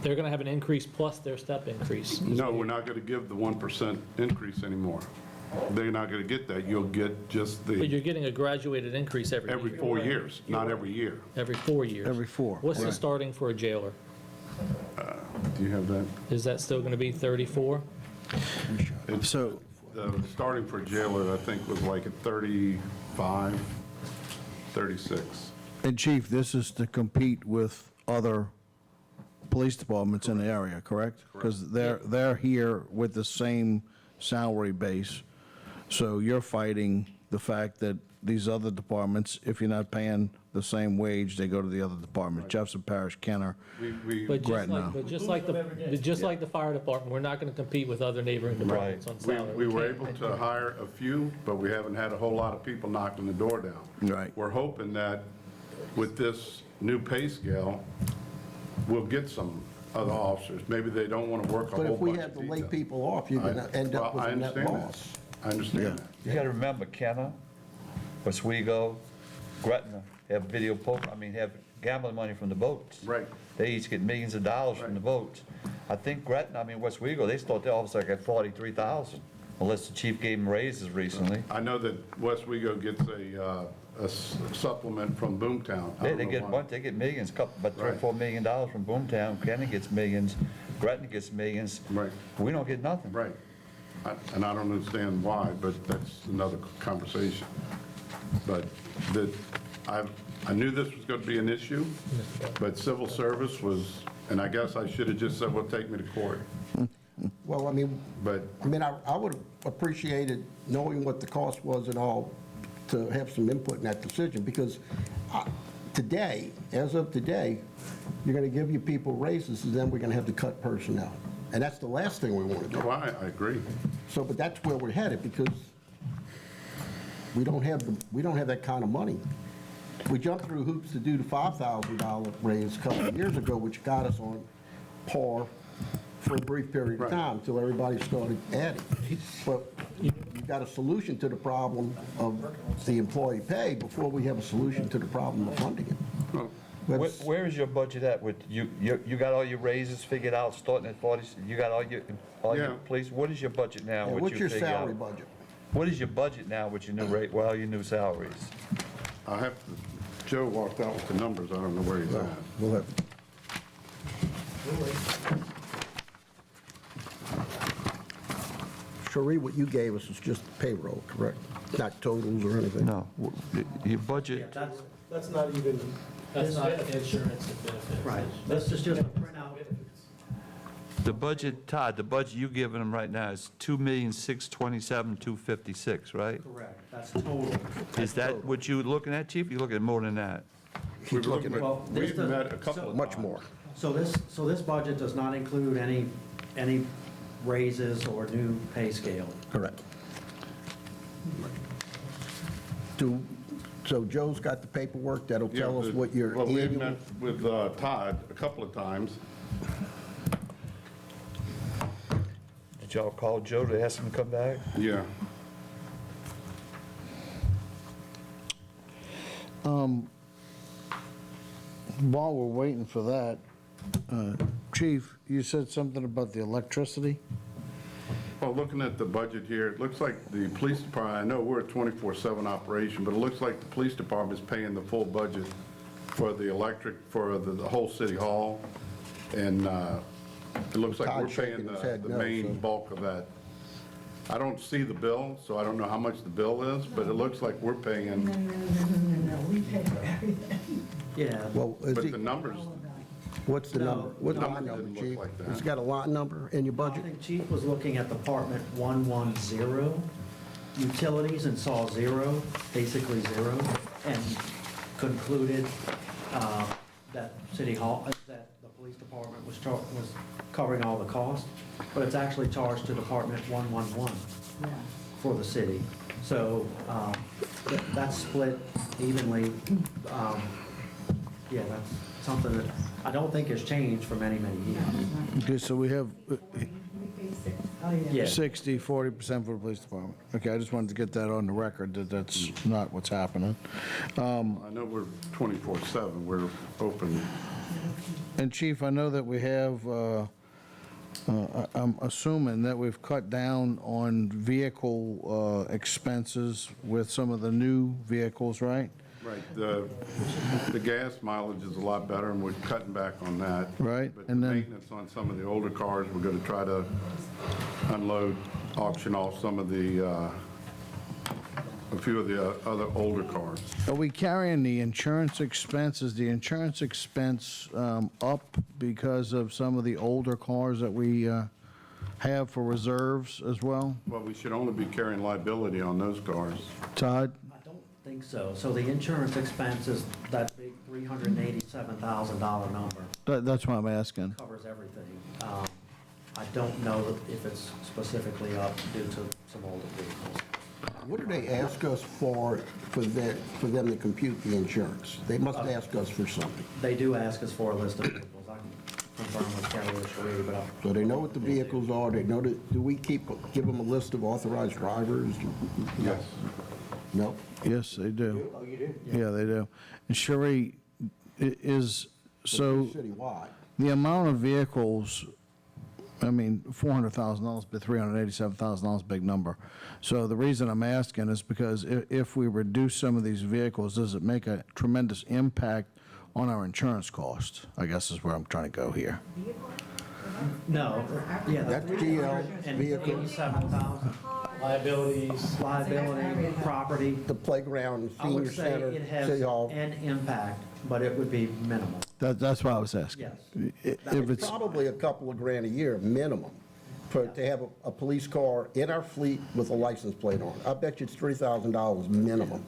They're going to have an increase plus their step increase. No, we're not going to give the 1% increase anymore. They're not going to get that. You'll get just But the, you're getting a graduated increase every every year. 4 years, not every year. Every 4 years. Every 4, What's the right. starting for a jailer? Do you have that? Is that still going to be 34? So, The starting for jailer, I think, was like at 35, 36. and Chief, this is to compete with other police departments in the area, correct? Because they're here with the same salary base. So you're fighting the fact that these other departments, if you're not paying the same wage, they go to the other department. Jefferson Parish, Kenner. But Right now. just like the fire department, we're not going to compete with other neighboring departments on salary. We were can't. able to hire a few, but we haven't had a whole lot of people knocking the door down. Right. We're hoping that with this new pay scale, we'll get some other officers. Maybe they don't want to work a But whole if we bunch have of to lay detail. people off, you're going to end up with Well, I a net understand that. loss. I understand that. You got to remember, Kenner, Oswego, Gretna have video poker, have gambling money from the boats. Right. They each get millions of dollars from the boats. I think Gretna, Oswego, they start their office like at $43,000, unless the chief gave them raises recently. I know that West Wego gets a supplement from Boomtown. I They don't they know get why. one, they get millions, about $3 or Right. $4 million from Boomtown. Kenner gets millions, Gretna gets millions. Right. We don't get nothing. Right. And I don't understand why, but that's another conversation. But I knew this was going to be an issue, but civil service was, and I guess I should have just said, well, take me to court. Well, But I would have appreciated knowing what the cost was and all to have some input in that decision, because today, as of today, you're going to give your people raises, and then we're going to have to cut personnel. And that's the last thing we want to do. no, I agree. So, but that's where we're headed, because we don't have that kind of money. We jumped through hoops to do the $5,000 raise a couple of years ago, which got us on par for a brief period of Right. time, until everybody started adding. But you've got a solution to the problem of the employee pay before we have a solution to the problem of funding it. Well, Where is your budget at with, you got all your raises figured out, starting at 40, you got all your Yeah. police, what is your budget now? And what what's you your figure out? salary budget? What is your budget now with your new rate, well, your new salaries? I have to, Joe walked out with the numbers, I don't know where he's at. We'll have, Cherie, what you gave us is just payroll, correct? Not totals or anything? No, your budget, That's not even. That's not insurance and benefits. Right, this is just a printout. the budget, Todd, the budget you giving them right now is 2,627,256, right? Correct, that's total. Is that what you looking at, chief? You looking at more than that? We were looking Well, at, this we've does- met a couple of Much times. more. So this budget does not include any raises or new pay scale. Correct. So Joe's got the paperwork that'll Yeah, tell us what your well, we had annual... met with Todd a couple of times. Did y'all call Joe to ask him to come back? Yeah. While we're waiting for that, Chief, you said something about the electricity? Well, looking at the budget here, it looks like the police department, I know we're a 24/7 operation, but it looks like the police department is paying the full budget for the electric, for the whole city hall. And it looks like we're Todd's paying shaking his head the no, main so- bulk of that. I don't see the bill, so I don't know how much the bill is, but it looks like we're No, paying, we pay for everything. Yeah, Well, is but he, the numbers, what's the No, number? What's the no, line it number, didn't look Chief? like that. Has he got a line number in your I budget? think Chief was looking at Department 110, utilities, and saw zero, basically zero, and concluded that City Hall, that the police department was covering all the costs, but it's actually charged to Department 111 Yeah. for the city. So that's split evenly. Yeah, that's something that I don't think has changed for many, many years. Okay, so we have We pay six. Oh, yeah. Yeah. 60, 40% for the police department. Okay, I just wanted to get that on the record, that that's not what's happening. I know we're 24/7, we're open. And Chief, I know that we have, I'm assuming that we've cut down on vehicle expenses with some of the new vehicles, right? Right, the gas mileage is a lot better, and we're cutting back on that. Right, But the and then- maintenance on some of the older cars, we're gonna try to unload, auction off some of the, a few of the other older cars. Are we carrying the insurance expense? Is the insurance expense up because of some of the older cars that we have for reserves as well? Well, we should only be carrying liability on those cars. Todd? I don't think so. So the insurance expense is that big $387,000 number, That's what I'm asking. covers everything. I don't know if it's specifically up due to some older vehicles. What do they ask us for them to compute the insurance? They must ask us for something. They do ask us for a list of vehicles. I can confirm with Kelly or Sheree, but So they know what the vehicles are, they know that, do we give them a list of authorized drivers? Yes. No? Yes, they do. Oh, you do? Yeah, they do. And Sheree, is, so Citywide. the amount of vehicles, I mean, $400,000, but $387,000 is a big number. So the reason I'm asking is because if we reduce some of these vehicles, does it make a tremendous impact on our insurance costs? I guess is where I'm trying to go here. no, yeah. That's GL vehicle. 87,000. Liabilities, Liability, property. The playground, I senior would say center, it has city hall. an impact, but it would be minimal. That's what I was asking. Yes. If it's, Probably a couple of grand a year minimum to have a police car in our fleet with a license plate on it. I bet you it's $3,000 minimum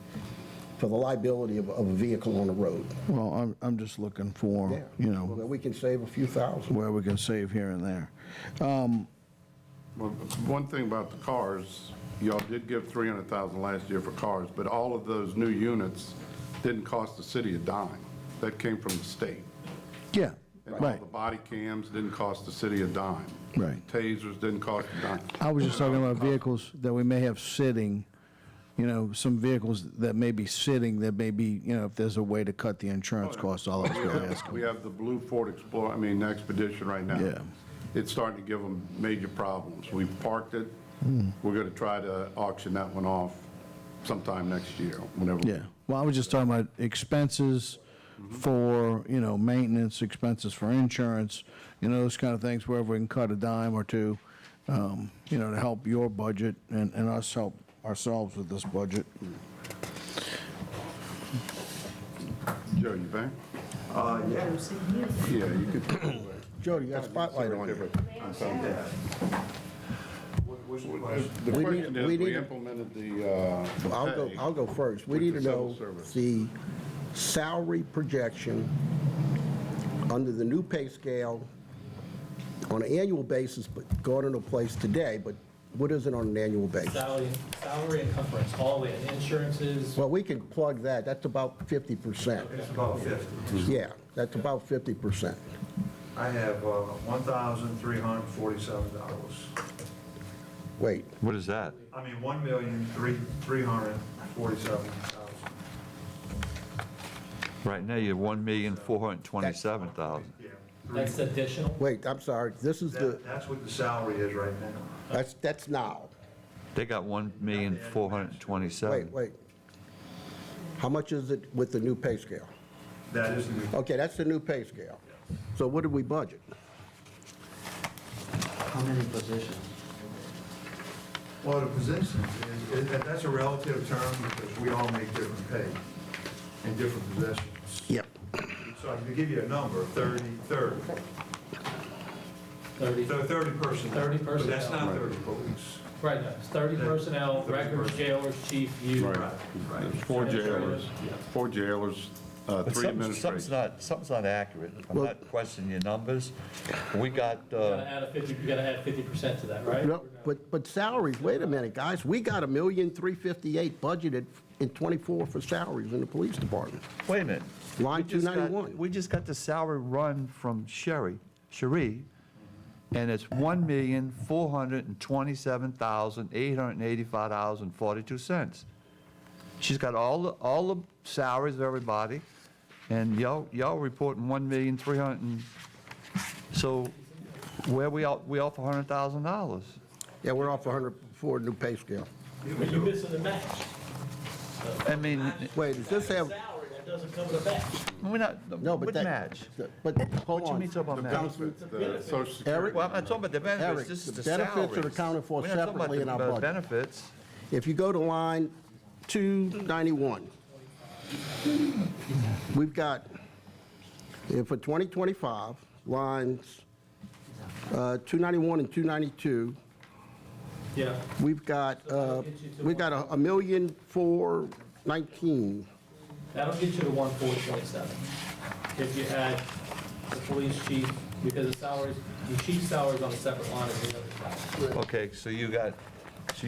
for the liability of a vehicle on the road. well, I'm just looking for, Yeah. you Well, know, then we can save a few thousand. where we can save here and there. Well, one thing about the cars, y'all did give 300,000 last year for cars, but all of those new units didn't cost the city a dime. That came from the state. Yeah, And all right, the body cams didn't cost the city a dime. right. Tasers didn't cost a dime. I was just talking about vehicles that we may have sitting some vehicles that may be sitting, that may be, if there's a way to cut the insurance costs, all I was going to ask. We have the blue Ford Explorer, Expedition right now. Yeah. It's starting to give them major problems. We've parked it. We're going to try to auction that one off sometime next year, whenever. Yeah, well, I was just talking about expenses for, maintenance, expenses for insurance, those kind of things, wherever we can cut a dime or two, to help your budget and us help ourselves with this budget. Joe, you back? Yeah. Yeah, you could. Jody, you got a spotlight on you. The We question need- is, we we need- implemented the pay I'll go first. We with need the to know civil service. the salary projection under the new pay scale on an annual basis, but going into place today, but what is it on an annual basis? Salary and conference, all in, insurances, Well, we can plug that. That's about 50%. It's about 50. Yeah, that's about 50%. I have $1,347. Wait, What is that? I mean, $1,347,000. Right now, you have $1,427,000. that's additional. wait, I'm sorry. This is the, That's what the salary is right now. that's now. They got $1,427,000. Wait. How much is it with the new pay scale? That is the new. Okay, that's the new pay scale. So what did we budget? How many positions? Well, the positions, that's a relative term because we all make different pay in different positions. Yep. So I can give you a number, 30 30. 30 personnel. 30 But that's personnel. not 30 police. Right, no, it's 30 personnel, 30 records, personnel. jailers, chief, you. Right. Right. There's 4 jailers, 4 jailers, 3 administrators. Something's not accurate. I'm Well- not questioning your numbers. We got, You gotta add 50% to that, right? No, but salaries, wait a minute, guys. We got $1,358,000 budgeted in '24 for salaries in the police department. wait a minute. Line We just got- 291. We just got the salary run from Cherie, and it's $1,427,885.42. She's got all the salaries of everybody, and y'all reporting 1,300,000. So where we off $100,000? Yeah, we're off 100 for new pay scale. But you're missing the match. I mean, Wait, does this have, Salary, that doesn't cover the match. we're not, no, but what that. match? But, hold What you mean on. talking The about match? benefits, the social security. Eric? Well, I'm not talking about the benefits, Eric, this is the the benefits are salaries. accounted for We're not talking about separately in our the budget. benefits. If you go to line 291, we've got, for 2025, lines 291 and 292, Yeah. we've got $1,419,000. That'll get you to 1,427. If you add the police chief, because the salaries, the chief's salary is on a separate line as the other salary. Okay, so you're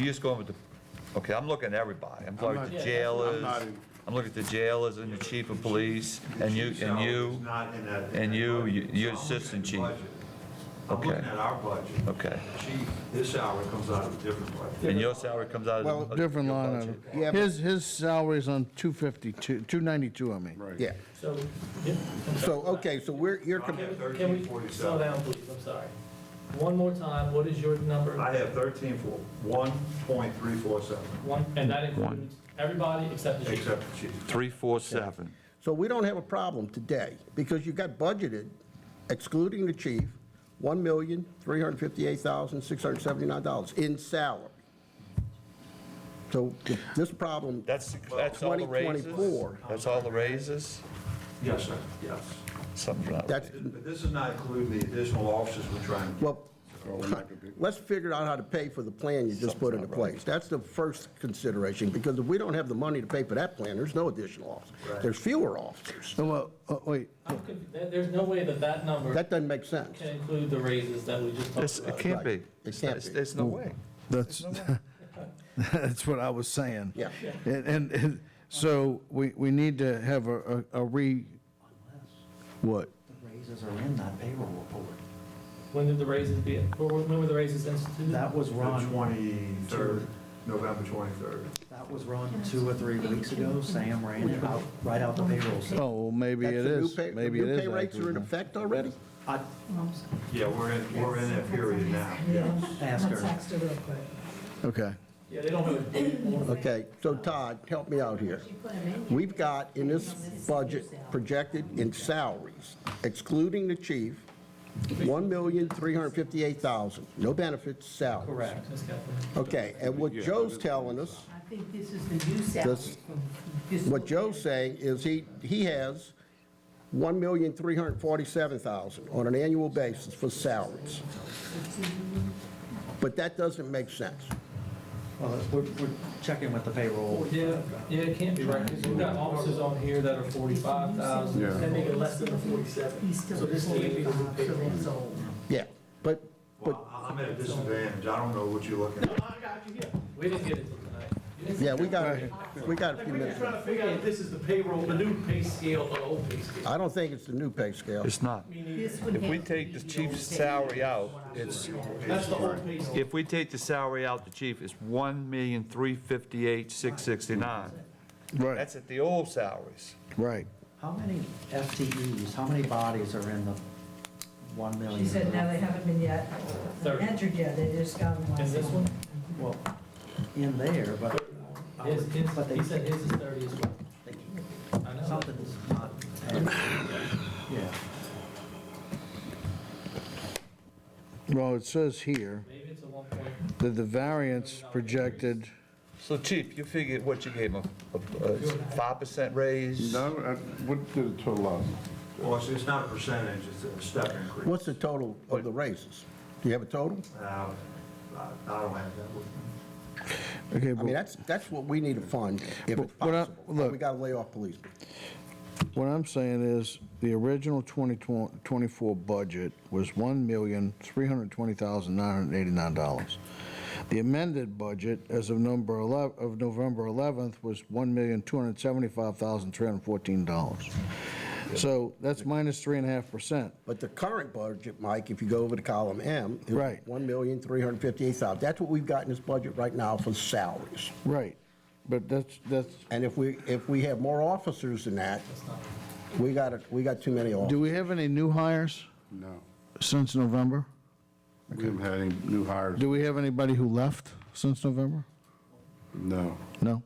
just going with the, okay, I'm looking at everybody. I'm looking at the not- jailers, I'm not in- I'm looking at the jailers and the chief of police, and you're assistant chief. I'm looking Okay. at our budget. Okay. Chief, his salary comes out of a different budget. And your salary comes out Well, of the different your line budget. item. Yeah, but- His salary's on 292, I mean. Right. Yeah. So, yeah, So, okay, so you're, I have can we 1347. slow down, please? I'm sorry. One more time, what is your number? I have 1.347, And that includes everybody except the chief. except the chief. 347. so we don't have a problem today, because you got budgeted, excluding the chief, $1,358,679 in salary. So this problem, That's all the raises? 2024. That's all the raises? Yes, sir, yes. Something's not that's, right. But this is not including the additional officers we're trying to. well, let's figure out how to pay for the plan you just put into place. That's the first consideration, because if we don't have the money to pay for that plan, there's no additional officers. Right. There's fewer officers. Well, wait, There's no way that number That doesn't make sense. can include the raises that we just talked It about. can't be. It can't be. There's no way. that's, that's what I was saying. Yeah. And so we need to have a what? The raises are in that payroll report. When did the raises be, when were the raises instituted? That was The run 23rd. November 23rd. That was run 2 or 3 weeks ago. Sam ran it out, right out the payroll system. Oh, well, maybe it That's the new is. pay- Maybe the it new is. pay rates are in accurate. effect already? I Yeah, we're in that period now. asked Let's her. text her real quick. Okay. Yeah, they don't have a date on it. Okay, so Todd, help me out here. We've got in this budget projected in salaries, excluding the chief, $1,358,000. No benefits, salaries. Correct. Okay, and what Joe's telling us, I think this is the new salary This- from fiscal what Joe's saying is he has $1,347,000 on an annual basis for salaries. But that doesn't make sense. Well, we're checking with the payroll. Yeah, it can't be right, because we've got officers on here that are 45,000. Yeah. That make it less than the 47. He's still So this can't be the new 45, so payroll. that's old. Yeah, but Well, I'm at a disadvantage. I don't know what you're looking No, at. I got you here. We didn't get it till tonight. yeah, we got a few We're just minutes. trying to figure out if this is the payroll, the new pay scale or the old pay scale. I don't think it's the new pay scale. It's not. This one If we has take the to be chief's old salary out, it's, That's the old pay scale. if we take the salary out, the chief, it's $1,358,669. Right, That's at the old salaries. right. How many FTEs, how many bodies are in the 1 million? She said, no, they haven't been yet, 30. entered yet, they just got them And last this one, Well, in there, but. But he said his is 30 as well. I know. Something's not, adding. Yeah. Well, it says here Maybe it's a 1 point. that the variance projected, So chief, you figured what you gave him, a 5% raise? No, what did it total out? Well, it's not a percentage, it's a step increase. What's the total of the raises? Do you have a total? I don't have that with me. okay, I mean, but that's what we need to fund, if it's What I- possible. look. We gotta lay off policemen. what I'm saying is, the original 2024 budget was $1,320,989. The amended budget, as of November 11th, was $1,275,314. So that's minus 3.5%. But the current budget, Mike, if you go over to column M, is Right. $1,358,000. That's what we've got in this budget right now for salaries. Right, but that's, And if we have more officers than that, we got too many do officers. we have any new hires No, since November? we haven't had any new hires. Do we have anybody who left since November? No, No?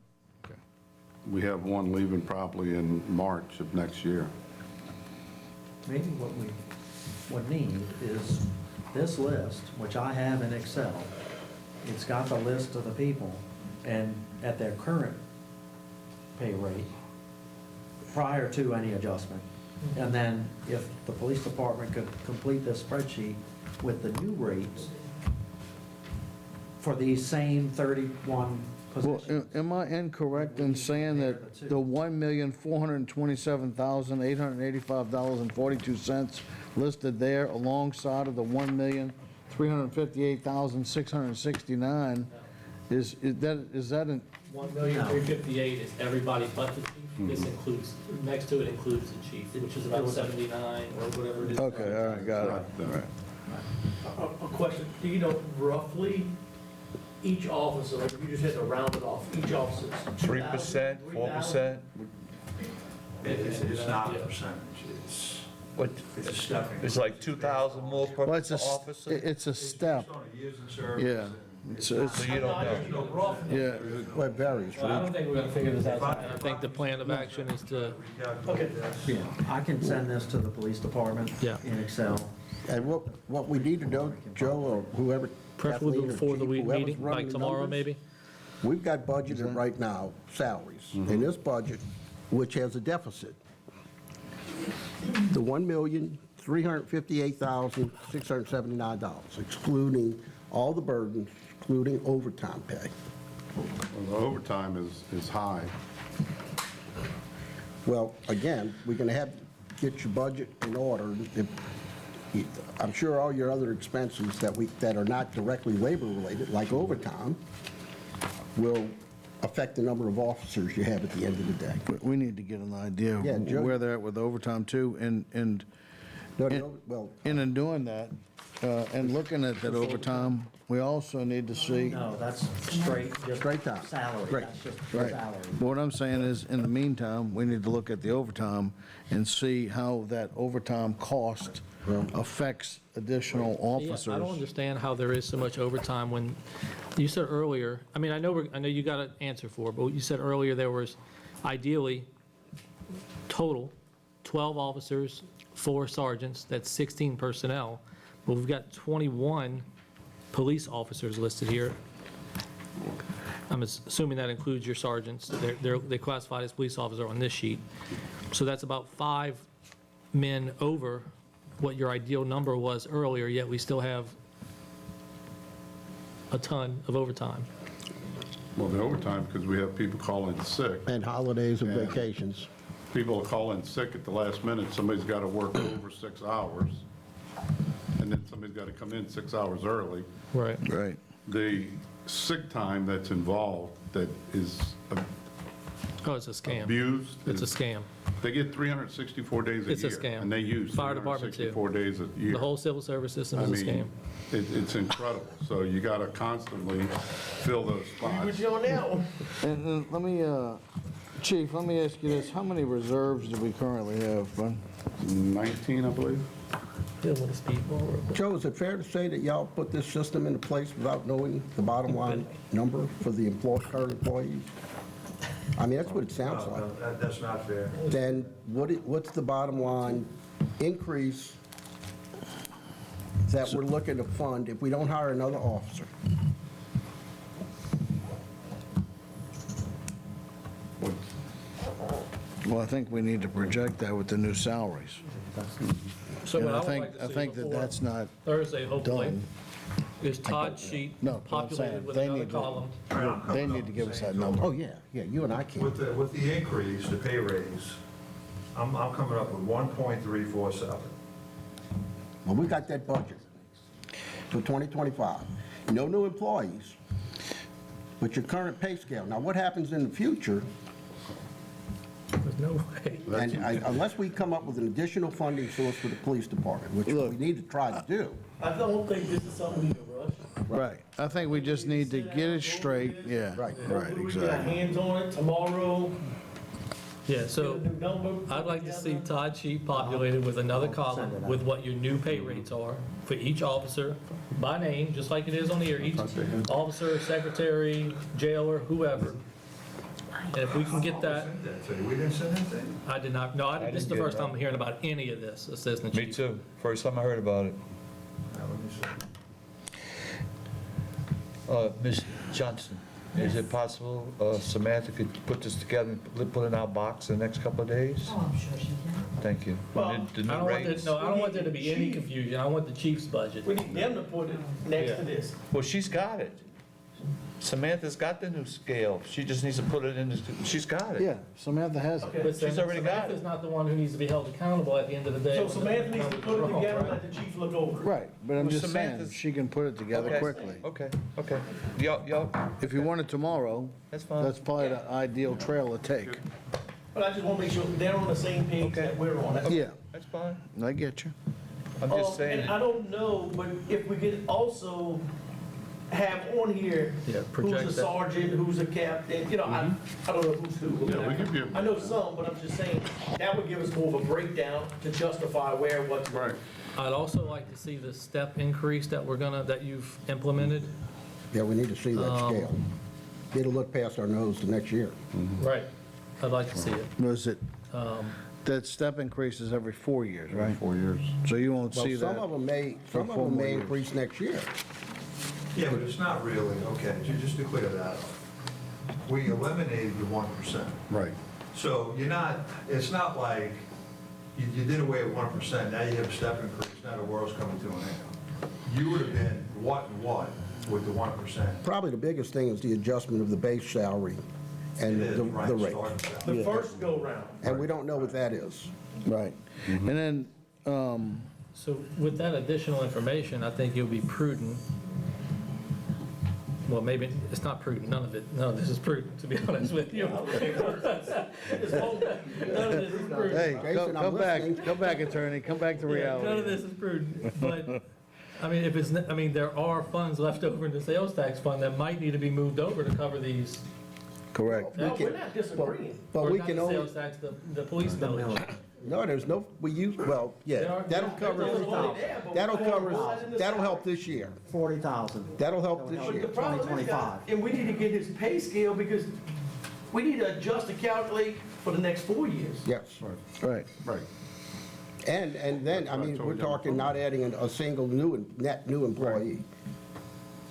we have one leaving probably in March of next year. Maybe what we would need is this list, which I have in Excel. It's got the list of the people and at their current pay rate prior to any adjustment. And then if the police department could complete this spreadsheet with the new rates for these same 31 Well, positions. am I incorrect in saying that the $1,427,885.42 listed there alongside of the $1,358,669 is that an, 1,358,000 is everybody but the chief. This includes, next to it includes the chief, which is about 79 or whatever it is. okay, all right, got it. A question, do you know roughly each officer, like if you just had to round it off, each officer's 3%, 4%? It's not a percentage, What, it's a step increase. it's like 2,000 more per Well, it's a, officer? it's a step, Based on the years in service. yeah. It's, So you don't know? yeah, Well, it varies. Well, I don't think we're gonna figure this out. I think the plan of action is to, Okay. Yeah, I can send this to the police department Yeah. in Excel. And what we need to know, Joe, or whoever, preferably Kathleen or before the Chief, week whoever's meeting, running like the tomorrow numbers, maybe? we've got budgeted right now salaries. In this budget, which has a deficit, the $1,358,679, excluding all the burdens, excluding overtime pay. Well, the overtime is high. Well, again, we're going to have to get your budget in order. I'm sure all your other expenses that are not directly labor-related, like overtime, will affect the number of officers you have at the end of the day. we need to get an idea Yeah, of Joe- where they're at with overtime too, and No, well, in doing that, And looking at that overtime, we also need to see. No, that's straight, just Straight time. salary. Right. That's just Right. salary. But what I'm saying is, in the meantime, we need to look at the overtime and see how that overtime cost affects additional Yeah, officers. I don't understand how there is so much overtime when, you said earlier, I mean, I know you got an answer for it, but you said earlier there was ideally total 12 officers, 4 sergeants, that's 16 personnel, but we've got 21 police officers listed here. I'm assuming that includes your sergeants. They classified as police officer on this sheet. So that's about 5 men over what your ideal number was earlier, yet we still have a ton of overtime. Well, the overtime, because we have people calling sick. And holidays and Yeah. vacations. People are calling sick at the last minute, somebody's got to work over 6 hours, and then somebody's got to come in 6 hours early. Right. Right. The sick time that's involved, that is Oh, it's a scam. abused. It's a is- scam. They get 364 days a year. It's a scam. And they use Fire department, too. 364 days a year. The whole civil service system I is a scam. mean, it's incredible. So you got to constantly fill those spots. What you on now? And let me, Chief, let me ask you this, how many reserves do we currently have, Bud? 19, I believe. Deal with a speedball real quick. Joe, is it fair to say that y'all put this system into place without knowing the bottom line number for the current employees? I mean, that's what it sounds like. No, that's not fair. Then what's the bottom line increase that we're looking to fund if we don't hire another officer? Well, I think we need to project that with the new salaries. So And what I I would think, like to I see think that before that's not Thursday, hopefully, done. is Todd's sheet No, but I'm saying, populated with they another need to- column. They need to give us that number. Oh, yeah, you and I can't. With the increase, the pay raise, I'm coming up with 1.347. Well, we got that budget for 2025. No new employees, but your current pay scale. Now, what happens in the future, There's no way. and unless we come up with an additional funding source for the police department, which we Look. need to try to do. I don't think this is something we can rush. Right. I think we just need to get it straight, yeah. Right. Right, We get our exactly. hands on it tomorrow, Yeah, get a so new number. I'd like to see Todd's sheet populated with another column with what your new pay rates are for each officer by name, just like it is on here, each officer, secretary, jailer, whoever. And if we can get that, Send that to you. We didn't send that to you? I did not, no, this is the first time I'm hearing about any of this, Assistant Me Chief. too. First time I heard about it. Now, let me see. Ms. Johnson, is it possible Samantha could put this together and put it in our box in the next couple of days? Oh, I'm sure she can. Thank you. Well, The I new don't want rates? there, no, I don't want there to be any confusion. I want the chief's budget. We need them to put it next to Yeah. this. Well, she's got it. Samantha's got the new scale. She just needs to put it in, she's got it. Yeah, Samantha has it. Okay. But She's already got Samantha's it. not the one who needs to be held accountable at the end of the day. So Samantha needs to put it Wrong, together, right? let the chief look over it. Right, but I'm Well, just saying, Samantha's- she can put it together Okay. quickly. Okay. Y'all, If you want it tomorrow, that's fine. that's probably the ideal trail to take. But I just want to make sure they're on the same page that we're on. That's- Yeah, That's fine. I get you. I'm just saying. And I don't know, but if we could also have on here, Yeah, who's project a that. sergeant, who's a captain, you know, I don't know who's who. Yeah, we can give- I know some, but I'm just saying, that would give us more of a breakdown to justify where, what's. Right. I'd also like to see the step increase that that you've implemented. Yeah, we need to see that scale. It'll look past our nose the next year. Right. I'd like to see it. Was it, that step increases every 4 years, right? 4 years. So you won't Well, see some that. of them may, for 4 more years. increase next year. Yeah, but it's not really, okay, just to clear that up. We eliminated the 1%. Right. So it's not like you did away with 1%, now you have a step increase, now the world's coming to an end. You would have been what and what with the 1%. Probably the biggest thing is the adjustment of the base salary and It is, the right, rate. starting salary. The first go-round. And we don't know what that is. Right. And then, So with that additional information, I think it would be prudent. Well, maybe it's not prudent. None of this is prudent, to be honest with you. None of this is prudent. hey, Jason, I'm come back, listening. come back, attorney, come back to Yeah, none of reality. this is prudent, but I mean, if it's, I mean, there are funds left over in the sales tax fund that might need to be moved over to cover these. Correct. No, we're not disagreeing. But Or we not can the only, sales tax, the police millage. no, there's no, we use, well, yeah, that'll cover, that'll help this year. 40,000. That'll help this But the year. problem is, 2025. and we need to get his pay scale because we need to adjust to calculate for the next 4 years. Yes, right. Right. And then, I mean, we're talking not adding a single net new employee.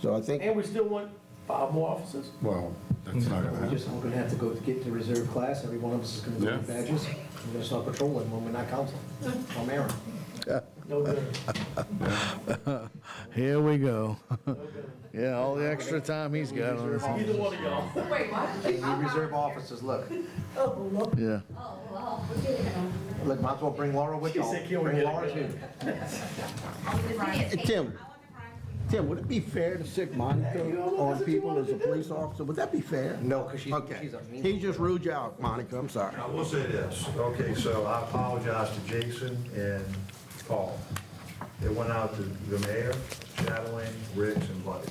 So I think, And we still want 5 more officers. Well, that's not gonna We're happen. just, we're gonna have to go to get to reserve class, every one of us is gonna Yeah. get badges. We're gonna start patrolling when we're not counseling. I'm Aaron. No good. Here we go. Yeah, all the extra time he's got on his Either one of y'all. Wait, what? Hey, reserve officers, look. Yeah. Look, might as well bring Laura with She you. said, "Can we Bring get Laura it?" too. Tim, would it be fair to stick Monica on people as a police officer? Would that be fair? No, because she's Okay. a mean. He just ruled you out, Monica, I'm sorry. I will say this, okay, so I apologize to Jason and Paul. It went out to the mayor, Chatelain, Rich, and Buddy.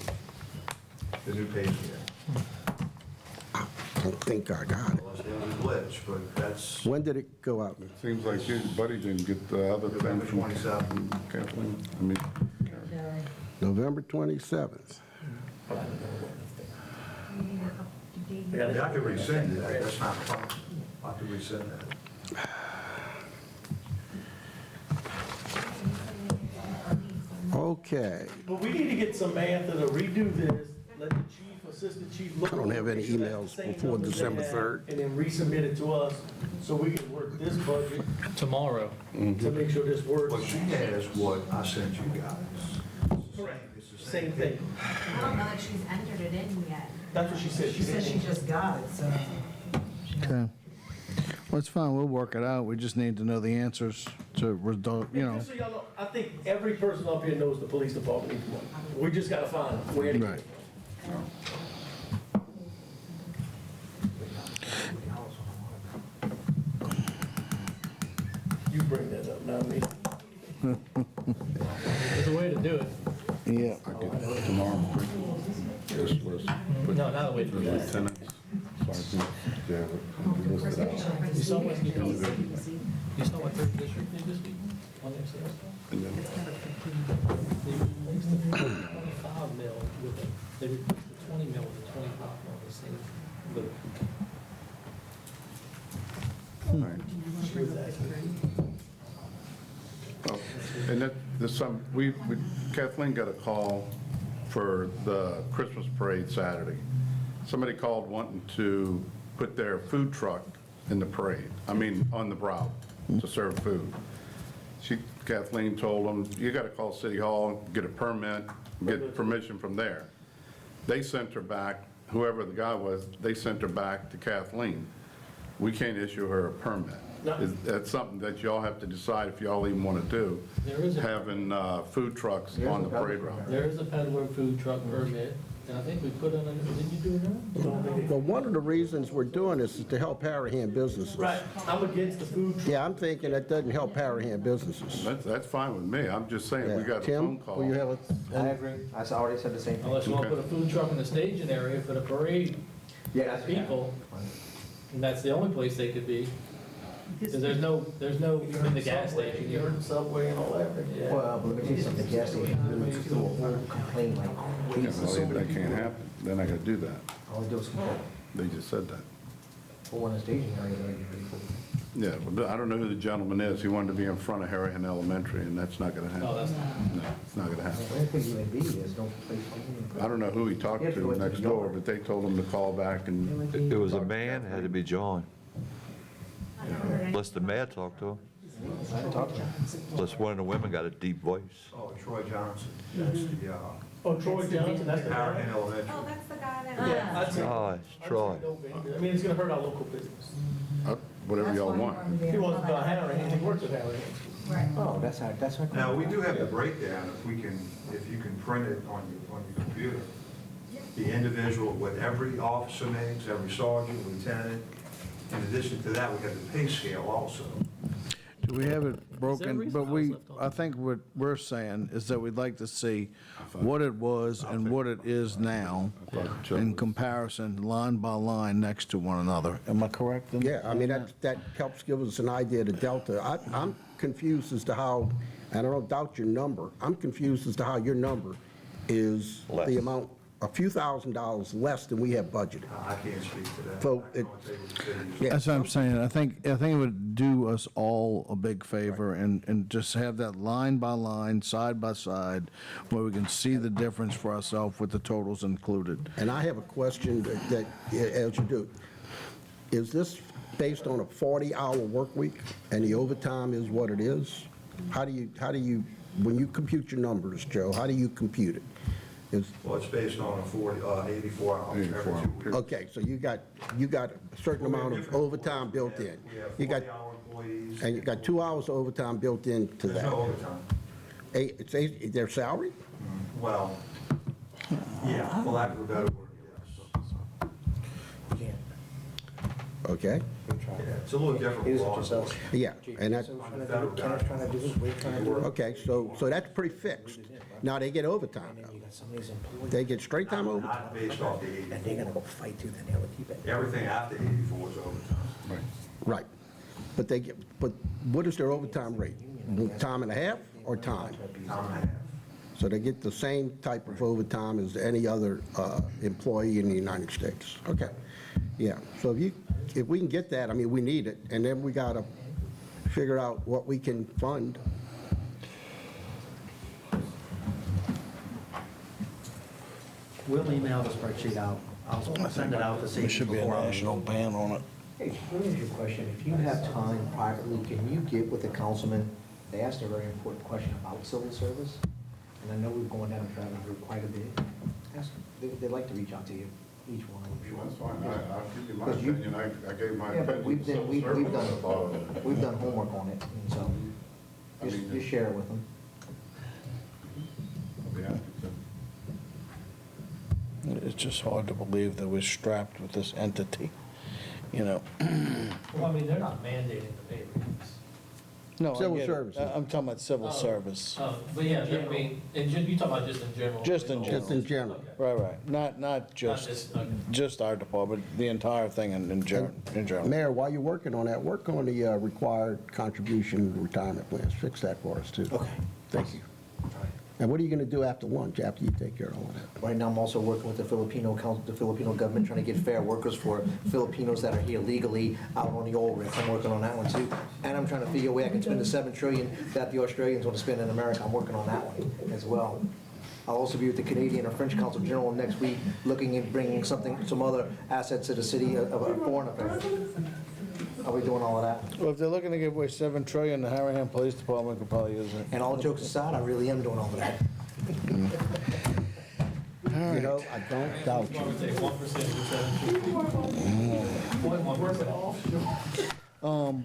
The new pay scale. I don't think I got it. Unless there was a glitch, but that's When did it go out? Seems like his buddy didn't get the other thing November from 27th. Kathleen. I mean, November 27th. Yeah, I could rescind it, that's not a problem. I could rescind that. Okay. But we need to get Samantha to redo this, let the chief, assistant chief look. I don't have any over it, make sure emails that's the same before numbers they December have, 3rd. And then resubmit it to us, so we can work this budget Tomorrow. to make sure this works. What she has, what I sent you guys. Correct. It's the Same thing. I don't know that she's entered it in yet. That's what she said. She said she just got it, so. Okay. Well, it's fine, we'll work it out. We just need to know the answers to, you know. Just so y'all know, I think every person up here knows the police department needs money. We just gotta find where to get Right. it from. You bring that up, not me. There's a way to do it. Yeah. I get tomorrow morning. This list. No, not a way to do that. Lieutenants, sergeants, yeah, listed out. You saw what, you saw what third district did this week on their sales tax? And then They replaced the 25 mil with they replaced the 20 mil with the 25 mil, the same, with And that, there's some, Kathleen got a call for the Christmas parade Saturday. Somebody called wanting to put their food truck in the parade, on the route to serve food. Kathleen told them, you gotta call City Hall, get a permit, get permission from there. They sent her back, whoever the guy was, they sent her back to Kathleen. We can't issue her a permit. No. That's something that y'all have to decide if y'all even wanna do, There is a- having food trucks on the parade route. There is a peddler food truck permit, and I think we put on, didn't you do it now? Well, one of the reasons we're doing this is to help Harahan businesses. Right, I'm against the food truck. Yeah, I'm thinking that doesn't help Harahan businesses. That's fine with me, I'm just saying, we Yeah. got a phone Tim, call. will you have I agree. I already said the same thing. Unless you want to Okay. put a food truck in the staging area for the parade Yeah, that's. people, and that's the only place they could be. Because there's no, in the gas station. You heard the Subway and all that. Yeah. Well, but let me tell you something, the gas station moves through a whole complaint like crazy. That can't happen, then I gotta do that. All they do is complain. They just said that. For one of the staging areas, they're pretty cool. Yeah, but I don't know who the gentleman is. He wanted to be in front of Harahan Elementary, and that's not gonna happen. No, that's not. No, it's not gonna happen. The only place you can be is don't place. I don't know who he talked to next door, but they told him to call back and, It was a man, it had to be John. Unless the mayor talked to him, I haven't talked to him. unless one of the women got a deep voice. Oh, Troy Johnson, that's the, Oh, Troy Johnson, that's the guy. Harahan Elementary. Oh, that's the guy that. Yeah, I'd say. Oh, it's Troy. I mean, it's gonna hurt our local business. whatever y'all want. He wants to buy Harahan, he works at Harahan. Right. Oh, that's how. Now, we do have the breakdown, if you can print it on your computer. The individual, what every officer makes, every sergeant, lieutenant. In addition to that, we have the pay scale also. Do we have it broken, reason but I was we, left off? I think what we're saying is that we'd like to see what it was and what it is now in comparison, line by line, next to one another. Am I correct? Yeah, I mean, that helps give us an idea of the delta. I'm confused as to how, I don't doubt your number, I'm confused as to how your number is Less. the amount, a few $1,000s less than we have budgeted. I can't speak to that. So I can only tell you what the city is. Yeah. That's what I'm saying. I think it would do us all a big favor and just have that line by line, side by side, where we can see the difference for ourselves with the totals included. And I have a question that, as you do, is this based on a 40-hour work week and the overtime is what it is? How do you, when you compute your numbers, Joe, how do you compute it? Well, it's based on a 84 hours every 2 weeks. Okay, so you got a certain amount of overtime built in. We You have got, 40-hour employees. and you got 2 hours of overtime built into There's that. no overtime. It's their salary? Well, yeah, for lack of a better word, yes. Okay, Yeah, it's a little different. Here's law what yourself. yeah, and that's, Ken's trying to do, we're trying to do. okay, so that's pretty fixed. Now they get overtime And then you though. got some of these employees, They get straight time overtime? Not based off the and 84. they're gonna go fight tooth and nail to keep it. Everything after 84 is overtime. Right. But what is their overtime rate? Time and a half or time? Time and a half. So they get the same type of overtime as any other employee in the United States. Okay, yeah. So if we can get that, I mean, we need it, and then we got to figure out what we can fund. We'll email the spreadsheet out. I'll send it out to see. There should be a national ban on it. Hey, let me ask you a question. If you have time privately, can you get with the councilman? They asked a very important question about civil service, and I know we're going down a travel route quite a bit. Ask, they'd like to reach out to you, each one, I'm Well, sure. that's fine. I'll give you my Because you- opinion. I gave my Yeah, but opinion. we've done, we've Civil done, service about it. we've done homework on it, and so, I mean, just share it with them. I'll be happy to. It's just hard to believe that we're strapped with this entity, you know? Well, I mean, they're not mandating the pay raise. No, I Civil get it. service. I'm talking about civil service. But yeah, I mean, you talking about just in general? Just in Just in general. Okay. Right. Not Not just, okay. just our department, the entire thing in general. Mayor, while you're working on that, work on the required contribution retirement plans. Fix that for us, too. Okay. Thank you. And what are you going to do after lunch, after you take care of all that? Right now, I'm also working with the Filipino government, trying to get fair workers for Filipinos that are here legally out on the oil rigs. I'm working on that one too. And I'm trying to figure a way I can spend the $7 trillion that the Australians want to spend in America. I'm working on that one as well. I'll also be with the Canadian or French Consul General next week, looking at bringing some other assets to the city of foreign affairs. I'll be doing all of that. Well, if they're looking to give away $7 trillion, the Harahan Police Department could probably use it. And all jokes aside, I really am doing all of that. You know, I don't doubt you. Take 1% of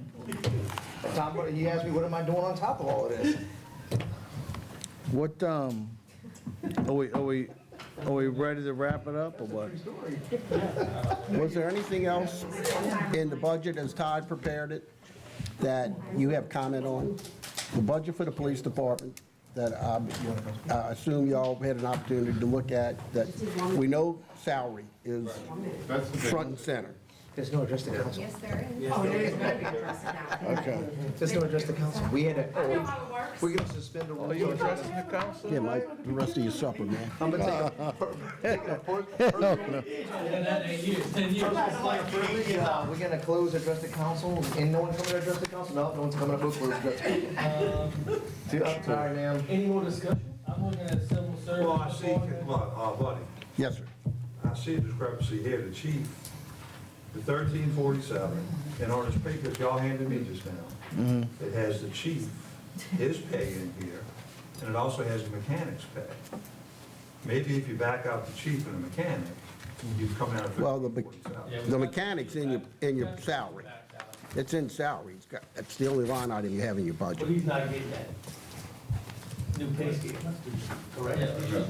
Tom, you asked me, what am I doing on top of all of this? What, are we ready to wrap it up, or what? Was there anything else in the budget as Todd prepared it that you have comment on? The budget for the police department that I assume y'all had an opportunity to look at, that we know salary is That's the big front and center. There's no address to council. Yes, there is. Oh, there is going to be addressed now. Okay. There's no address to council. We had to, we're gonna suspend the rules. Yeah, Mike, the rest of your supper, man. I'm gonna take a we're gonna close address to council, and no one's coming to address the council? No one's coming to close address. I'm sorry, ma'am. Any more discussion? I'm looking at civil service. Well, I see, buddy, Yes, sir. I see a discrepancy here, the chief, the 1347, and on this paper that y'all handed me just now, it has the chief, his pay in here, and it also has the mechanic's pay. Maybe if you back out the chief and the mechanic, you'd come out of Well, 1347. the mechanic's in your salary. It's in salary. That's the only line item you have in your But budget. he's not getting that new pay scale, correct? Yeah, you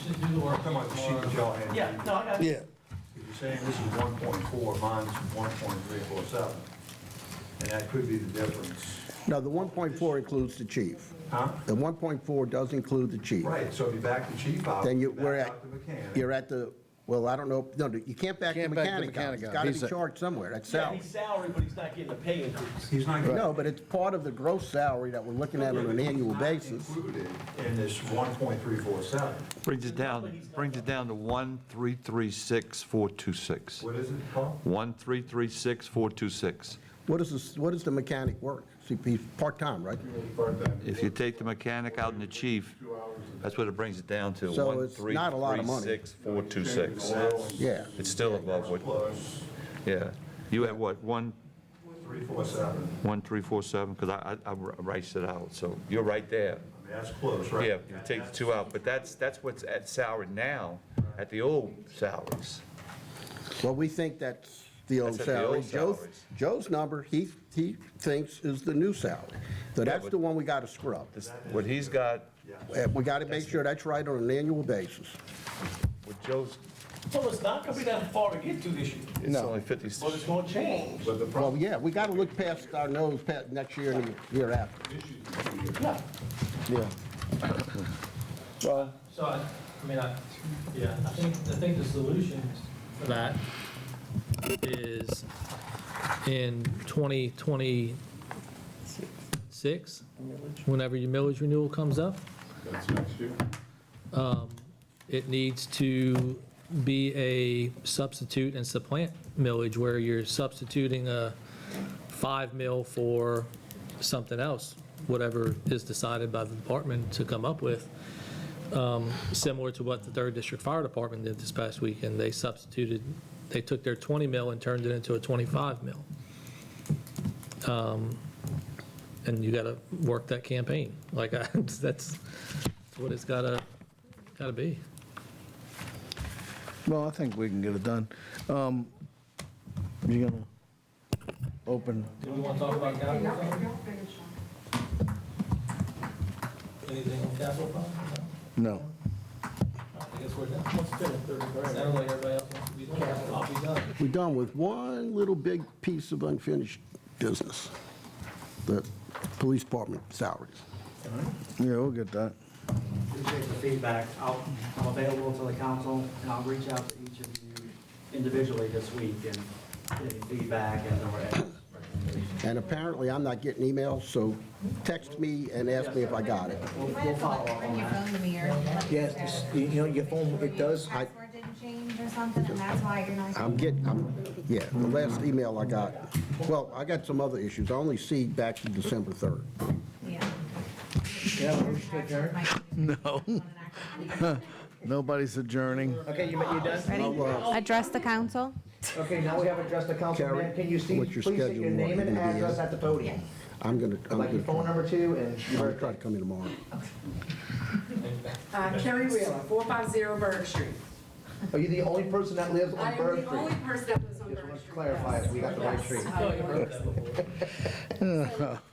should do the work. I'm talking about the sheet that y'all handed me. Yeah, no, I got it. Yeah. You're saying this is 1.4, mine's 1.347. and that could be the difference. No, the 1.4 includes the chief. Huh? The 1.4 does include the chief. Right, so if you back the chief out, Then you we're back at, out the mechanic. you're at the, well, I don't know, no, you can't back the Can't back the mechanic out. mechanic It's out. got to He's be a- charged somewhere, that's Yeah, salary. he's salary, but he's not getting a pay increase. He's not getting. No, but it's part of the gross salary that we're looking at on an annual basis. Included in this 1.347. Brings it down to 1,336,426. What is it, Paul? 1,336,426. What is the mechanic work? See, he's part-time, right? If you take the mechanic out and the chief, that's what it brings it down to. So it's not a lot of money. 1,336,426. Yeah. It's still above what, Plus yeah. You have what, 347. 1,347? Because I riced it out, so you're right there. I mean, that's close, right? Yeah, you take the two out, but that's what's at salary now, at the old salaries. Well, we think that's the old That's at the salary. old salaries. Joe's number, he thinks is the new salary. So that's but- the one we got to scrub. What he's got, We got to make sure that's right on an annual basis. what Joe's, So it's not gonna be that far to get to this year, it's only 50, but it's gonna change. But the Well, problem, yeah, we got to look past our nose past next year and the year after. Yeah. Yeah. Well, So, I think the solution for that is in 2026, whenever your millage renewal comes up, that's next year. it needs to be a substitute and supplant millage where you're substituting a 5 mil for something else, whatever is decided by the department to come up with. Similar to what the 3rd District Fire Department did this past weekend. They substituted, they took their 20 mil and turned it into a 25 mil. And you got to work that campaign. Like, that's what it's got to be. well, I think we can get it done. You gonna open? Do we want to talk about capital fund? Anything on capital fund? No. I guess we're done. Sounds like everybody else wants to be done. I'll be done. We're done with one little big piece of unfinished business, the police department salaries. Yeah, we'll get that. Appreciate the feedback. I'm available to the council, and I'll reach out to each of you individually this week and get any feedback and/or recommendations. And apparently, I'm not getting emails, so text me and ask me if I got it. We'll follow up Bring on your that. phone to me or. Yes, you know, your phone, it does, Your password didn't change or something, and that's why you're not. Yeah, the last email I got, well, I got some other issues. I only see back to December 3rd. Yeah. yeah, motion to adjourn. No. Nobody's adjourning. Okay, you done? Ready? Address the council. Okay, now we have addressed the council. Carrie, Ma'am, can you see, what's your please state schedule? your name and Are you gonna be address in? at the podium? I'm gonna Like your phone number too, and I'm your gonna try to come in tomorrow. Carrie Wheeler, 450 Berg Street. Are you the only person that lives I on am Bird the only Street? person that lives on Just Berg want to Street. clarify if we got the right street.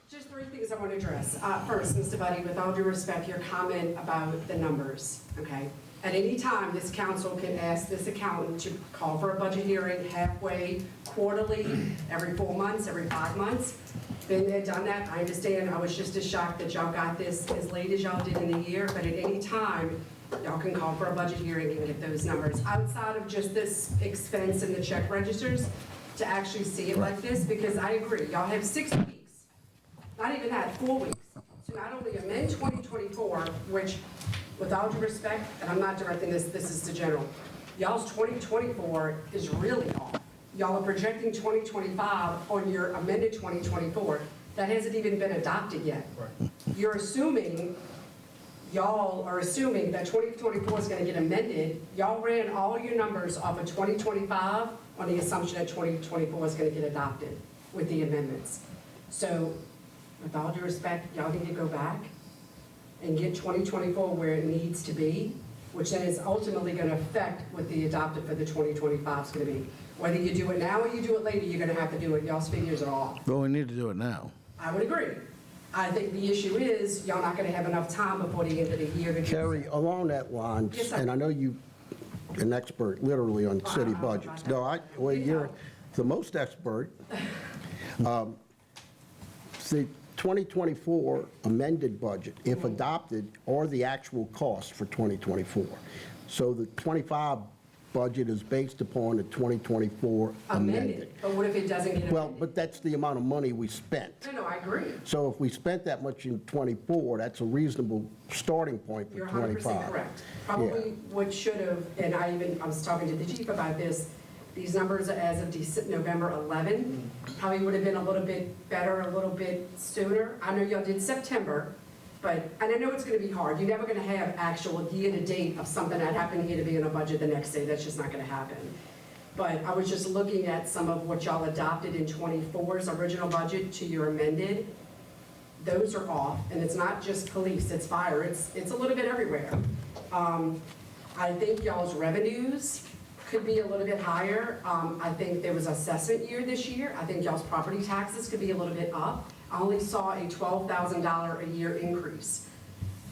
Just 3 things I want to address. First, Mr. Buddy, with all due respect, your comment about the numbers, okay? At any time, this council can ask this accountant to call for a budget hearing halfway, quarterly, every 4 months, every 5 months. Been there, done that, I understand. I was just as shocked that y'all got this as late as y'all did in the year, but at any time, y'all can call for a budget hearing and get those numbers. Outside of just this expense and the check registers, to actually see it like this, because I agree, y'all have 6 weeks, not even that, 4 weeks, to not only amend 2024, which, with all due respect, and I'm not directing this, this is to general, y'all's 2024 is really off. Y'all are projecting 2025 on your amended 2024. That hasn't even been adopted yet. You're assuming, y'all are assuming that 2024 is going to get amended. Y'all ran all your numbers off of 2025 on the assumption that 2024 is going to get adopted with the amendments. So, with all due respect, y'all need to go back and get 2024 where it needs to be, which then is ultimately going to affect what the adopted for the 2025 is going to be. Whether you do it now or you do it later, you're going to have to do it. Y'all's figures are off. Well, we need to do it now. I would agree. I think the issue is y'all not going to have enough time before the end of the year to do Carrie, so. along that line, Yes, sir. and I know you, an expert literally on city budgets. No, well, you're the most expert. the 2024 amended budget, if adopted, are the actual costs for 2024. So the 25 budget is based upon the 2024 amended. But what if it doesn't get amended? Well, but that's the amount of money we spent. No, I agree. So if we spent that much in '24, that's a reasonable starting point for You're '25. 100% correct. Probably what should have, and I was talking to the chief about this, these numbers as of November 11 probably would have been a little bit better, a little bit sooner. I know y'all did September, and I know it's gonna be hard. You're never gonna have actual year-to-date of something that happened here to be in a budget the next day. That's just not gonna happen. But I was just looking at some of what y'all adopted in '24's original budget to your amended. Those are off, and it's not just police, it's fire, it's a little bit everywhere. I think y'all's revenues could be a little bit higher. I think there was assessment year this year. I think y'all's property taxes could be a little bit up. I only saw a $12,000 a year increase.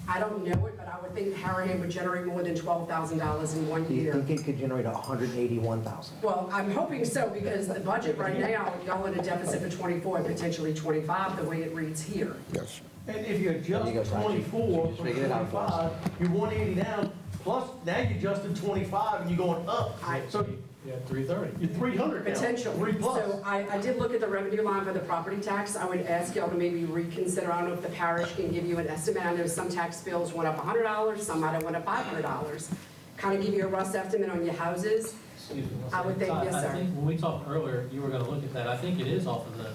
I don't know it, but I would think Harahan would generate more than $12,000 in 1 Do you year. think it could generate 181,000? Well, I'm hoping so, because the budget right now, y'all in a deficit for '24 and potentially '25, the way it reads here. Yes. And if you There you go, adjust Sachi. 24 Just from figured it out for us. 25, you're 180 down, plus now you adjusted 25 and you're going up. So Yeah, 330. you're 300 now. Potential. 3 plus. So I did look at the revenue line for the property tax. I would ask y'all to maybe reconsider. I don't know if the parish can give you an estimate. I know some tax bills went up $100, some might have went up $500. Kind of give you a rough estimate on your houses. Excuse me. one I would think, second. yes, I sir. think when we talked earlier, you were going to look at that. I think it is off of the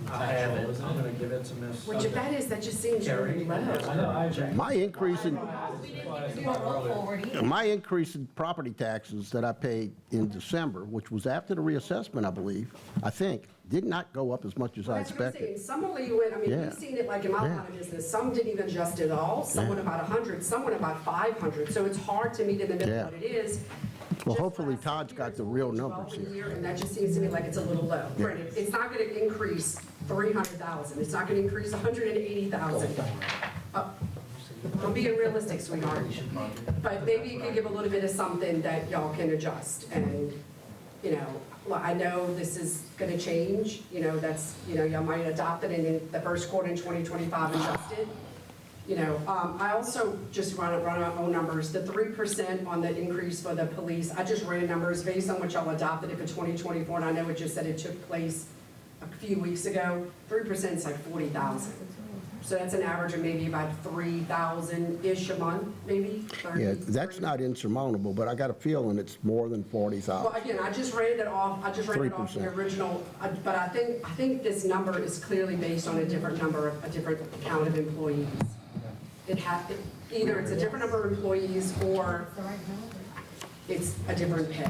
tax roll, isn't I'm it? going to give it to Ms. Which if that is, that just seems really low. I know, I agree. My increase in, We didn't even do a roll forward either. my increase in property taxes that I paid in December, which was after the reassessment, I think, did not go up as much as I That's what I'm saying. expected. Some only went, I mean, Yeah. we've seen it like in my Yeah. line of business. Some didn't even adjust at all. Some went about 100, some went about 500. So it's hard to meet in the middle Yeah. of what it is. Well, Just hopefully last Todd's year, got it's the only real 12 numbers a here. year, and that just seems to me like it's a little low. Granted, it's not gonna increase 300,000, it's not gonna increase 180,000. I'm being realistic, sweetheart. But maybe you could give a little bit of something that y'all can adjust. And, you know, well, I know this is gonna change, you know, that's, you know, y'all might adopt it and in the first quarter in 2025 adjust it. You know, I also just run our own numbers, the 3% on the increase for the police, I just ran numbers based on what y'all adopted it for 2024, and I know it just said it took place a few weeks ago, 3% is like 40,000. So that's an average of maybe about 3,000-ish a month, maybe, 30. Yeah, that's not insurmountable, but I got a feeling it's more than Well, 40,000. again, I just ran it off the 3%. original, but I think this number is clearly based on a different number, a different count of employees. Either it's a different number of employees or it's a different pay.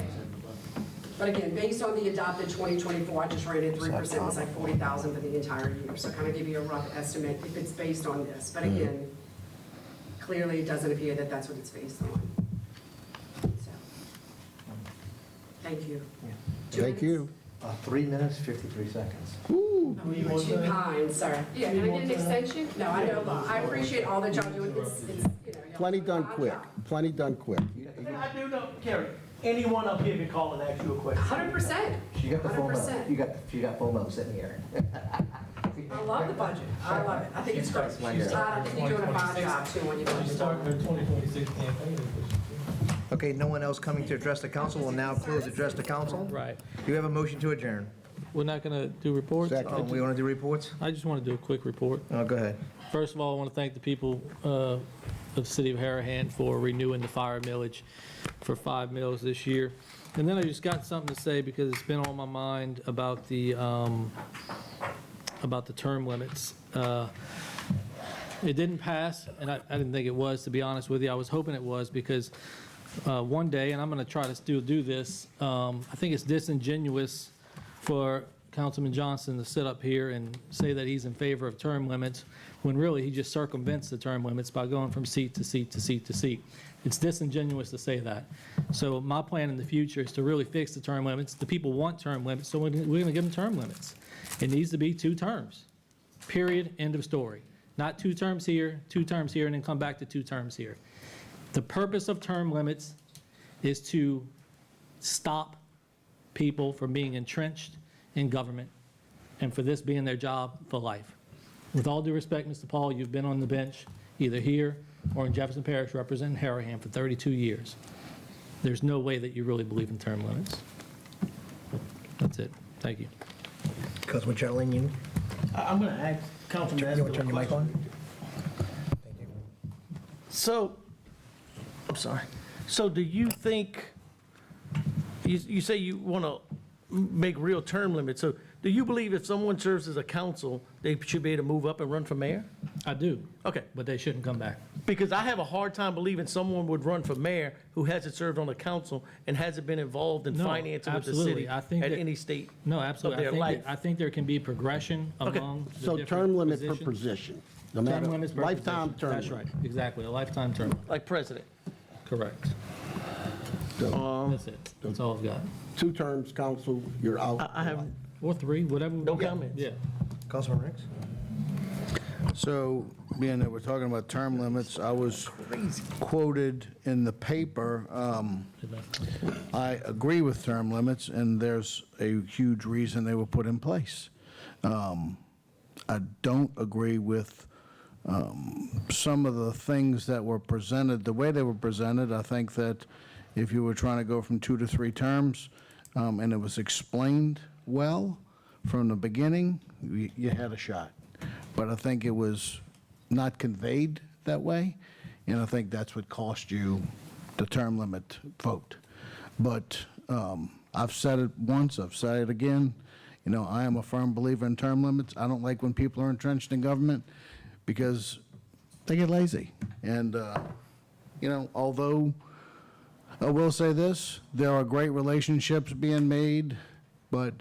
But again, based on the adopted 2024, I just rated 3%, it's like 40,000 for the entire year. So kind of give you a rough estimate if it's based on this. But again, clearly it doesn't appear that that's what it's based on. So, thank you. 2 Thank minutes? you. 3 minutes, 53 seconds. Oh, you were too kind, sir. Yeah, can I get an extension? No, I know, I appreciate all that y'all doing. It's, you know. y'all Plenty do a done fine quick, job. plenty done quick. I do know, Kerry, anyone up here can call and ask you a question. 100%. She got the phone bill. 100%. She got phone bill sitting here. I love the budget. I love it. I think it's great. She's I think you're doing a fine job too on your She's budget. starting her 2026 campaign. Okay, no one else coming to address the council. We'll now close address the council. Right. Do you have a motion to adjourn? We're not going to do reports? Second. We want to do reports? I just want to do a quick report. Oh, go ahead. First of all, I want to thank the people of the city of Harahan for renewing the fire millage for 5 mills this year. And then I just got something to say because it's been on my mind about the term limits. It didn't pass, and I didn't think it was, to be honest with you. I was hoping it was because one day, and I'm going to try to do this, I think it's disingenuous for Councilman Johnson to sit up here and say that he's in favor of term limits when really he just circumvents the term limits by going from seat to seat to seat to seat. It's disingenuous to say that. So my plan in the future is to really fix the term limits. The people want term limits, so we're going to give them term limits. It needs to be 2 terms, period, end of story. Not 2 terms here, 2 terms here, and then come back to 2 terms here. The purpose of term limits is to stop people from being entrenched in government and for this being their job for life. With all due respect, Mr. Paul, you've been on the bench, either here or in Jefferson Parish, representing Harahan for 32 years. There's no way that you really believe in term limits. That's it. Thank you. Councilman Chatelain, you I'm going to ask Councilman want Asbill to turn a your mic question. on? Thank you. So, I'm sorry. So do you think, you say you want to make real term limits, so do you believe if someone serves as a council, they should be able to move up and run for mayor? I do, Okay, but they shouldn't come back. because I have a hard time believing someone would run for mayor who hasn't served on the council and hasn't been involved in No, financing with the absolutely. city I think at that- any state No, of absolutely. their life. I think there can be progression Okay. among the So different term limit per positions. position, no Term matter, limits per lifetime position. term That's limit. right, exactly, a lifetime term, limit. Like president. correct. That's it, that's all I've got. 2 terms, council, you're out. I have Or 3, whatever. no comments. Yeah. Councilman Ricks? So, being that we're talking about term limits, I was quoted in the paper, I agree with term limits, and there's a huge reason they were put in place. I don't agree with some of the things that were presented, the way they were presented. I think that if you were trying to go from 2 to 3 terms, and it was explained well from the beginning, you had a shot. But I think it was not conveyed that way, and I think that's what cost you the term limit vote. But I've said it once, I've said it again, you know, I am a firm believer in term limits. I don't like when people are entrenched in government because they get lazy. And, you know, although I will say this, there are great relationships being made, but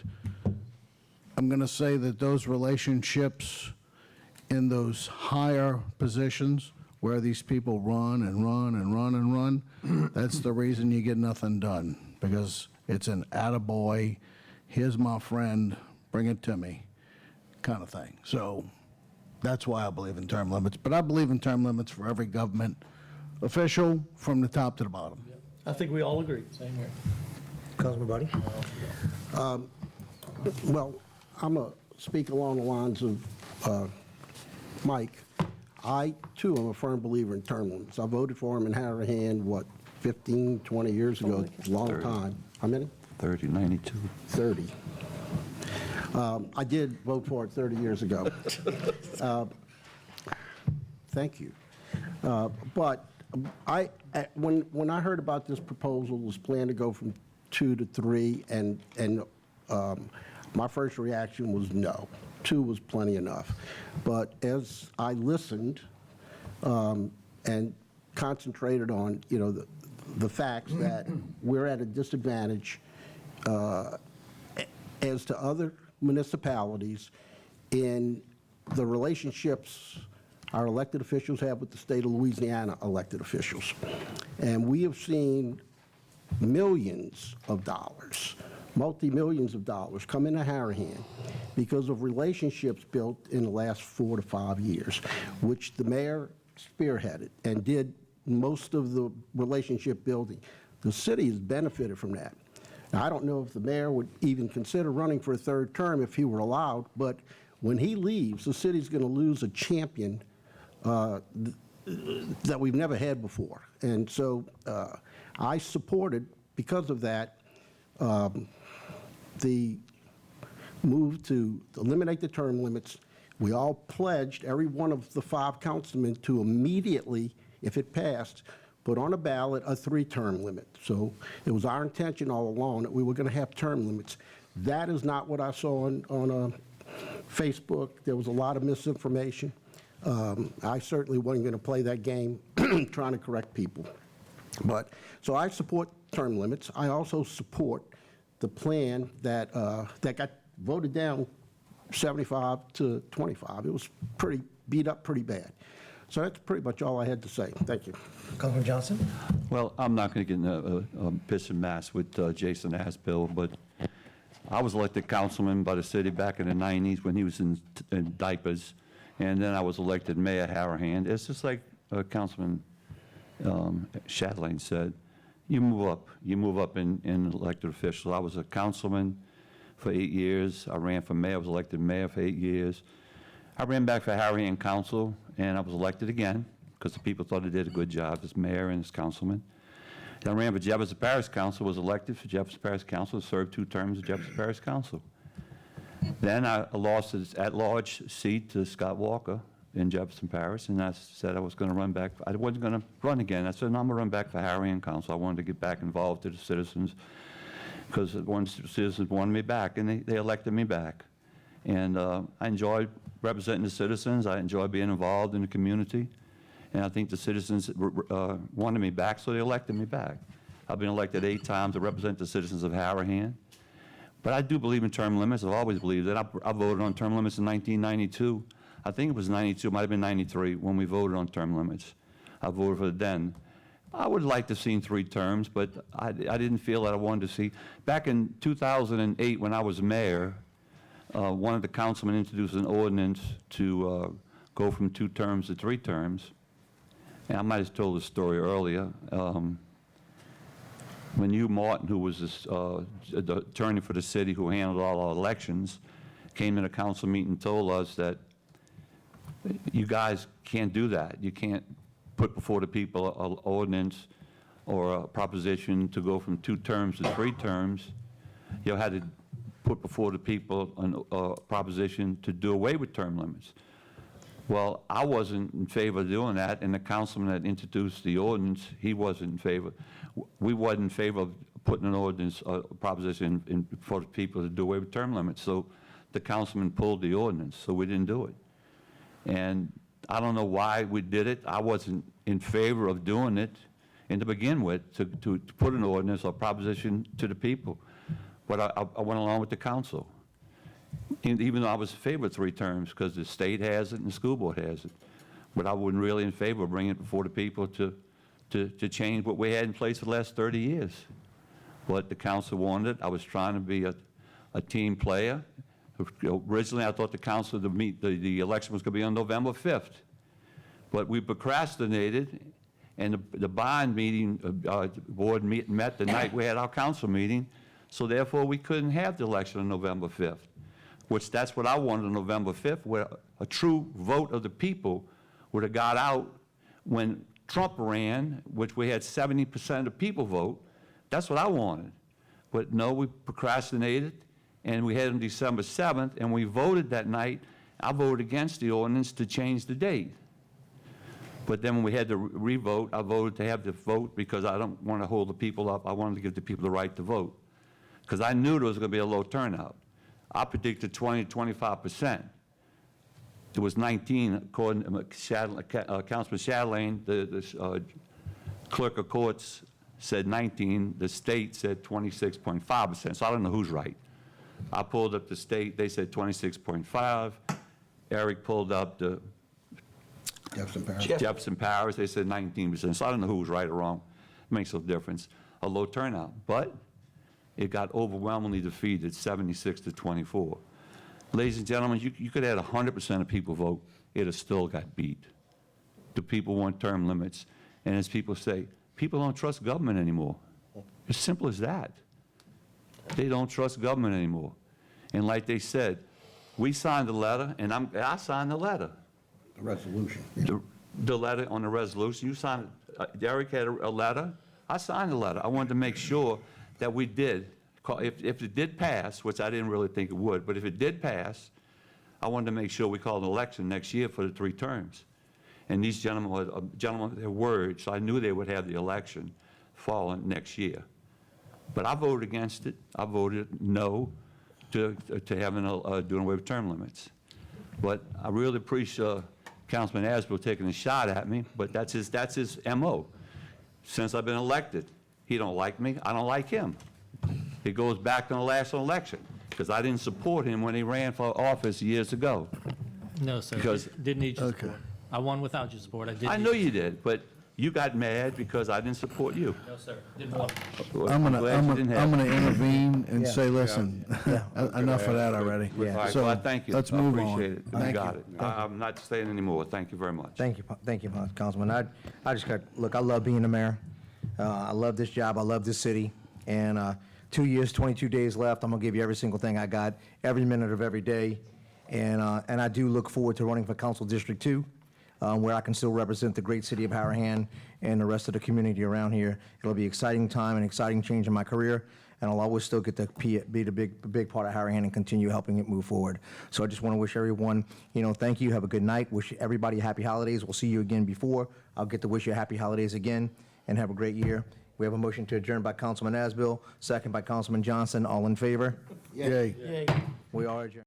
I'm going to say that those relationships in those higher positions where these people run and run and run and run, that's the reason you get nothing done, because it's an attaboy, here's my friend, bring it to me kind of thing. So that's why I believe in term limits. But I believe in term limits for every government official from the top to the bottom. I think we all agree. Same here. Councilman Buddy? Well, I'm going to speak along the lines of Mike. I, too, am a firm believer in term limits. I voted for him in Harahan, 15, 20 years ago, a long 30. time. How many? 30, 92. 30. I did vote for it 30 years ago. Thank you. But when I heard about this proposal, it was planned to go from 2 to 3, and my first reaction was no. 2 was plenty enough. But as I listened and concentrated on, you know, the facts that we're at a disadvantage as to other municipalities in the relationships our elected officials have with the state of Louisiana elected officials. And we have seen millions of dollars, multi-millions of dollars come into Harahan because of relationships built in the last 4 to 5 years, which the mayor spearheaded and did most of the relationship building. The city has benefited from that. Now, I don't know if the mayor would even consider running for a 3rd term if he were allowed, but when he leaves, the city's going to lose a champion that we've never had before. And so I supported, because of that, the move to eliminate the term limits. We all pledged, every one of the 5 councilmen, to immediately, if it passed, put on a ballot a 3-term limit. So it was our intention all along that we were going to have term limits. That is not what I saw on Facebook. There was a lot of misinformation. I certainly wasn't going to play that game trying to correct people. But, so I support term limits. I also support the plan that got voted down 75 to 25. It was pretty beat up pretty bad. So that's pretty much all I had to say. Thank you. Councilman Johnson? Well, I'm not going to get in a piss and mass with Jason Asbill, but I was elected councilman by the city back in the 90s when he was in diapers, and then I was elected mayor Harahan. It's just like Councilman Chatelain said, you move up in elected officials. I was a councilman for 8 years. I ran for mayor, I was elected mayor for 8 years. I ran back for Harahan Council, and I was elected again, because the people thought I did a good job as mayor and as councilman. Then I ran for Jefferson Parish Council, was elected for Jefferson Parish Council, served 2 terms at Jefferson Parish Council. Then I lost an at-large seat to Scott Walker in Jefferson Parish, and I said I was going to run back. I wasn't going to run again. I said, no, I'm going to run back for Harahan Council. I wanted to get back involved to the citizens, because one citizens wanted me back, and they elected me back. And I enjoy representing the citizens. I enjoy being involved in the community. And I think the citizens wanted me back, so they elected me back. I've been elected 8 times to represent the citizens of Harahan. But I do believe in term limits. I've always believed it. I voted on term limits in 1992. I think it was 92, it might have been 93, when we voted on term limits. I voted for it then. I would like to see 3 terms, but I didn't feel that I wanted to see. Back in 2008, when I was mayor, one of the councilmen introduced an ordinance to go from 2 terms to 3 terms. And I might have told the story earlier. When Hugh Martin, who was the attorney for the city who handled all our elections, came in a council meeting and told us that you guys can't do that. You can't put before the people an ordinance or a proposition to go from 2 terms to 3 terms. You had to put before the people a proposition to do away with term limits. Well, I wasn't in favor of doing that, and the councilman that introduced the ordinance, he wasn't in favor. We wasn't in favor of putting an ordinance, a proposition in for the people to do away with term limits. So the councilman pulled the ordinance, so we didn't do it. And I don't know why we did it. I wasn't in favor of doing it, and to begin with, to put an ordinance or proposition to the people. But I went along with the council, even though I was in favor of 3 terms, because the state has it and the school board has it. But I wasn't really in favor of bringing it before the people to change what we had in place for the last 30 years. But the council wanted it. I was trying to be a team player. Originally, I thought the council, the election was going to be on November 5th. But we procrastinated, and the bond meeting, board met the night we had our council meeting, so therefore we couldn't have the election on November 5th, which that's what I wanted on November 5th, where a true vote of the people would have got out when Trump ran, which we had 70% of the people vote. That's what I wanted. But no, we procrastinated, and we had on December 7th, and we voted that night. I voted against the ordinance to change the date. But then when we had to re-vote, I voted to have the vote because I don't want to hold the people up. I wanted to give the people the right to vote, because I knew there was going to be a low turnout. I predicted 20 to 25%. There was 19, according to Councilman Chatelain. The clerk of courts said 19. The state said 26.5%. So I don't know who's right. I pulled up the state. They said 26.5. Eric pulled up the Jefferson Parish. They said 19%. So I don't know who was right or wrong. It makes no difference. A low turnout. But it got overwhelmingly defeated, 76 to 24. Ladies and gentlemen, you could have 100% of people vote, it have still got beat. The people want term limits. And as people say, people don't trust government anymore. As simple as that. They don't trust government anymore. And like they said, we signed the letter, and I signed the letter. The resolution. The letter on the resolution, you signed it. Derek had a letter, I signed the letter. I wanted to make sure that we did. If it did pass, which I didn't really think it would, but if it did pass, I wanted to make sure we called an election next year for the 3 terms. And these gentlemen were gentlemen, their word, so I knew they would have the election following next year. But I voted against it. I voted no to having doing away with term limits. But I really appreciate Councilman Asbill taking a shot at me, but that's his MO. Since I've been elected, he don't like me, I don't like him. It goes back to the last election, because I didn't support him when he ran for office years ago. No, sir. Because- Didn't need your support. I won without your support. I know you did, but you got mad because I didn't support you. No, sir. Didn't want. Well, I'm glad you didn't have gonna it. intervene and Yeah. say, listen, enough of that already. All right, So, well, I thank you. let's move I on. appreciate it. You Thank got you. it. I'm not staying anymore. Thank you very much. Thank you, Councilman. I just got, look, I love being the mayor. I love this job, I love this city, and 2 years, 22 days left. I'm gonna give you every single thing I got, every minute of every day, And I do look forward to running for Council District 2, where I can still represent the great city of Harahan and the rest of the community around here. It'll be an exciting time and exciting change in my career, and I'll always still get to be the big part of Harahan and continue helping it move forward. So I just want to wish everyone, thank you, have a good night, wish everybody happy holidays. We'll see you again before. I'll get to wish you happy holidays again, and have a great year. We have a motion to adjourn by Councilman Asbill, second by Councilman Johnson. All in favor? Yay. Yay. We are adjourned.